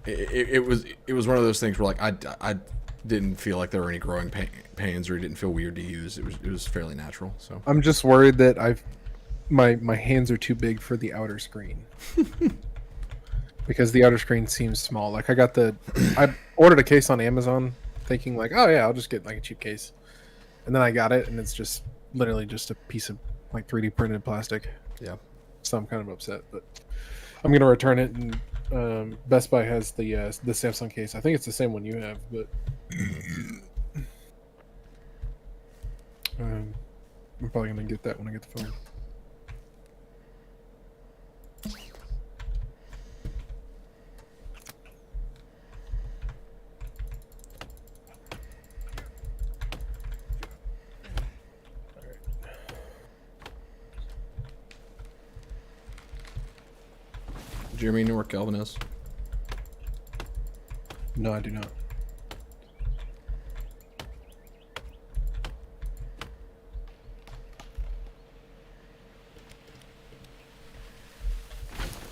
It was one of those things where like I didn't feel like there were any growing pains, or it didn't feel weird to use. It was fairly natural. So I'm just worried that my hands are too big for the outer screen. Because the outer screen seems small. Like I ordered a case on Amazon thinking like, oh yeah, I'll just get like a cheap case. And then I got it and it's just literally just a piece of like 3D printed plastic. yeah. So I'm kind of upset, but I'm gonna return it. And Best Buy has the Samsung case. I think it's the same one you have, but I'm probably gonna get that when I get the phone. Jeremy, you know where Kelvin is? No, I do not.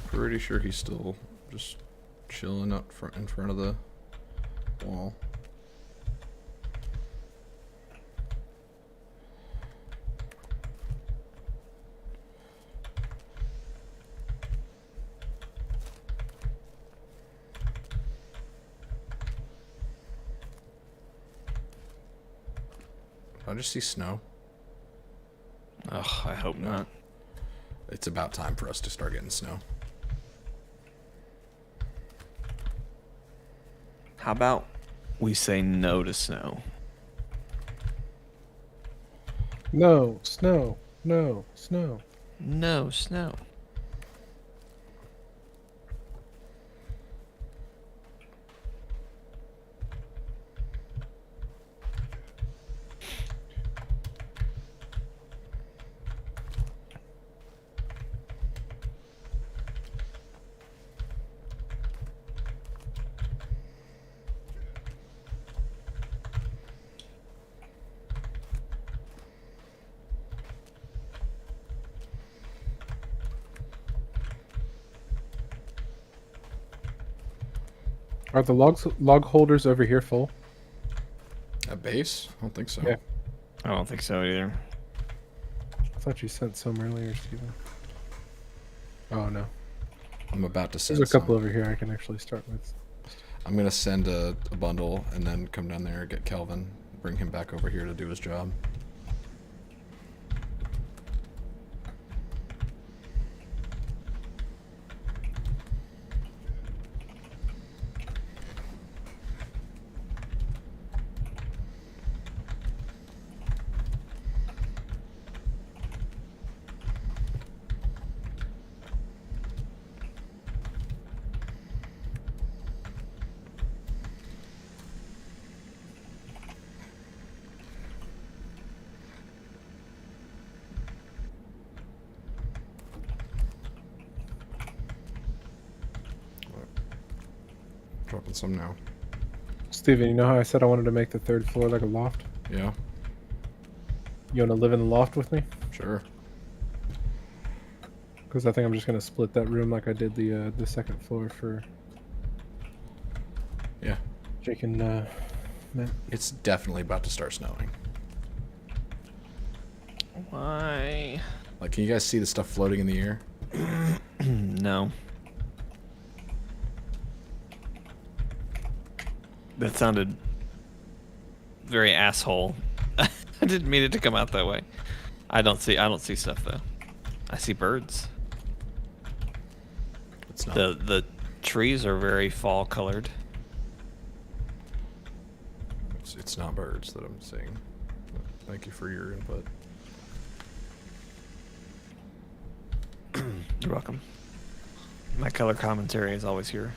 Pretty sure he's still just chilling up in front of the wall. I just see snow. Ugh, I hope not. It's about time for us to start getting snow. How about we say no to snow? No, snow. No, snow. No snow. Are the log holders over here full? At base? I don't think so. Yeah. I don't think so either. I thought you sent some earlier, Steven. Oh no. I'm about to send There's a couple some. over here I can actually start with. I'm gonna send a bundle and then come down there, get Kelvin, bring him back over here to do his job. Dropping some now. Steven, you know how I said I wanted to make the 3rd floor like a loft? Yeah, You want to live in the loft with me? sure. Because I think I'm just going to split that room like I did the 2nd floor for Yeah. Jake and Matt. It's definitely about to start snowing. Why? Like, can you guys see the stuff floating in the air? No. That sounded very asshole. I didn't mean it to come out that way. I don't see stuff though. I see birds. It's not. The trees are very fall colored. It's not birds that I'm seeing. But thank you for your input. You're welcome. My color commentary is always here.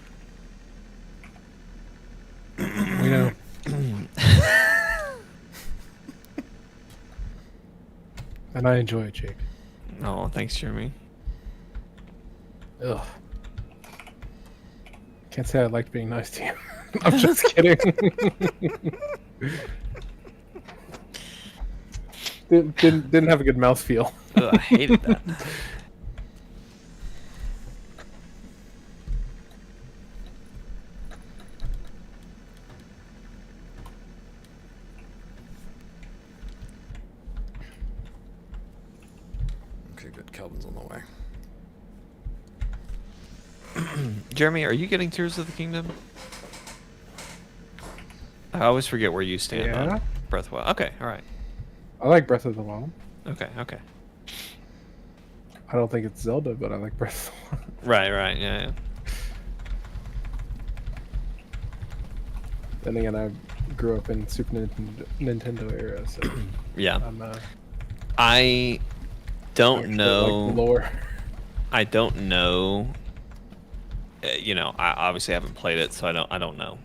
We know. And I enjoy it, Jake. Oh, thanks, Jeremy. Ugh. Can't say I liked being nice to you. I'm just kidding. Didn't have a good mouthfeel. Ugh, I hated that. Okay, good. Kelvin's on the way. Jeremy, are you getting Tears of the Kingdom? I always forget where you stand Yeah. on Breath of the Wild. Okay, all right. I like Breath of the Wild. Okay, okay. I don't think it's Zelda, but I like Breath of the Wild. Right, yeah. Then again, I grew up in Super Nintendo era, so Yeah. I'm I don't actually know. like the lore. I don't know. You know, I obviously haven't played it, so I don't know.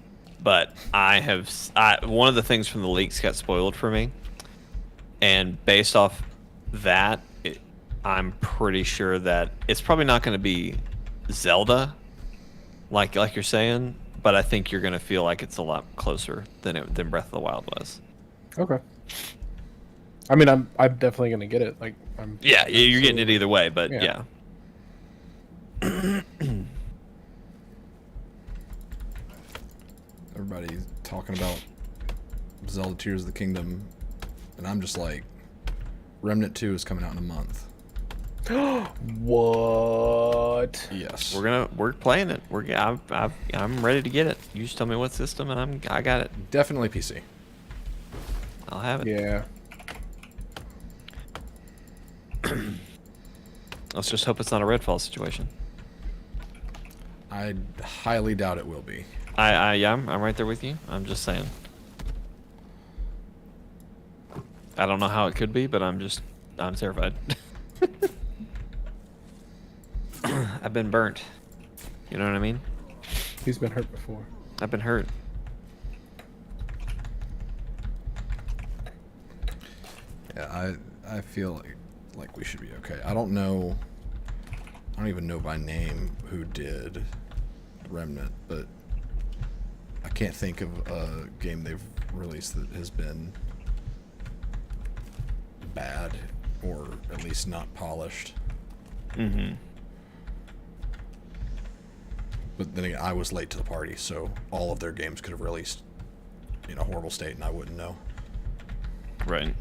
But one of the things from the leaks got spoiled for me, and based off that, I'm pretty sure that it's probably not going to be Zelda, like you're saying. But I think you're going to feel like it's a lot closer than Breath of the Wild was. Okay. I mean, I'm definitely gonna get it. Like, Yeah, you're getting it either way, but Yeah. Everybody's talking about Zelda Tears of the Kingdom, and I'm just like, Remnant 2 is coming out in a month. What? Yes. We're playing it. I'm ready to get it. You just tell me what system, and I got it. Definitely PC. I'll have it. Yeah. Let's just hope it's not a Redfall situation. I highly doubt it will be. I'm right there with you. I'm just saying. I don't know how it could be, but I'm terrified. I've been burnt. You know what I mean? He's been hurt before. I've been hurt. Yeah, I feel like we should be okay. I don't even know by name who did Remnant, but I can't think of a game they've released that has been bad or at least not polished. Mm-hmm. But then again, I was late to the party, so all of their games could have released in a horrible state, and I wouldn't know. Right.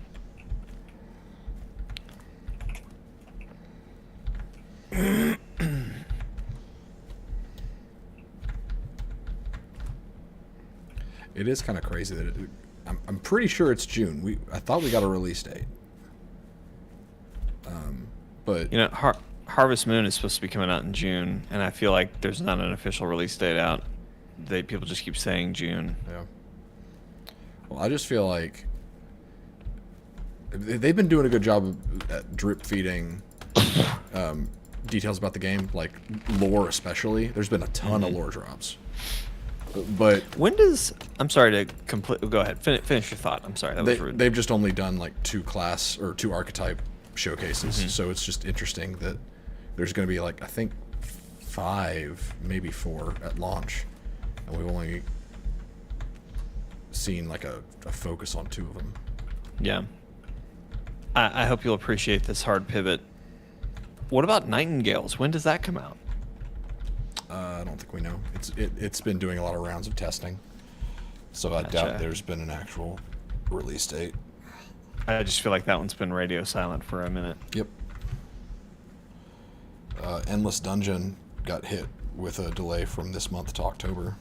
It is kind of crazy that I'm pretty sure it's June. I thought we got a release date. But You know, Harvest Moon is supposed to be coming out in June, and I feel like there's not an official release date out. People just keep saying June. yeah. Well, I just feel like they've been doing a good job at drip feeding details about the game, like lore especially. There's been a ton of lore drops. But When does... I'm sorry to complete... Go ahead. Finish your thought. I'm sorry. That was rude. they've just only done like 2 class or 2 archetype showcases, so it's just interesting that there's going to be like, I think 5, maybe 4 at launch, and we've only seen like a focus on 2 of them. Yeah. I hope you'll appreciate this hard pivot. What about Nightingales? When does that come out? I don't think we know. It's been doing a lot of rounds of testing, so I Gotcha. doubt there's been an actual release date. I just feel like that one's been radio silent for a minute. Yep. Endless Dungeon got hit with a delay from this month to October.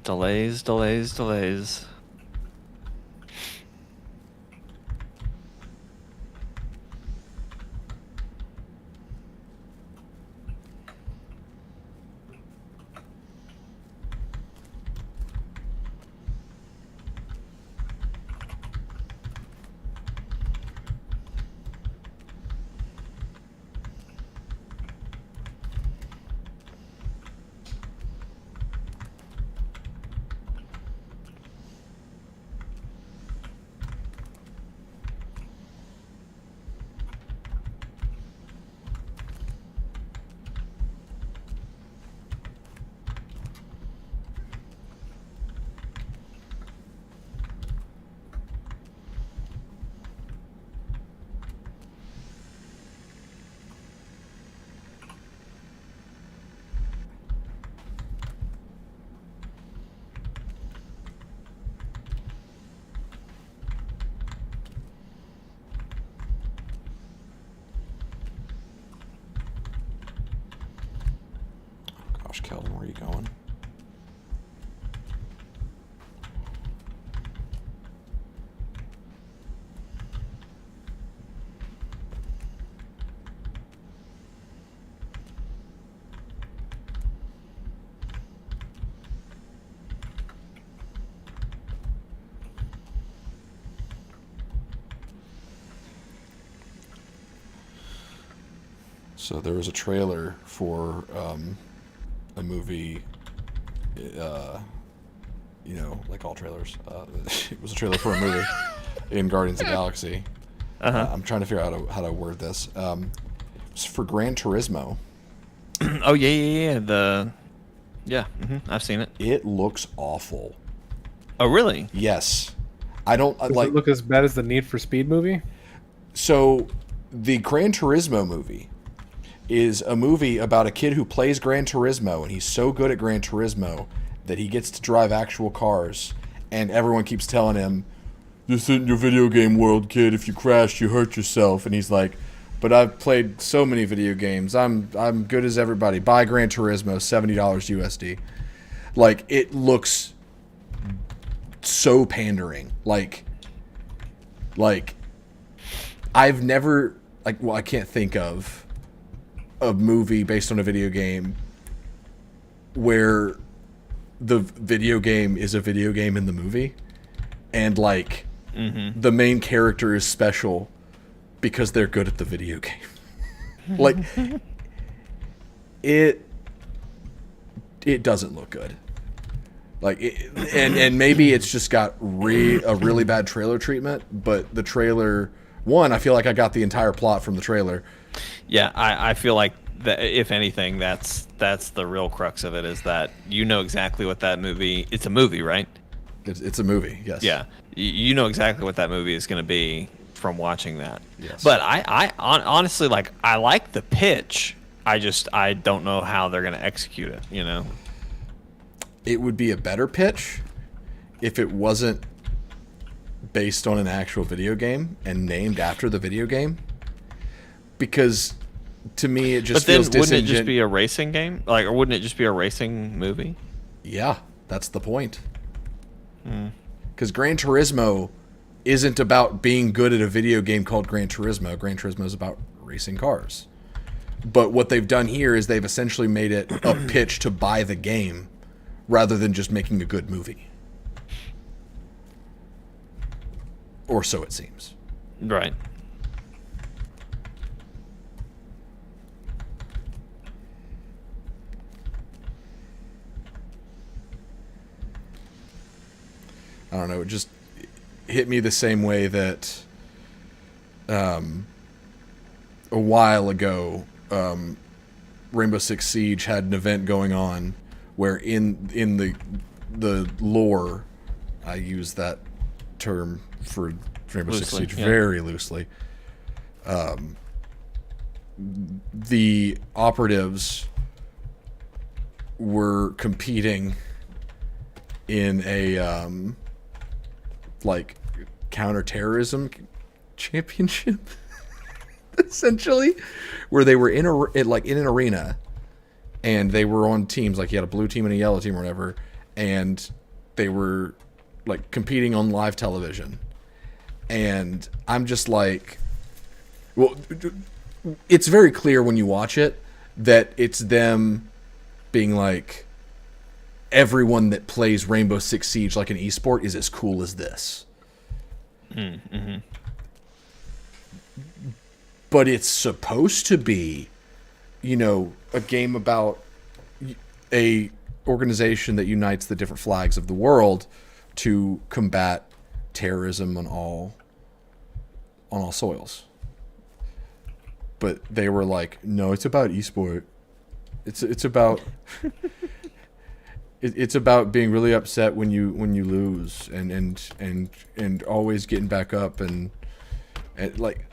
Delays, delays, delays. Gosh, Kelvin, where are you going? So there was a trailer for a movie, like all trailers. It was a trailer for a movie in Guardians of the Galaxy. I'm trying to figure out how to word this. It's for Gran Turismo. Oh, yeah. I've seen it. It looks awful. Oh, really? Yes. I don't Does like. it look as bad as the Need for Speed movie? So, the Gran Turismo movie is a movie about a kid who plays Gran Turismo, and he's so good at Gran Turismo that he gets to drive actual cars, and everyone keeps telling him, "This isn't your video game world, kid. If you crash, you hurt yourself." And he's like, "But I've played so many video games. I'm good as everybody. Buy Gran Turismo, $70 USD." Like, it looks so pandering. Like I've never I can't think of a movie based on a video game where the video game is a video game in the movie, and the main character is special because they're good at the video game. Like, it doesn't look good. Like, and maybe it's just got a really bad trailer treatment, but the trailer, I feel like I got the entire plot from the trailer. Yeah, I feel like that, if anything, that's the real crux of it, is that you know exactly what that movie... It's a movie, right? It's a movie, yes. Yeah. You know exactly what that movie is going to be, from watching that. Yes. But honestly, like, I like the pitch. I don't know how they're gonna execute it. You know. It would be a better pitch if it wasn't based on an actual video game and named after the video game. Because to me, it just But then feels wouldn't it just disingenuous. be a racing game? Like, or wouldn't it just be a racing movie? Yeah, that's the point. Because Gran Turismo isn't about being good at a video game called Gran Turismo. Gran Turismo is about racing cars. But what they've done here is they've essentially made it a pitch to buy the game rather than just making a good movie. Or so it seems. Right. I don't know. It just hit me the same way that a while ago, Rainbow Six Siege had an event going on where in the lore, I use that term for Rainbow Six Loosely, Siege yeah. very loosely. The operatives were competing in a like counterterrorism championship, essentially, where they were in an arena, and they were on teams. Like, you had a blue team and a yellow team or whatever, and they were like competing on live television. And I'm just like, well, it's very clear when you watch it that it's them being like, everyone that plays Rainbow Six Siege like an esport is as cool as this. Mm-hmm. But it's supposed to be, you know, a game about a organization that unites the different flags of the world to combat terrorism on all soils. But they were like, no, it's about esport. It's about it's about being really upset when you lose and always getting back up and like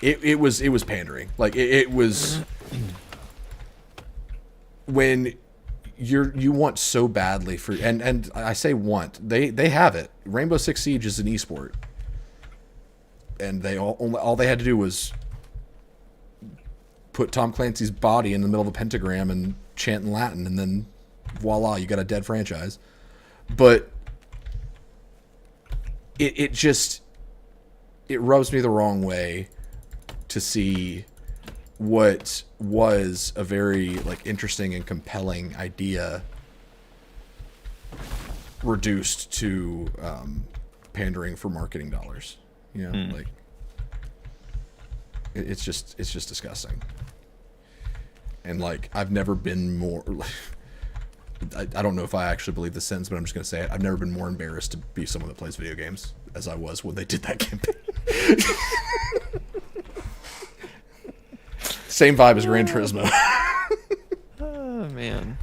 it was pandering. Like it was when you want so badly for and I say want, they have it. Rainbow Six Siege is an esport, and they all they had to do was put Tom Clancy's body in the middle of a pentagram and chant in Latin, and then voila, you got a dead franchise. But it rubs me the wrong way to see what was a very like interesting and compelling idea reduced to pandering for marketing dollars. You know, like it's just disgusting. And like, I've never been more. I don't know if I actually believe this sentence, but I'm just gonna say it. I've never been more embarrassed to be someone that plays video games as I was when they did that campaign. Same vibe as Gran Turismo. Oh man.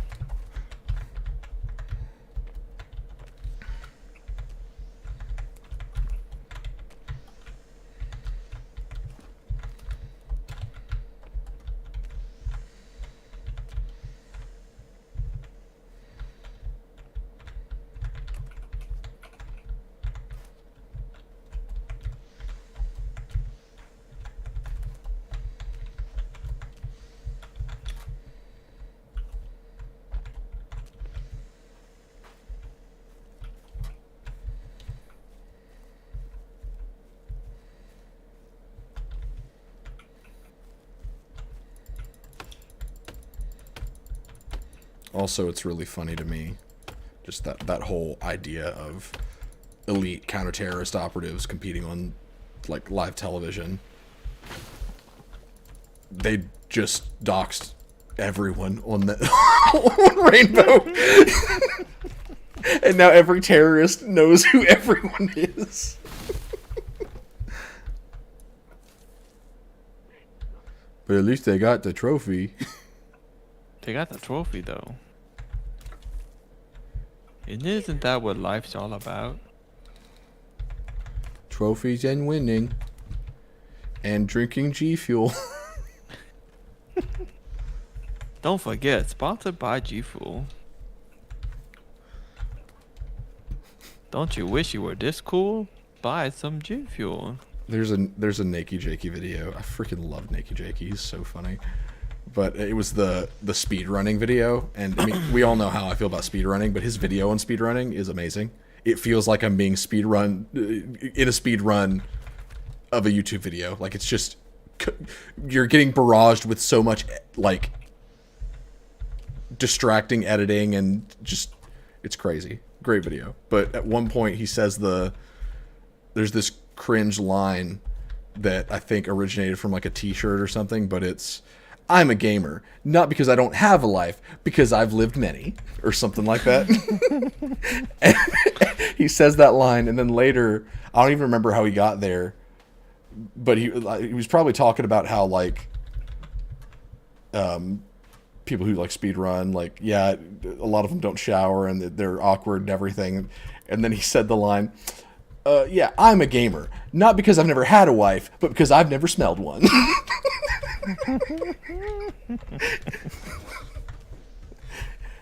Also, it's really funny to me, just that whole idea of elite counter-terrorist operatives competing on like live television. They just doxed everyone on the on Rainbow, and now every terrorist knows who everyone is. But at least they got the trophy. They got the trophy though. Isn't that what life's all about? trophies and winning. And drinking G Fuel. Don't forget, sponsored by G Fool. Don't you wish you were this cool? Buy some G Fuel. There's a Nakey Jakey video. I freaking love Nakey Jakey. He's so funny. But it was the speed running video, and I mean we all know how I feel about speed running, but his video on speed running is amazing. It feels like I'm being speed run in a speed run of a YouTube video. Like it's just you're getting barraged with so much like distracting editing and just it's crazy. Great video. But at one point he says there's this cringe line that I think originated from like a t-shirt or something, but it's I'm a gamer, not because I don't have a life, because I've lived many, or something like that. And he says that line, and then later, I don't even remember how he got there, but he was probably talking about how like people who like speed run, like yeah, a lot of them don't shower and they're awkward and everything, and then he said the line. Yeah, I'm a gamer. Not because I've never had a wife, but because I've never smelled one.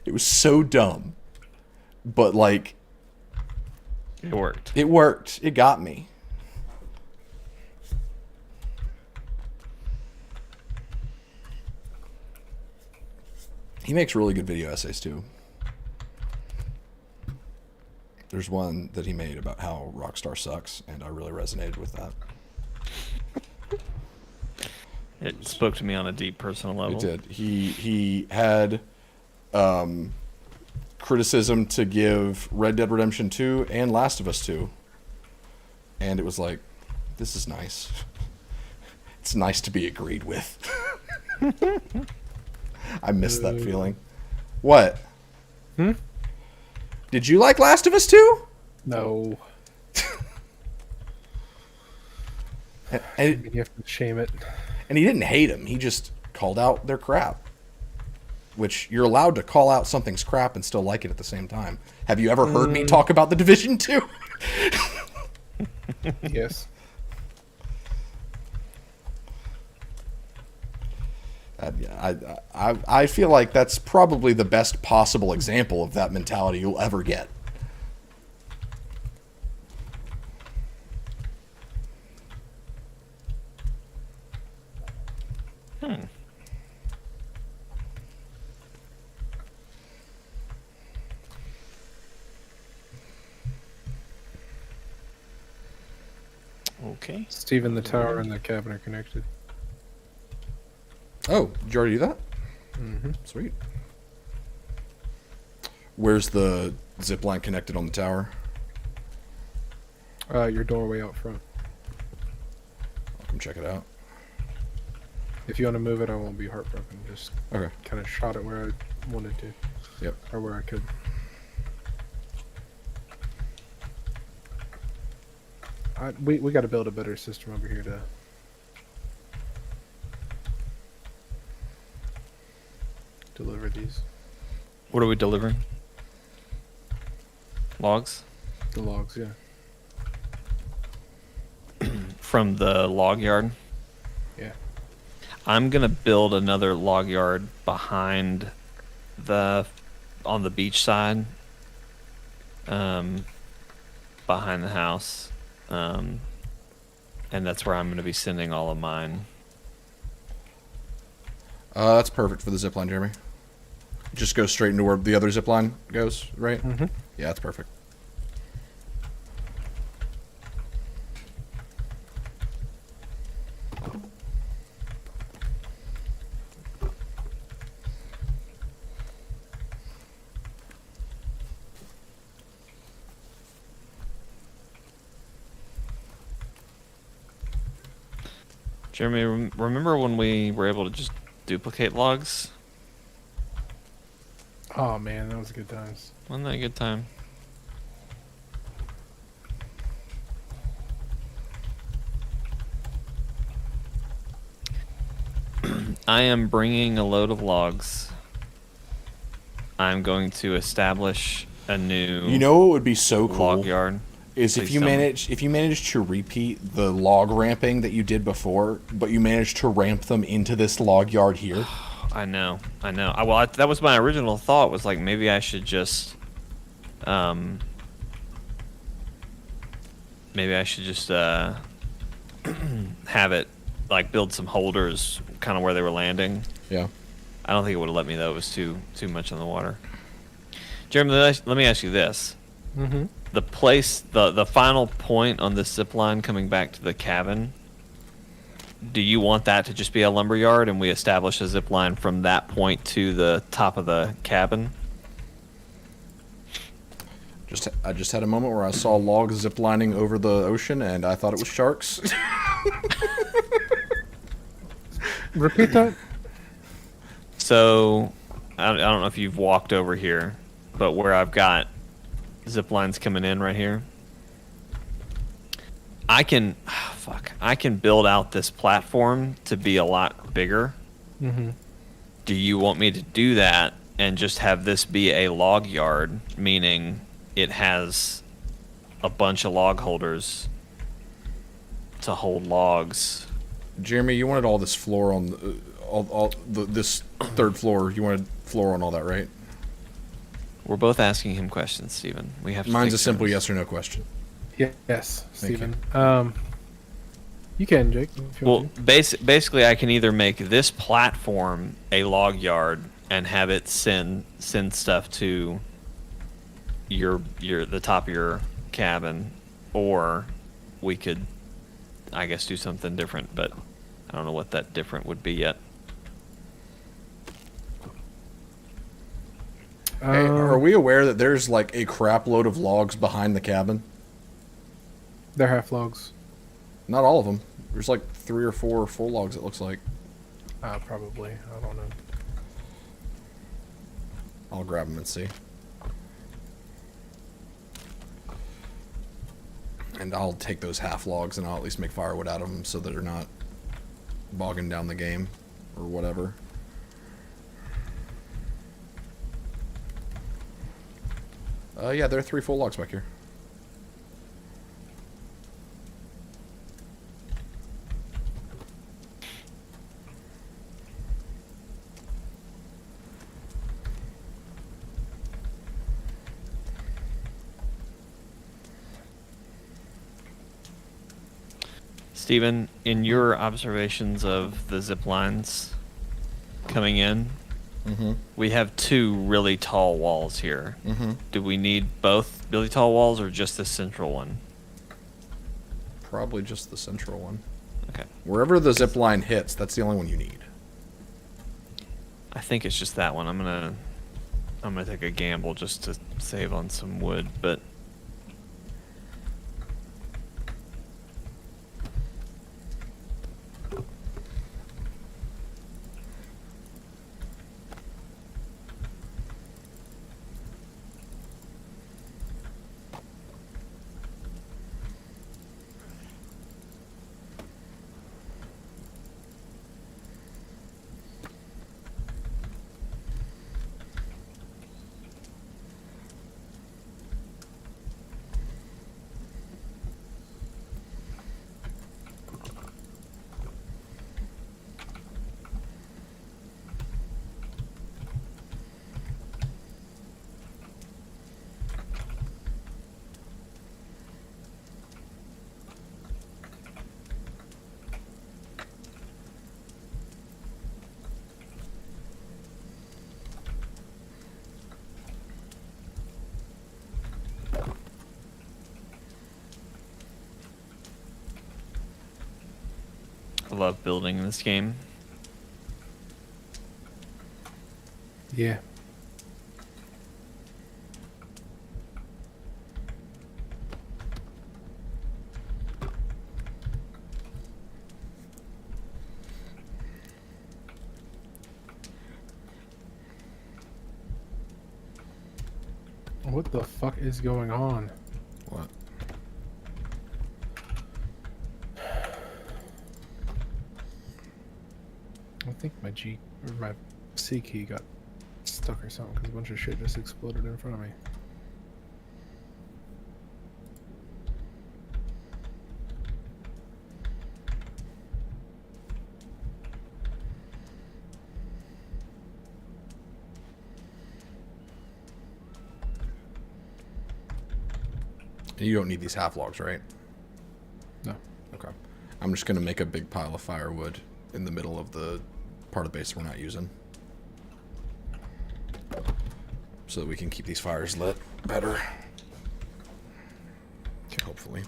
It was so dumb. But, like... It worked. It worked. It got me. He makes really good video essays, too. There's one that he made about how Rockstar sucks, and I really resonated with that. It spoke to me on a deep personal level. It did. He had criticism to give Red Dead Redemption 2 and Last of Us 2. And it was like, this is nice. It's nice to be agreed with. I miss that feeling. What? Did you like Last of Us 2? No. And You have to shame it. he didn't hate him. He just called out their crap. Which you're allowed to call out something's crap and still like it at the same time. Have you ever heard me talk about The Division 2? Yes. I feel like that's probably the best possible example of that mentality you'll ever get. Okay. Steven, the tower and the cabin are connected. Oh, did you already do that? Mm-hmm. Sweet. Where's the zip line connected on the tower? Your doorway out front. I'll come check it out. If you want to move it, I won't be heartbroken. Just Okay. kind of shot it where I wanted to. Yep. Or where I could. We got to build a better system over here to... deliver these. What are we delivering? Logs? The logs, yeah. From the log yard? Yeah. I'm gonna build another log yard behind on the beach side, behind the house, and that's where I'm gonna be sending all of mine. That's perfect for the zip line, Jeremy. Just go straight into where the other zip line goes, right? Mm-hmm. Yeah, that's perfect. Jeremy, remember when we were able to just duplicate logs? Oh man, that was good times. Wasn't that a good time? I am bringing a load of logs. I'm going to establish a new You know what would be so cool? log yard. is if you manage to repeat the log ramping that you did before, but you manage to ramp them into this log yard here. I know. That was my original thought. Was like maybe I should just, have it like build some holders, kind of where they were landing. Yeah. I don't think it would have let me though. It was too much on the water. Jeremy, let me ask you this. Mm-hmm. The place, the final point on this zip line coming back to the cabin, do you want that to just be a lumber yard and we establish a zip line from that point to the top of the cabin? I just had a moment where I saw logs ziplining over the ocean and I thought it was sharks. Repeat that. So, I don't know if you've walked over here, but where I've got zip lines coming in right here, I can build out this platform to be a lot bigger. Mm-hmm. Do you want me to do that and just have this be a log yard, meaning it has a bunch of log holders to hold logs? Jeremy, you wanted all this floor on this third floor. You wanted floor on all that, right? We're both asking him questions, Steven. We have to Mine's take a simple turns. yes or no question. Yes, Thank Steven. You can, Jake. If you Well, want to. basically, I can either make this platform a log yard and have it send stuff to the top of your cabin, or we could, I guess, do something different. But I don't know what that different would be yet. Hey, are we aware that there's like a crap load of logs behind the cabin? They're half logs. Not all of them. There's like 3 or 4 full logs, it looks like. Probably. I don't know. I'll grab them and see. And I'll take those half logs and I'll at least make firewood out of them so that they're not bogging down the game or whatever. Yeah, there are 3 full logs back here. Steven, in your observations of the zip lines coming in, we have 2 really tall walls here. Do we need both really tall walls or just the central one? Probably just the central one. Okay. Wherever the zip line hits, that's the only one you need. I think it's just that one. I'm gonna take a gamble just to save on some wood, but I love building this game. Yeah. What the fuck is going on? What? I think my my C key got stuck or something because a bunch of shit just exploded in front of me. And you don't need these half logs, right? No. Okay. I'm just gonna make a big pile of firewood in the middle of the part of the base we're not using, so that we can keep these fires lit better. Hopefully.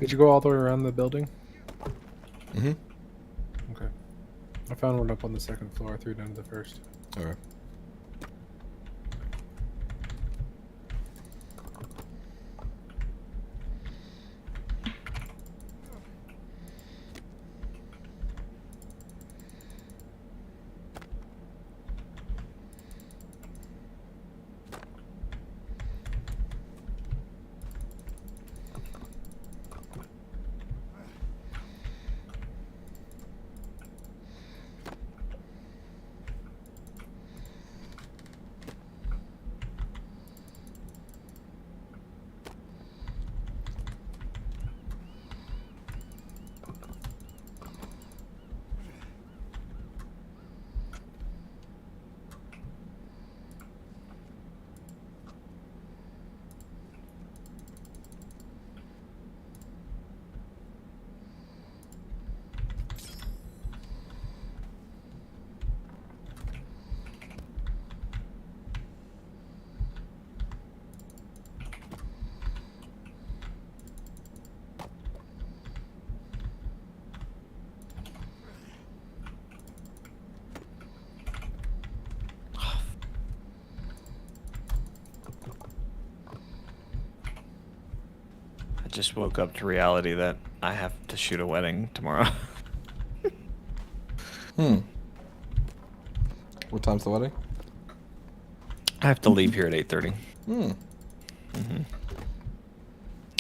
Did you go all the way around the building? Mm-hmm. Okay. I found one up on the second floor. I threw it down to the first. Okay. I just woke up to reality that I have to shoot a wedding tomorrow. What time's the wedding? I have to leave here at 8:30.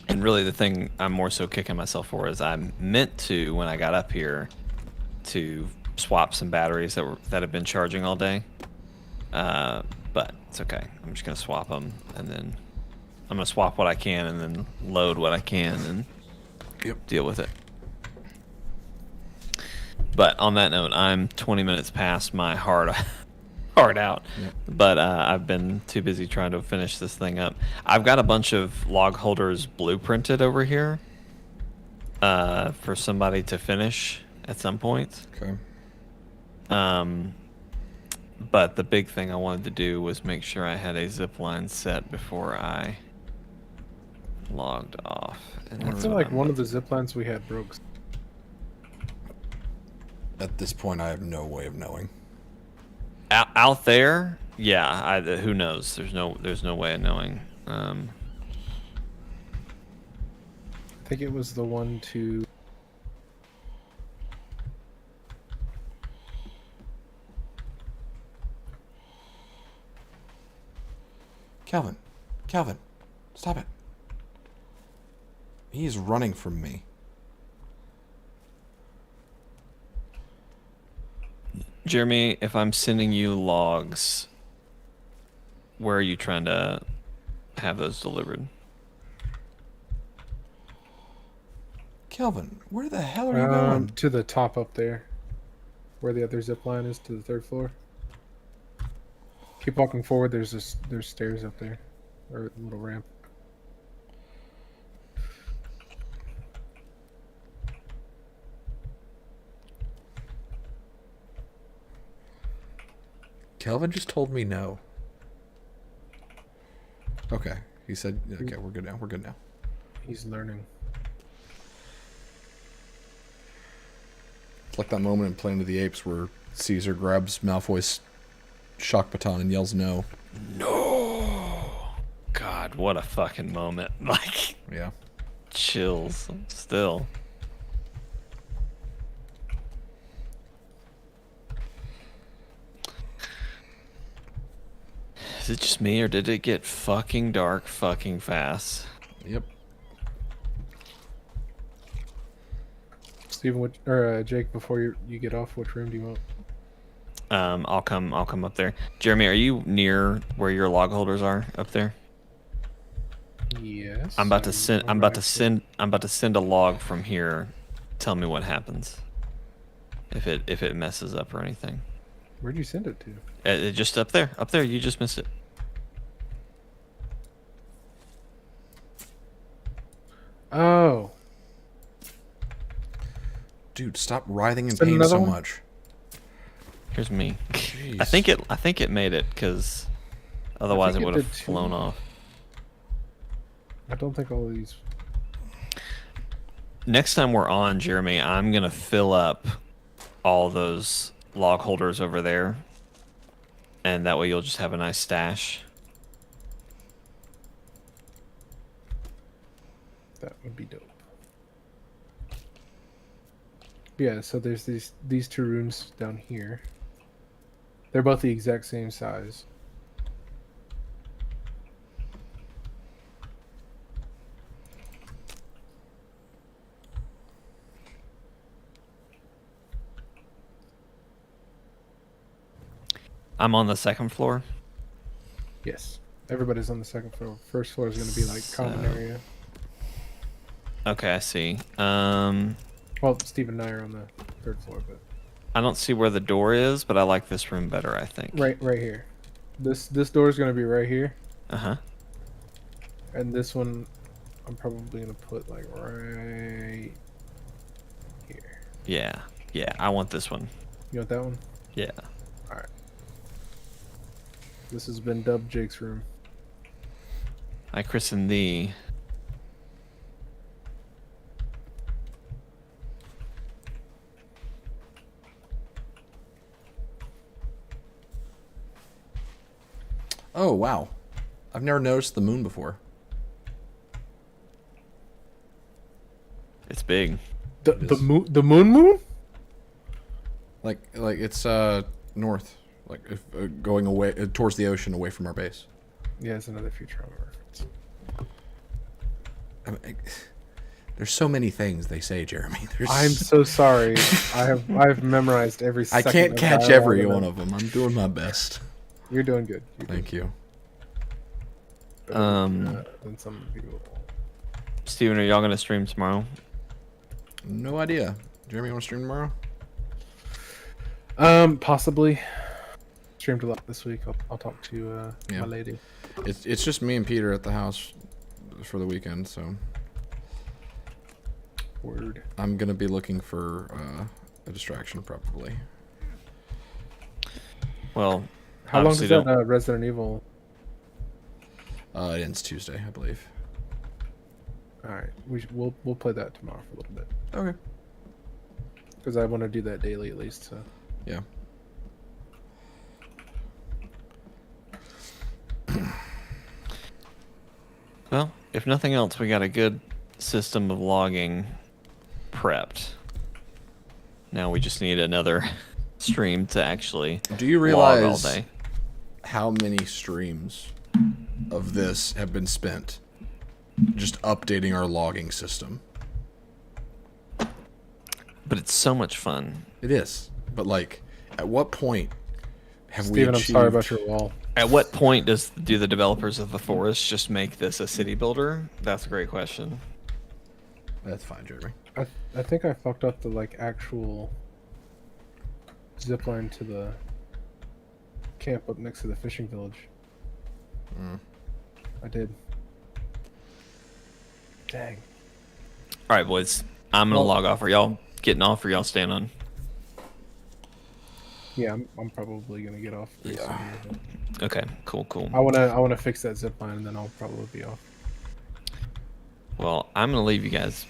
And really, the thing I'm more so kicking myself for is I meant to, when I got up here, to swap some batteries that have been charging all day. But it's okay. I'm just gonna swap them, and then I'm gonna swap what I can, and then load what I can, and deal with it. But on that note, I'm 20 minutes past my hard out. Yep. But I've been too busy trying to finish this thing up. I've got a bunch of log holders blueprinted over here for somebody to finish at some point. Okay. But the big thing I wanted to do was make sure I had a zip line set before I logged off. And I that's feel what like I'm- one of the zip lines we had broke. At this point, I have no way of knowing. out there. Yeah, who knows? There's no way of knowing. I think it was the one to. Calvin, stop it. He's running from me. Jeremy, if I'm sending you logs, where are you trying to have those delivered? Calvin, where the hell are you going? To the top up there, where the other zip line is, to the 3rd floor. Keep walking forward. There's stairs up there, or a little ramp. Calvin just told me no. Okay, he said, okay, we're good now. He's learning. It's like that moment in Planet of the Apes where Caesar grabs Malfoy's shock baton and yells no. No. God, what a fucking moment. Like, Yeah. chills still. Is it just me, or did it get fucking dark fucking fast? Yep. Steven, Jake, before you get off, which room do you want? I'll come up there. Jeremy, are you near where your log holders are up there? Yes. I'm about to send a log from here. Tell me what happens. If it messes up or anything. Where'd you send it to? Just up there. Up there, you just missed it. Oh. Dude, stop writhing in Send pain another so one? much. Here's me. Jeez. I think it made it because otherwise it think it would have did too. flown off. I don't think all of these. Next time we're on, Jeremy, I'm gonna fill up all those log holders over there, and that way you'll just have a nice stash. That would be dope. Yeah, so there's these 2 rooms down here. They're both the exact same size. I'm on the 2nd floor. Yes. Everybody's on the 2nd floor. 1st floor is going to be like common So- area. Okay, I see. Well, Steve and I are on the 3rd floor, but I don't see where the door is, but I like this room better, I think. right here. This door is going to be right here, Uh-huh. and this one I'm probably going to put like right here. Yeah. Yeah, I want this one. You want that one? Yeah. All right. This has been dubbed Jake's room. I christen thee. Oh, wow. I've never noticed the moon before. It's big. The It the is. moon moon? Like it's north, like if, going away towards the ocean, away from our base. Yeah, it's another Futurama reference. I mean, there's so many things they say, Jeremy. I'm so sorry. I've memorized every. I Second can't of catch dialogue every in one it. of them. I'm doing my best. You're doing good. Thank you. Than some people. Steven, are y'all gonna stream tomorrow? No idea. Jeremy, you want to stream tomorrow? Possibly. Streamed a lot this week. I'll talk to Yeah. my lady. It's just me and Peter at the house for the weekend, so Word. I'm gonna be looking for a distraction probably. Well, How long obviously does that don't- uh, Resident Evil? It ends Tuesday, I believe. All right, we'll play that tomorrow for a little bit Okay. because I want to do that daily at least. So Yeah. Well, if nothing else, we got a good system of logging prepped. Now we just need another stream to actually Do you log all realize day. how many streams of this have been spent just updating our logging system? But it's so much fun. It is. But like, at what point have Steven, we I'm achieved... sorry about your wall. At what point do the developers of the forest just make this a city builder? That's a great question. That's fine, Jeremy. I think I fucked up the like actual zip line to the camp up next to the fishing village. I did. Dang. All right, boys. I'm gonna log off. Are y'all getting off, or y'all staying on? Yeah, I'm probably gonna get off. Pretty soon here, but Okay, cool. I wanna fix that zip line and then I'll probably be off. Well, I'm gonna leave you guys,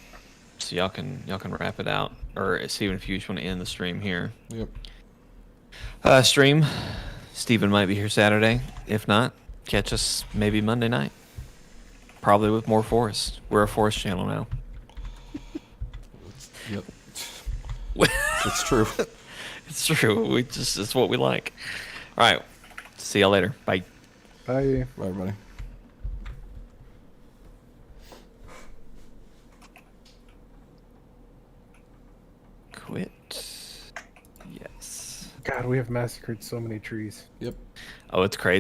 so y'all can wrap it out, or Steven, if you just want to end the stream here. Yep. Stream. Steven might be here Saturday. If not, catch us maybe Monday night. Probably with more forest. We're a forest channel now. Yep. It's true. It's true. It's what we like. All right. See y'all later. Bye. Bye. Bye, everybody. Quit. Yes. God, we have massacred so many trees. Yep. Oh, it's crazy.